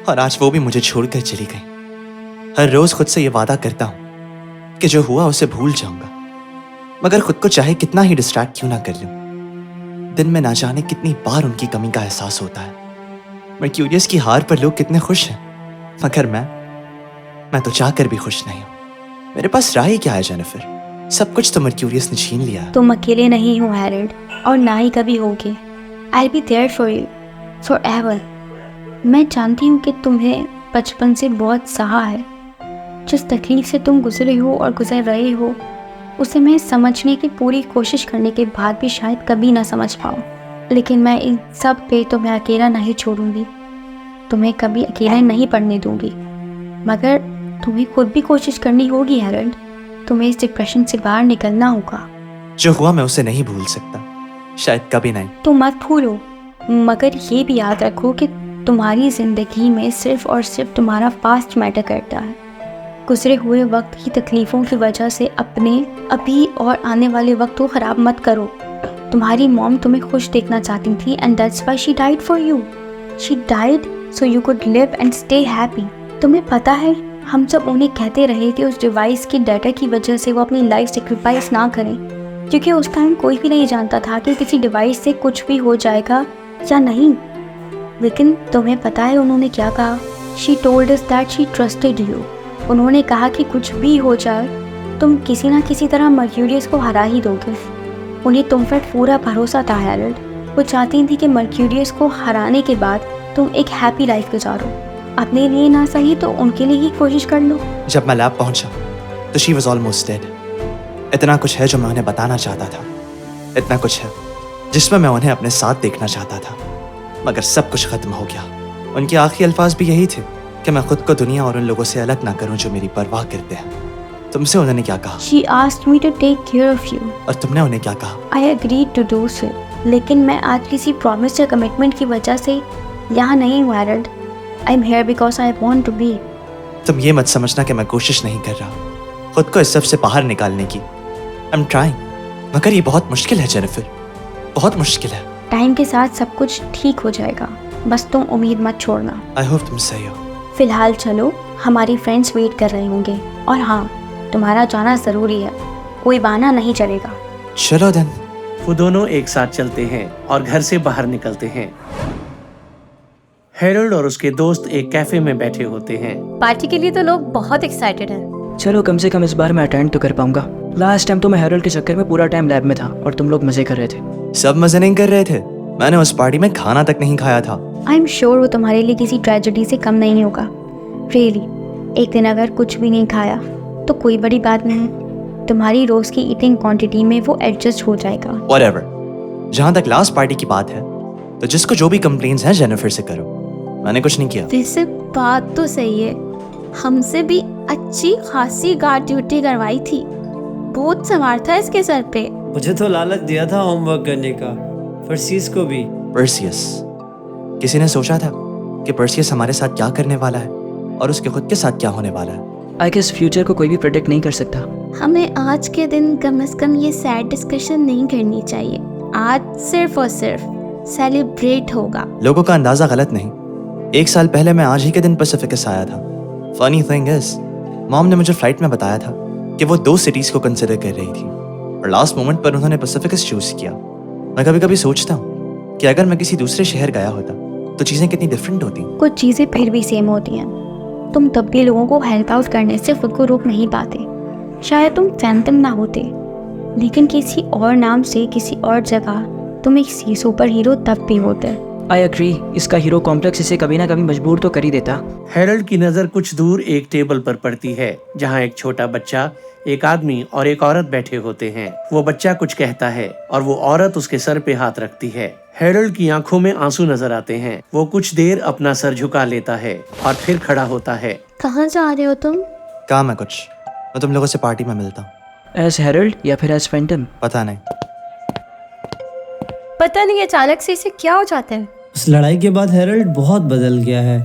[SPEAKER 10] और आज वो भी मुझे छोड़कर चली गई। हर रोज खुद से ये वादा करता हूँ कि जो हुआ उसे भूल जाऊंगा, मगर खुद को चाहे कितना ही डिस्ट्रैक्ट क्यों ना कर लूं, दिन में ना जाने कितनी बार उनकी कमी का एहसास होता है। मर्क्यूरियस की हार पर लोग कितने खुश हैं, मगर मैं तो चाहकर भी खुश नहीं हूं। मेरे पास राय क्या है जेनिफर? सब कुछ तो मर्क्यूरियस ने छीन लिया है।
[SPEAKER 6] तुम अकेले नहीं हो हैरोल्ड, और ना ही कभी होगे। I'll be there for you forever। मैं जानती हूँ कि तुम्हें बचपन से बहुत सहा है। जिस तकलीफ से तुम गुजरे हो और गुजर रहे हो उसे मैं समझने की पूरी कोशिश करने के बाद भी शायद कभी ना समझ पाऊँ, लेकिन मैं इन सब पे तुम्हें अकेला नहीं छोड़ूंगी। तुम्हें कभी अकेला नहीं पड़ने दूंगी, मगर तुम्हें खुद भी कोशिश करनी होगी हैरोल्ड। तुम्हें इस डिप्रेशन से बाहर निकलना होगा।
[SPEAKER 10] जो हुआ मैं उसे नहीं भूल सकता, शायद कभी नहीं।
[SPEAKER 6] तो मत भूलो, मगर ये भी याद रखो कि तुम्हारी ज़िंदगी में सिर्फ और सिर्फ तुम्हारा पास्ट मैटर करता है। गुजरे हुए वक्त की तकलीफ़ों की वजह से अपने अभी और आने वाले वक्त को ख़राब मत करो। तुम्हारी मॉम तुम्हें खुश देखना चाहती थी, and that's why she died for you. She died so you could live and stay happy. तुम्हें पता है, हम जब उन्हें कहते रहे कि उस डिवाइस की डाटा की वजह से वो अपनी लाइफ सेक्रीफाइस ना करें, क्योंकि उस टाइम कोई भी नहीं जानता था कि किसी डिवाइस से कुछ भी हो जाएगा या नहीं। लेकिन तुम्हें पता है उन्होंने क्या कहा? She told us that she trusted you. उन्होंने कहा कि कुछ भी हो जाए तुम किसी ना किसी तरह मर्क्यूरियस को हरा ही दोगे। उन्हें तुम पर पूरा भरोसा था हैरोल्ड। वो चाहती थी कि मर्क्यूरियस को हराने के बाद तुम एक हैप्पी लाइफ गुजारो। अपने लिए ना सही तो उनके लिए ही कोशिश कर लो।
[SPEAKER 10] जब मैं लैब पहुंचा तो शी वॉज ऑलमोस्ट डेड। इतना कुछ है जो मैं उन्हें बताना चाहता था, इतना कुछ है जिसमें मैं उन्हें अपने साथ देखना चाहता था, मगर सब कुछ खत्म हो गया। उनके आखिरी अल्फाज भी यही थे कि मैं खुद को दुनिया और उन लोगों से अलग ना करूं जो मेरी परवाह करते हैं। तुमसे उन्होंने क्या कहा?
[SPEAKER 6] She asked me to take care of you।
[SPEAKER 10] और तुमने उन्हें क्या कहा?
[SPEAKER 6] I agreed to do so। लेकिन मैं आज किसी प्रॉमिस या कमिटमेंट की वजह से यहाँ नहीं हूँ Harold. I'm here because I want to be।
[SPEAKER 10] तुम ये मत समझना कि मैं कोशिश नहीं कर रहा खुद को इस सब से बाहर निकालने की। I'm trying, मगर ये बहुत मुश्किल है जेनिफर, बहुत मुश्किल है।
[SPEAKER 6] टाइम के साथ सब कुछ ठीक हो जाएगा, बस तुम उम्मीद मत छोड़ना।
[SPEAKER 10] I hope तुम सही हो।
[SPEAKER 6] फिलहाल चलो, हमारी फ्रेंड्स वेट कर रहे होंगे, और हाँ, तुम्हारा जाना ज़रूरी है, कोई बहाना नहीं चलेगा।
[SPEAKER 10] चलो देन।
[SPEAKER 15] वो दोनों एक साथ चलते हैं और घर से बाहर निकलते हैं। हैरोल्ड और उसके दोस्त एक कैफे में बैठे होते हैं।
[SPEAKER 4] पार्टी के लिए तो लोग बहुत एक्साइटेड हैं।
[SPEAKER 3] चलो, कम से कम इस बार मैं अटेंड तो कर पाऊंगा। लास्ट टाइम तो मैं हैरोल्ड के चक्कर में पूरा टाइम लैब में था और तुम लोग मजे कर रहे थे।
[SPEAKER 10] सब मजे नहीं कर रहे थे, मैंने उस पार्टी में खाना तक नहीं खाया था।
[SPEAKER 6] आई एम श्योर वो तुम्हारे लिए किसी ट्रेजेडी से कम नहीं होगा। रियली, एक दिन अगर कुछ भी नहीं खाया तो कोई बड़ी बात नहीं, तुम्हारी रोज की ईटिंग क्वांटिटी में वो एडजस्ट हो जाएगा।
[SPEAKER 10] Whatever। जहाँ तक लास्ट पार्टी की बात है तो जिसको जो भी कंप्लेंट्स हैं जेनिफर से करो, मैंने कुछ नहीं किया।
[SPEAKER 16] वैसे बात तो सही है, हमसे भी अच्छी खासी गार्ड ड्यूटी करवाई थी, बहुत सवार था इसके सर पे।
[SPEAKER 8] मुझे तो लालच दिया था होमवर्क करने का, पर्सियस को भी।
[SPEAKER 10] पर्सियस? किसी ने सोचा था कि पर्सियस हमारे साथ क्या करने वाला है और उसके खुद के साथ क्या होने वाला है?
[SPEAKER 3] आई गेस फ्यूचर को कोई भी प्रेडिक्ट नहीं कर सकता।
[SPEAKER 16] हमें आज के दिन कम से कम ये सैड डिस्कशन नहीं करनी चाहिए। आज सिर्फ और सिर्फ सेलिब्रेट होगा।
[SPEAKER 10] लोगों का अंदाजा गलत नहीं, 1 साल पहले मैं आज ही के दिन पैसिफिकस आया था। फनी थिंग इज, मॉम ने मुझे फ्लाइट में बताया था कि वो 2 सिटीज को कंसिडर कर रही थी और लास्ट मोमेंट पर उन्होंने पैसिफिकस चूज किया।
[SPEAKER 1] मैं कभी कभी सोचता हूँ कि अगर मैं किसी दूसरे शहर गया होता तो चीज़ें कितनी डिफरेंट होती।
[SPEAKER 6] कुछ चीज़ें फिर भी सेम होती हैं। तुम तब भी लोगों को हेल्प आउट करने से खुद को रोक नहीं पाते। शायद तुम फैंटम ना होते, लेकिन किसी और नाम से किसी और जगह तुम एक सुपर हीरो तब भी होते।
[SPEAKER 3] आई एग्री, इसका हीरो कॉम्प्लेक्स इसे कभी ना कभी मजबूर तो कर ही देता।
[SPEAKER 15] हेरल्ड की नजर कुछ दूर एक टेबल पर पड़ती है जहाँ एक छोटा बच्चा, एक आदमी और एक औरत बैठे होते हैं। वो बच्चा कुछ कहता है और वो औरत उसके सर पे हाथ रखती है। हेरल्ड की आंखों में आंसू नजर आते हैं। वो कुछ देर अपना सर झुका लेता है और फिर खड़ा होता है।
[SPEAKER 6] कहाँ जा रहे हो तुम?
[SPEAKER 1] काम है कुछ, मैं तुम लोगों से पार्टी में मिलता हूँ।
[SPEAKER 3] एज हेरल्ड या फिर एज फैंटम?
[SPEAKER 1] पता नहीं।
[SPEAKER 4] पता नहीं अचानक से इसे क्या हो जाता है।
[SPEAKER 8] उस लड़ाई के बाद हेरल्ड बहुत बदल गया है।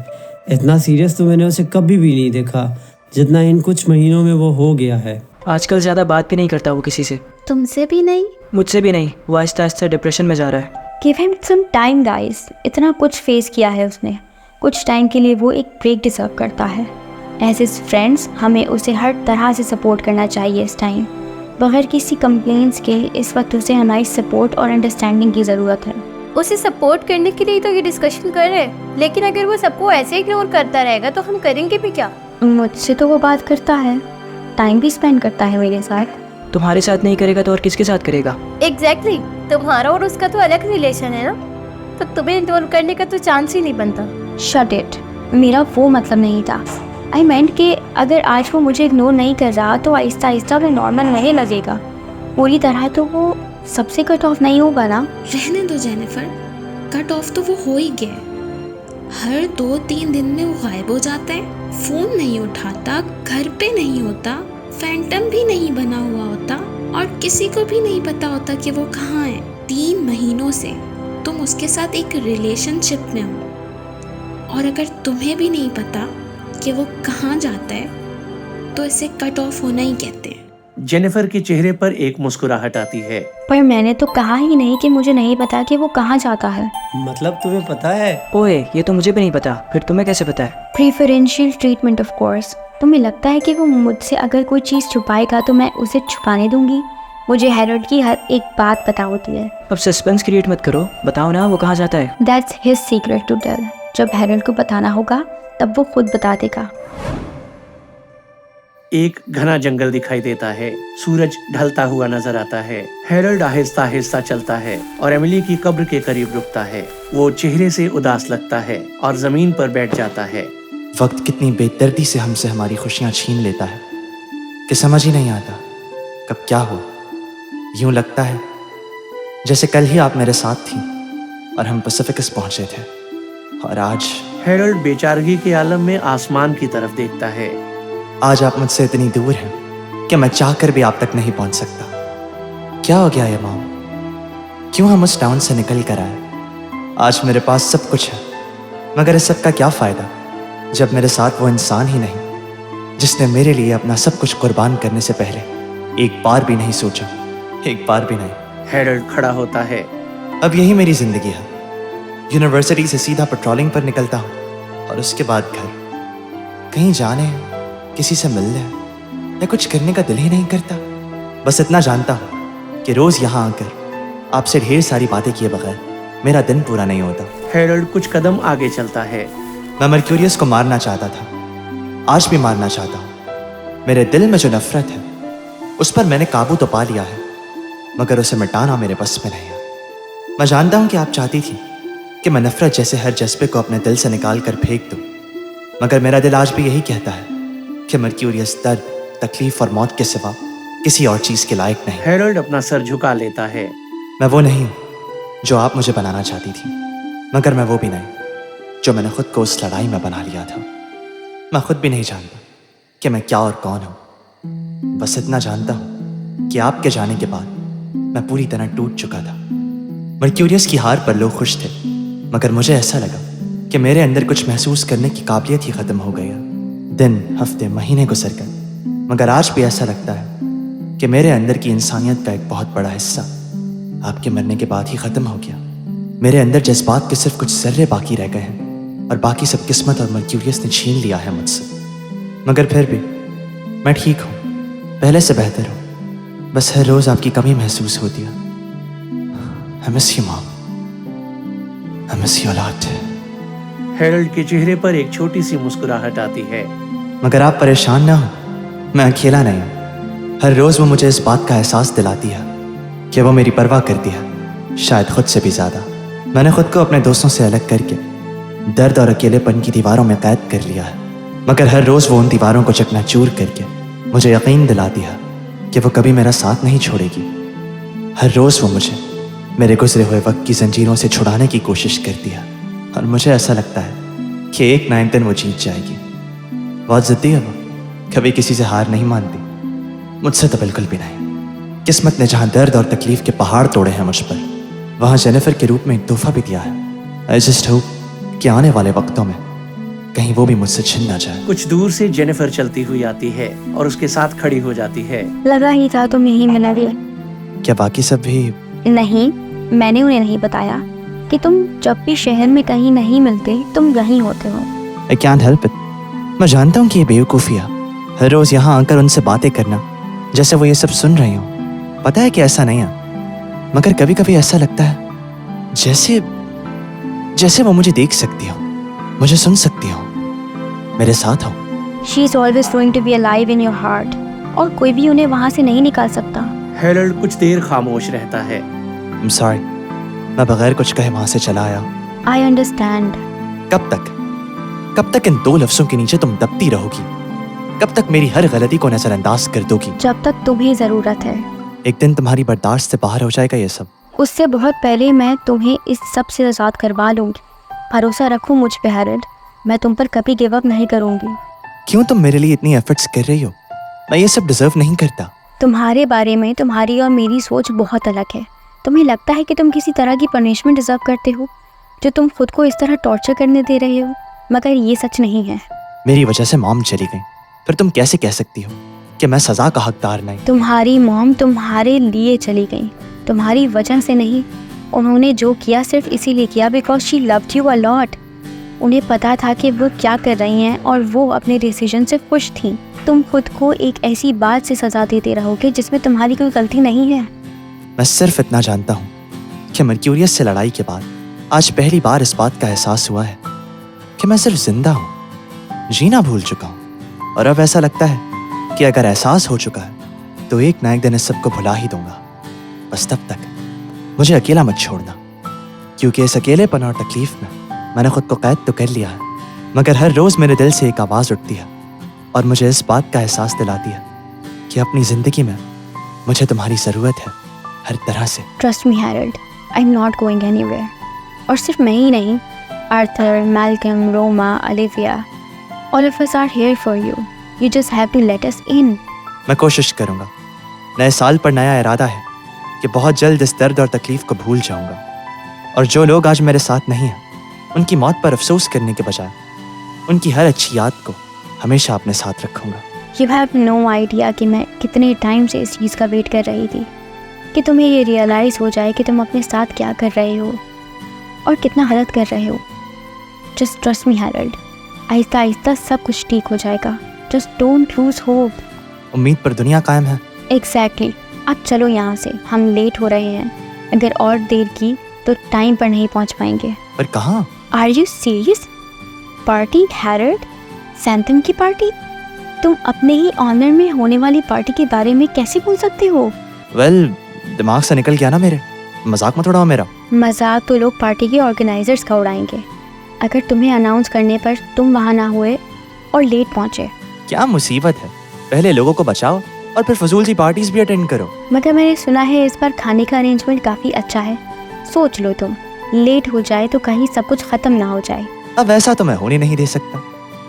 [SPEAKER 8] इतना सीरियस तो मैंने उसे कभी भी नहीं देखा जितना इन कुछ महीनों में वो हो गया है।
[SPEAKER 3] आजकल ज़्यादा बात भी नहीं करता वो किसी से।
[SPEAKER 6] तुमसे भी नहीं?
[SPEAKER 3] मुझसे भी नहीं। वो आहिस्ता आहिस्ता डिप्रेशन में जा रहा है।
[SPEAKER 6] Give him some time guys. इतना कुछ फेस किया है उसने। कुछ टाइम के लिए वो एक ब्रेक डिजर्व करता है। एज इज फ्रेंड्स हमें उसे हर तरह से सपोर्ट करना चाहिए इस टाइम। बगैर किसी कंप्लेंट्स के इस वक्त उसे हमारी सपोर्ट और अंडरस्टैंडिंग की ज़रूरत है।
[SPEAKER 4] उसे सपोर्ट करने के लिए तो ये डिस्कशन कर रहे हैं, लेकिन अगर वो सबको ऐसे इग्नोर करता रहेगा तो हम करेंगे भी क्या?
[SPEAKER 6] मुझसे तो वो बात करता है, टाइम भी स्पेंड करता है मेरे साथ।
[SPEAKER 3] तुम्हारे साथ नहीं करेगा तो और किसके साथ करेगा?
[SPEAKER 4] एग्जैक्टली, तुम्हारा और उसका तो अलग रिलेशन है ना, तो तुम्हें इग्नोर करने का तो चांस ही नहीं बनता।
[SPEAKER 6] शट इट, मेरा वो मतलब नहीं था। आई मेंट कि अगर आज वो मुझे इग्नोर नहीं कर रहा तो आहिस्ता आहिस्ता उन्हें नॉर्मल नहीं लगेगा। पूरी तरह तो वो सबसे कट ऑफ नहीं होगा ना।
[SPEAKER 17] रहने दो जेनिफर, कट ऑफ तो वो हो ही गया। हर 2-3 दिन में वो गायब हो जाता है, फोन नहीं उठाता, घर पे नहीं होता, फैंटम भी नहीं बना हुआ होता और किसी को भी नहीं पता होता कि वो कहाँ है। 3 महीनों से तुम उसके साथ एक रिलेशनशिप में हो और अगर तुम्हें भी नहीं पता कि वो कहाँ जाता है तो इसे कट ऑफ होना ही कहते हैं।
[SPEAKER 15] जेनिफर के चेहरे पर एक मुस्कुराहट आती है।
[SPEAKER 6] पर मैंने तो कहा ही नहीं कि मुझे नहीं पता कि वो कहाँ जाता है।
[SPEAKER 8] मतलब तुम्हें पता है?
[SPEAKER 3] ओए, ये तो मुझे भी नहीं पता। फिर तुम्हें कैसे पता है?
[SPEAKER 6] Preferential treatment of course. तुम्हें लगता है कि वो मुझसे अगर कोई चीज़ छुपाएगा तो मैं उसे छुपाने दूंगी? मुझे हेरल्ड की हर एक बात पता होती है।
[SPEAKER 3] अब सस्पेंस क्रिएट मत करो, बताओ ना वो कहाँ जाता है।
[SPEAKER 6] That's his secret to tell. जब हेरल्ड को बताना होगा तब वो खुद बता देगा।
[SPEAKER 15] एक घना जंगल दिखाई देता है। सूरज ढलता हुआ नजर आता है। हेरल्ड आहिस्ता आहिस्ता चलता है और एमिली की कब्र के करीब रुकता है। वो चेहरे से उदास लगता है और जमीन पर बैठ जाता है।
[SPEAKER 1] वक्त कितनी बेदर्दी से हमसे हमारी खुशियां छीन लेता है कि समझ ही नहीं आता कब क्या हो। यूं लगता है जैसे कल ही आप मेरे साथ थी और हम पैसिफिकस पहुंचे थे, और आज।
[SPEAKER 15] हेरल्ड बेचारगी के आलम में आसमान की तरफ देखता है।
[SPEAKER 1] आज आप मुझसे इतनी दूर हैं कि मैं चाहकर भी आप तक नहीं पहुंच सकता। क्या हो गया ये मॉम? क्यों हम उस टाउन से निकल कर आए? आज मेरे पास सब कुछ है, मगर इस सब का क्या फ़ायदा जब मेरे साथ वो इंसान ही नहीं जिसने मेरे लिए अपना सब कुछ कुर्बान करने से पहले एक बार भी नहीं सोचा, एक बार भी नहीं।
[SPEAKER 15] हेरल्ड खड़ा होता है।
[SPEAKER 1] अब यही मेरी ज़िंदगी है। यूनिवर्सिटी से सीधा पेट्रोलिंग पर निकलता हूँ और उसके बाद घर। कहीं जाने, किसी से मिलने या कुछ करने का दिल ही नहीं करता। बस इतना जानता हूँ कि रोज़ यहाँ आकर आपसे ढेर सारी बातें किए बगैर मेरा दिन पूरा नहीं होता।
[SPEAKER 15] हेरल्ड कुछ कदम आगे चलता है।
[SPEAKER 1] मैं मर्क्यूरियस को मारना चाहता था, आज भी मारना चाहता हूँ। मेरे दिल में जो नफरत है उस पर मैंने काबू तो पा लिया है, मगर उसे मिटाना मेरे बस में नहीं है। मैं जानता हूँ कि आप चाहती थी कि मैं नफरत जैसे हर जज्बे को अपने दिल से निकाल कर फेंक दूँ, मगर मेरा दिल आज भी यही कहता है कि मर्क्यूरियस दर्द, तकलीफ और मौत के सिवा किसी और चीज़ के लायक नहीं।
[SPEAKER 15] हेरल्ड अपना सर झुका लेता है।
[SPEAKER 1] मैं वो नहीं हूँ जो आप मुझे बनाना चाहती थी, मगर मैं वो भी नहीं जो मैंने खुद को उस लड़ाई में बना लिया था। मैं खुद भी नहीं जानता कि मैं क्या और कौन हूँ। बस इतना जानता हूँ कि आपके जाने के बाद मैं पूरी तरह टूट चुका था। मर्क्यूरियस की हार पर लोग खुश थे, मगर मुझे ऐसा लगा कि मेरे अंदर कुछ महसूस करने की काबिलियत ही ख़त्म हो गई है। दिन, हफ्ते, महीने गुजर गए, मगर आज भी ऐसा लगता है कि मेरे अंदर की इंसानियत का एक बहुत बड़ा हिस्सा आपके मरने के बाद ही ख़त्म हो गया। मेरे अंदर जज्बात के सिर्फ कुछ ज़र्रे बाकी रह गए हैं और बाकी सब किस्मत और मर्क्यूरियस ने छीन लिया है मुझसे। मगर फिर भी मैं ठीक हूँ, पहले से बेहतर हूँ। बस हर रोज़ आपकी कमी महसूस होती है।
[SPEAKER 10] I miss you, Mom. I miss you a lot.
[SPEAKER 15] Harold के चेहरे पर एक छोटी सी मुस्कुराहट आती है।
[SPEAKER 10] मगर आप परेशान ना हो, मैं अकेला नहीं हूँ। हर रोज़ वो मुझे इस बात का एहसास दिलाती है कि वो मेरी परवाह करती है, शायद खुद से भी ज़्यादा। मैंने खुद को अपने दोस्तों से अलग करके दर्द और अकेलेपन की दीवारों में कैद कर लिया है, मगर हर रोज़ वो उन दीवारों को चकनाचूर करके मुझे यकीन दिलाती है कि वो कभी मेरा साथ नहीं छोड़ेगी। हर रोज़ वो मुझे मेरे गुजरे हुए वक्त की जंजीरों से छुड़ाने की कोशिश करती है और मुझे ऐसा लगता है कि एक ना एक दिन वो जीत जाएगी। बहुत ज़िद्दी है वो, कभी किसी से हार नहीं मानती, मुझसे तो बिल्कुल भी नहीं। किस्मत ने जहाँ दर्द और तकलीफ के पहाड़ तोड़े हैं मुझ पर, वहाँ जेनिफर के रूप में एक तोहफा भी दिया है। आई जस्ट होप कि आने वाले वक्तों में कहीं वो भी मुझसे छिन ना जाए।
[SPEAKER 15] कुछ दूर से जेनिफर चलती हुई आती है और उसके साथ खड़ी हो जाती है।
[SPEAKER 6] लगा ही था तुम यहीं मिलोगे।
[SPEAKER 10] क्या बाकी सब भी?
[SPEAKER 6] नहीं, मैंने उन्हें नहीं बताया कि तुम जब भी शहर में कहीं नहीं मिलते तुम यहीं होते हो।
[SPEAKER 10] I can't help it. मैं जानता हूँ कि ये बेवकूफ़ी है, हर रोज़ यहाँ आकर उनसे बातें करना जैसे वो ये सब सुन रही हो। पता है कि ऐसा नहीं है, मगर कभी कभी ऐसा लगता है जैसे वो मुझे देख सकती हो, मुझे सुन सकती हो, मेरे साथ हो।
[SPEAKER 6] She is always going to be alive in your heart, और कोई भी उन्हें वहाँ से नहीं निकाल सकता।
[SPEAKER 15] हेरल्ड कुछ देर खामोश रहता है।
[SPEAKER 10] I'm sorry, मैं बगैर कुछ कहे वहाँ से चला आया।
[SPEAKER 6] I understand.
[SPEAKER 10] कब तक इन दो लफ्ज़ों के नीचे तुम दबती रहोगी? कब तक मेरी हर गलती को नजरअंदाज कर दोगी?
[SPEAKER 6] जब तक तुम्हें जरूरत है।
[SPEAKER 10] एक दिन तुम्हारी बर्दाश्त से बाहर हो जाएगा ये सब।
[SPEAKER 6] उससे बहुत पहले मैं तुम्हें इस सब से आज़ाद करवा लूंगी। भरोसा रखो मुझ पे हैरल्ड, मैं तुम पर कभी गिव अप नहीं करूंगी।
[SPEAKER 10] क्यों तुम मेरे लिए इतनी एफर्ट्स कर रही हो? मैं ये सब डिजर्व नहीं करता।
[SPEAKER 6] तुम्हारे बारे में तुम्हारी और मेरी सोच बहुत अलग है। तुम्हें लगता है कि तुम किसी तरह की पनिशमेंट डिजर्व करते हो, जो तुम खुद को इस तरह टॉर्चर करने दे रहे हो, मगर ये सच नहीं है।
[SPEAKER 10] मेरी वजह से मॉम चली गई, फिर तुम कैसे कह सकती हो कि मैं सजा का हकदार नहीं?
[SPEAKER 6] तुम्हारी मॉम तुम्हारे लिए चली गई, तुम्हारी वजह से नहीं। उन्होंने जो किया सिर्फ इसीलिए किया because she loved you a lot. उन्हें पता था कि वो क्या कर रही हैं और वो अपने डिसीजन से खुश थी। तुम खुद को एक ऐसी बात से सजा देते रहोगे जिसमें तुम्हारी कोई गलती नहीं है।
[SPEAKER 10] मैं सिर्फ इतना जानता हूँ कि मर्क्यूरियस से लड़ाई के बाद आज पहली बार इस बात का एहसास हुआ है कि मैं सिर्फ जिंदा हूँ, जीना भूल चुका हूँ। और अब ऐसा लगता है कि अगर एहसास हो चुका है तो एक ना एक दिन इस सबको भुला ही दूंगा। बस तब तक मुझे अकेला मत छोड़ना, क्योंकि इस अकेलेपन और तकलीफ में मैंने खुद को कैद तो कर लिया है, मगर हर रोज़ मेरे दिल से एक आवाज़ उठती है और मुझे इस बात का एहसास दिलाती है कि अपनी ज़िंदगी में मुझे तुम्हारी ज़रूरत है हर तरह से।
[SPEAKER 6] Trust me Harold, I am not going anywhere. और सिर्फ मैं ही नहीं, Arthur, Malcolm, Roma, Olivia, all of us are here for you. You just have to let us in.
[SPEAKER 10] मैं कोशिश करूँगा। नए साल पर नया इरादा है कि बहुत जल्द इस दर्द और तकलीफ को भूल जाऊँगा, और जो लोग आज मेरे साथ नहीं हैं उनकी मौत पर अफसोस करने के बजाय उनकी हर अच्छी याद को हमेशा अपने साथ रखूँगा।
[SPEAKER 6] यू हैव नो आइडिया कि मैं कितने टाइम से इस चीज़ का वेट कर रही थी कि तुम्हें ये रियलाइज़ हो जाए कि तुम अपने साथ क्या कर रहे हो और कितना गलत कर रहे हो। Just trust me Harald, Aahista Aahista सब कुछ ठीक हो जाएगा। Just don't lose hope.
[SPEAKER 10] उम्मीद पर दुनिया कायम है।
[SPEAKER 6] एग्जैक्टली। अब चलो यहाँ से, हम लेट हो रहे हैं। अगर और देर की तो टाइम पर नहीं पहुँच पाएंगे।
[SPEAKER 10] पर कहाँ?
[SPEAKER 6] Are you serious? Party Harold, Santham की पार्टी? तुम अपने ही ऑनर में होने वाली पार्टी के बारे में कैसे भूल सकते हो?
[SPEAKER 10] वेल, दिमाग से निकल गया ना मेरे। मजाक मत उड़ाओ मेरा।
[SPEAKER 6] मजाक तो लोग पार्टी के ऑर्गेनाइजर्स का उड़ाएंगे अगर तुम्हें अनाउंस करने पर तुम वहाँ ना हुए और लेट पहुँचे।
[SPEAKER 10] क्या मुसीबत है, पहले लोगों को बचाओ और फिर फजूल सी पार्टीज भी अटेंड करो।
[SPEAKER 6] मगर मैंने सुना है इस बार खाने का अरेंजमेंट काफ़ी अच्छा है। सोच लो तुम, लेट हो जाए तो कहीं सब कुछ ख़त्म ना हो जाए।
[SPEAKER 10] अब वैसा तो मैं होने नहीं दे सकता,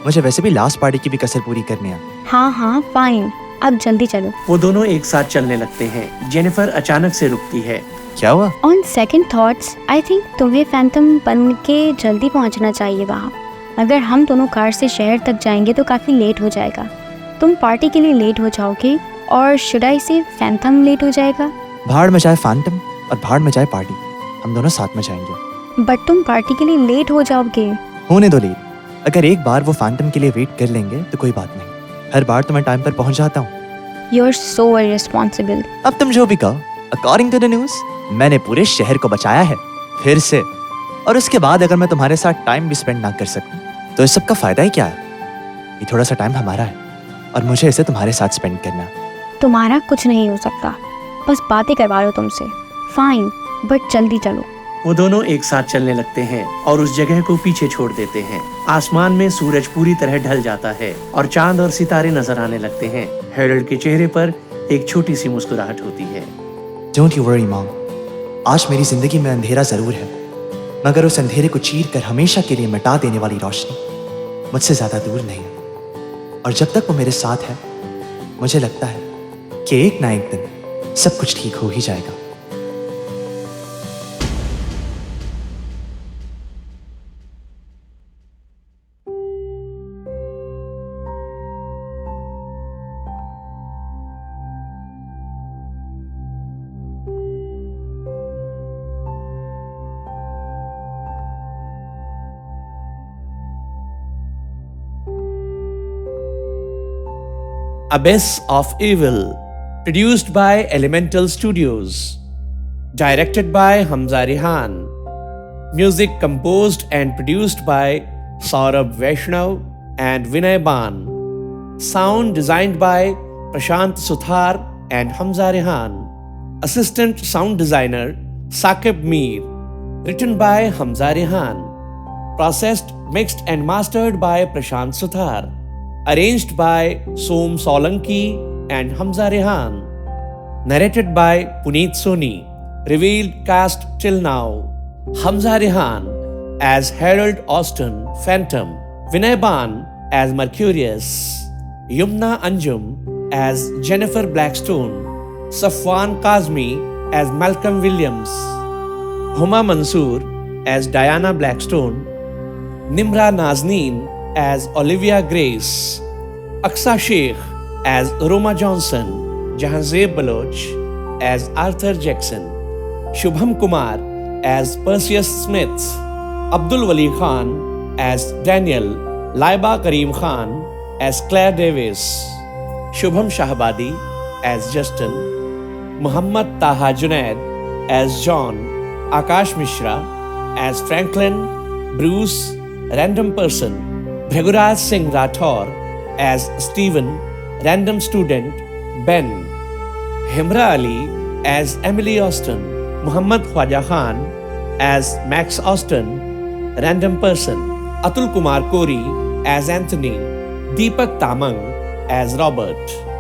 [SPEAKER 10] मुझे वैसे भी लास्ट पार्टी की भी कसर पूरी करनी है।
[SPEAKER 6] हाँ फाइन, अब जल्दी चलो।
[SPEAKER 15] वो दोनों एक साथ चलने लगते हैं। जेनिफर अचानक से रुकती है।
[SPEAKER 10] क्या हुआ?
[SPEAKER 6] On second thoughts I think तुम्हें फैंटम बन के जल्दी पहुंचना चाहिए वहाँ। अगर हम दोनों कार से शहर तक जाएंगे तो काफ़ी लेट हो जाएगा। तुम पार्टी के लिए लेट हो जाओगे और शुड आई से फैंटम लेट हो जाएगा।
[SPEAKER 10] भाड़ में जाए फैंटम और भाड़ में जाए पार्टी, हम दोनों साथ में जाएंगे।
[SPEAKER 6] बट तुम पार्टी के लिए लेट हो जाओगे।
[SPEAKER 10] होने दो लेट। अगर एक बार वो फैंटम के लिए वेट कर लेंगे तो कोई बात नहीं, हर बार तो मैं टाइम पर पहुंच जाता हूँ।
[SPEAKER 6] You are so irresponsible.
[SPEAKER 10] अब तुम जो भी कहो, अकॉर्डिंग टू द न्यूज़ मैंने पूरे शहर को बचाया है फिर से। और उसके बाद अगर मैं तुम्हारे साथ टाइम भी स्पेंड ना कर सकूं तो इस सब का फायदा ही क्या है? ये थोड़ा सा टाइम हमारा है और मुझे इसे तुम्हारे साथ स्पेंड करना।
[SPEAKER 6] तुम्हारा कुछ नहीं हो सकता, बस बातें करवा लो तुमसे। फाइन, बट जल्दी चलो।
[SPEAKER 15] वो दोनों एक साथ चलने लगते हैं और उस जगह को पीछे छोड़ देते हैं। आसमान में सूरज पूरी तरह ढल जाता है और चांद और सितारे नजर आने लगते हैं। हैरोल्ड के चेहरे पर एक छोटी सी मुस्कुराहट होती है।
[SPEAKER 10] डोंट यू वरी मॉम, आज मेरी जिंदगी में अंधेरा जरूर है, मगर उस अंधेरे को चीर कर हमेशा के लिए मिटा देने वाली रोशनी मुझसे ज्यादा दूर नहीं है। और जब तक वो मेरे साथ है मुझे लगता है कि एक ना एक दिन सब कुछ ठीक हो ही जाएगा।
[SPEAKER 15] Abyss of Evil, produced by Elemental Studios, directed by Hamza Rehan, music composed and produced by Saurabh Vaishnav and Vinay Ban, sound designed by Prashant Suthar and Hamza Rehan, assistant sound designer Saqib Mir, written by Hamza Rehan, processed, mixed and mastered by Prashant Suthar. Arranged by Som Solanki and Hamza Rehan. Narrated by Puneet Soni. Revealed cast till now: Hamza Rehan as Harold Austin, Phantom. Vinay Ban as Mercurius. Yumna Anjum as Jennifer Blackstone. Safwan Kazmi as Malcolm Williams. Huma Mansoor as Diana Blackstone. Nimra Nazneen as Olivia Grace, Aksa Sheikh as Roma Johnson, Jahanzeb Baloch as Arthur Jackson, Shubham Kumar as Perseus Smith, Abdul Wali Khan as Daniel, Laiba Kareem Khan as Claire Davis, Shubham Shahbadi as Justin, Muhammad Taha Junaid as John, Akash Mishra as Franklin, Bruce, Random Person, Bhaguraj Singh Rathor as Stephen, Random Student, Ben, Himra Ali as Emily Austin, Muhammad Khwaja Khan as Max Austin, Random Person, Atul Kumar Kori as Anthony, Deepak Tamang as Robert.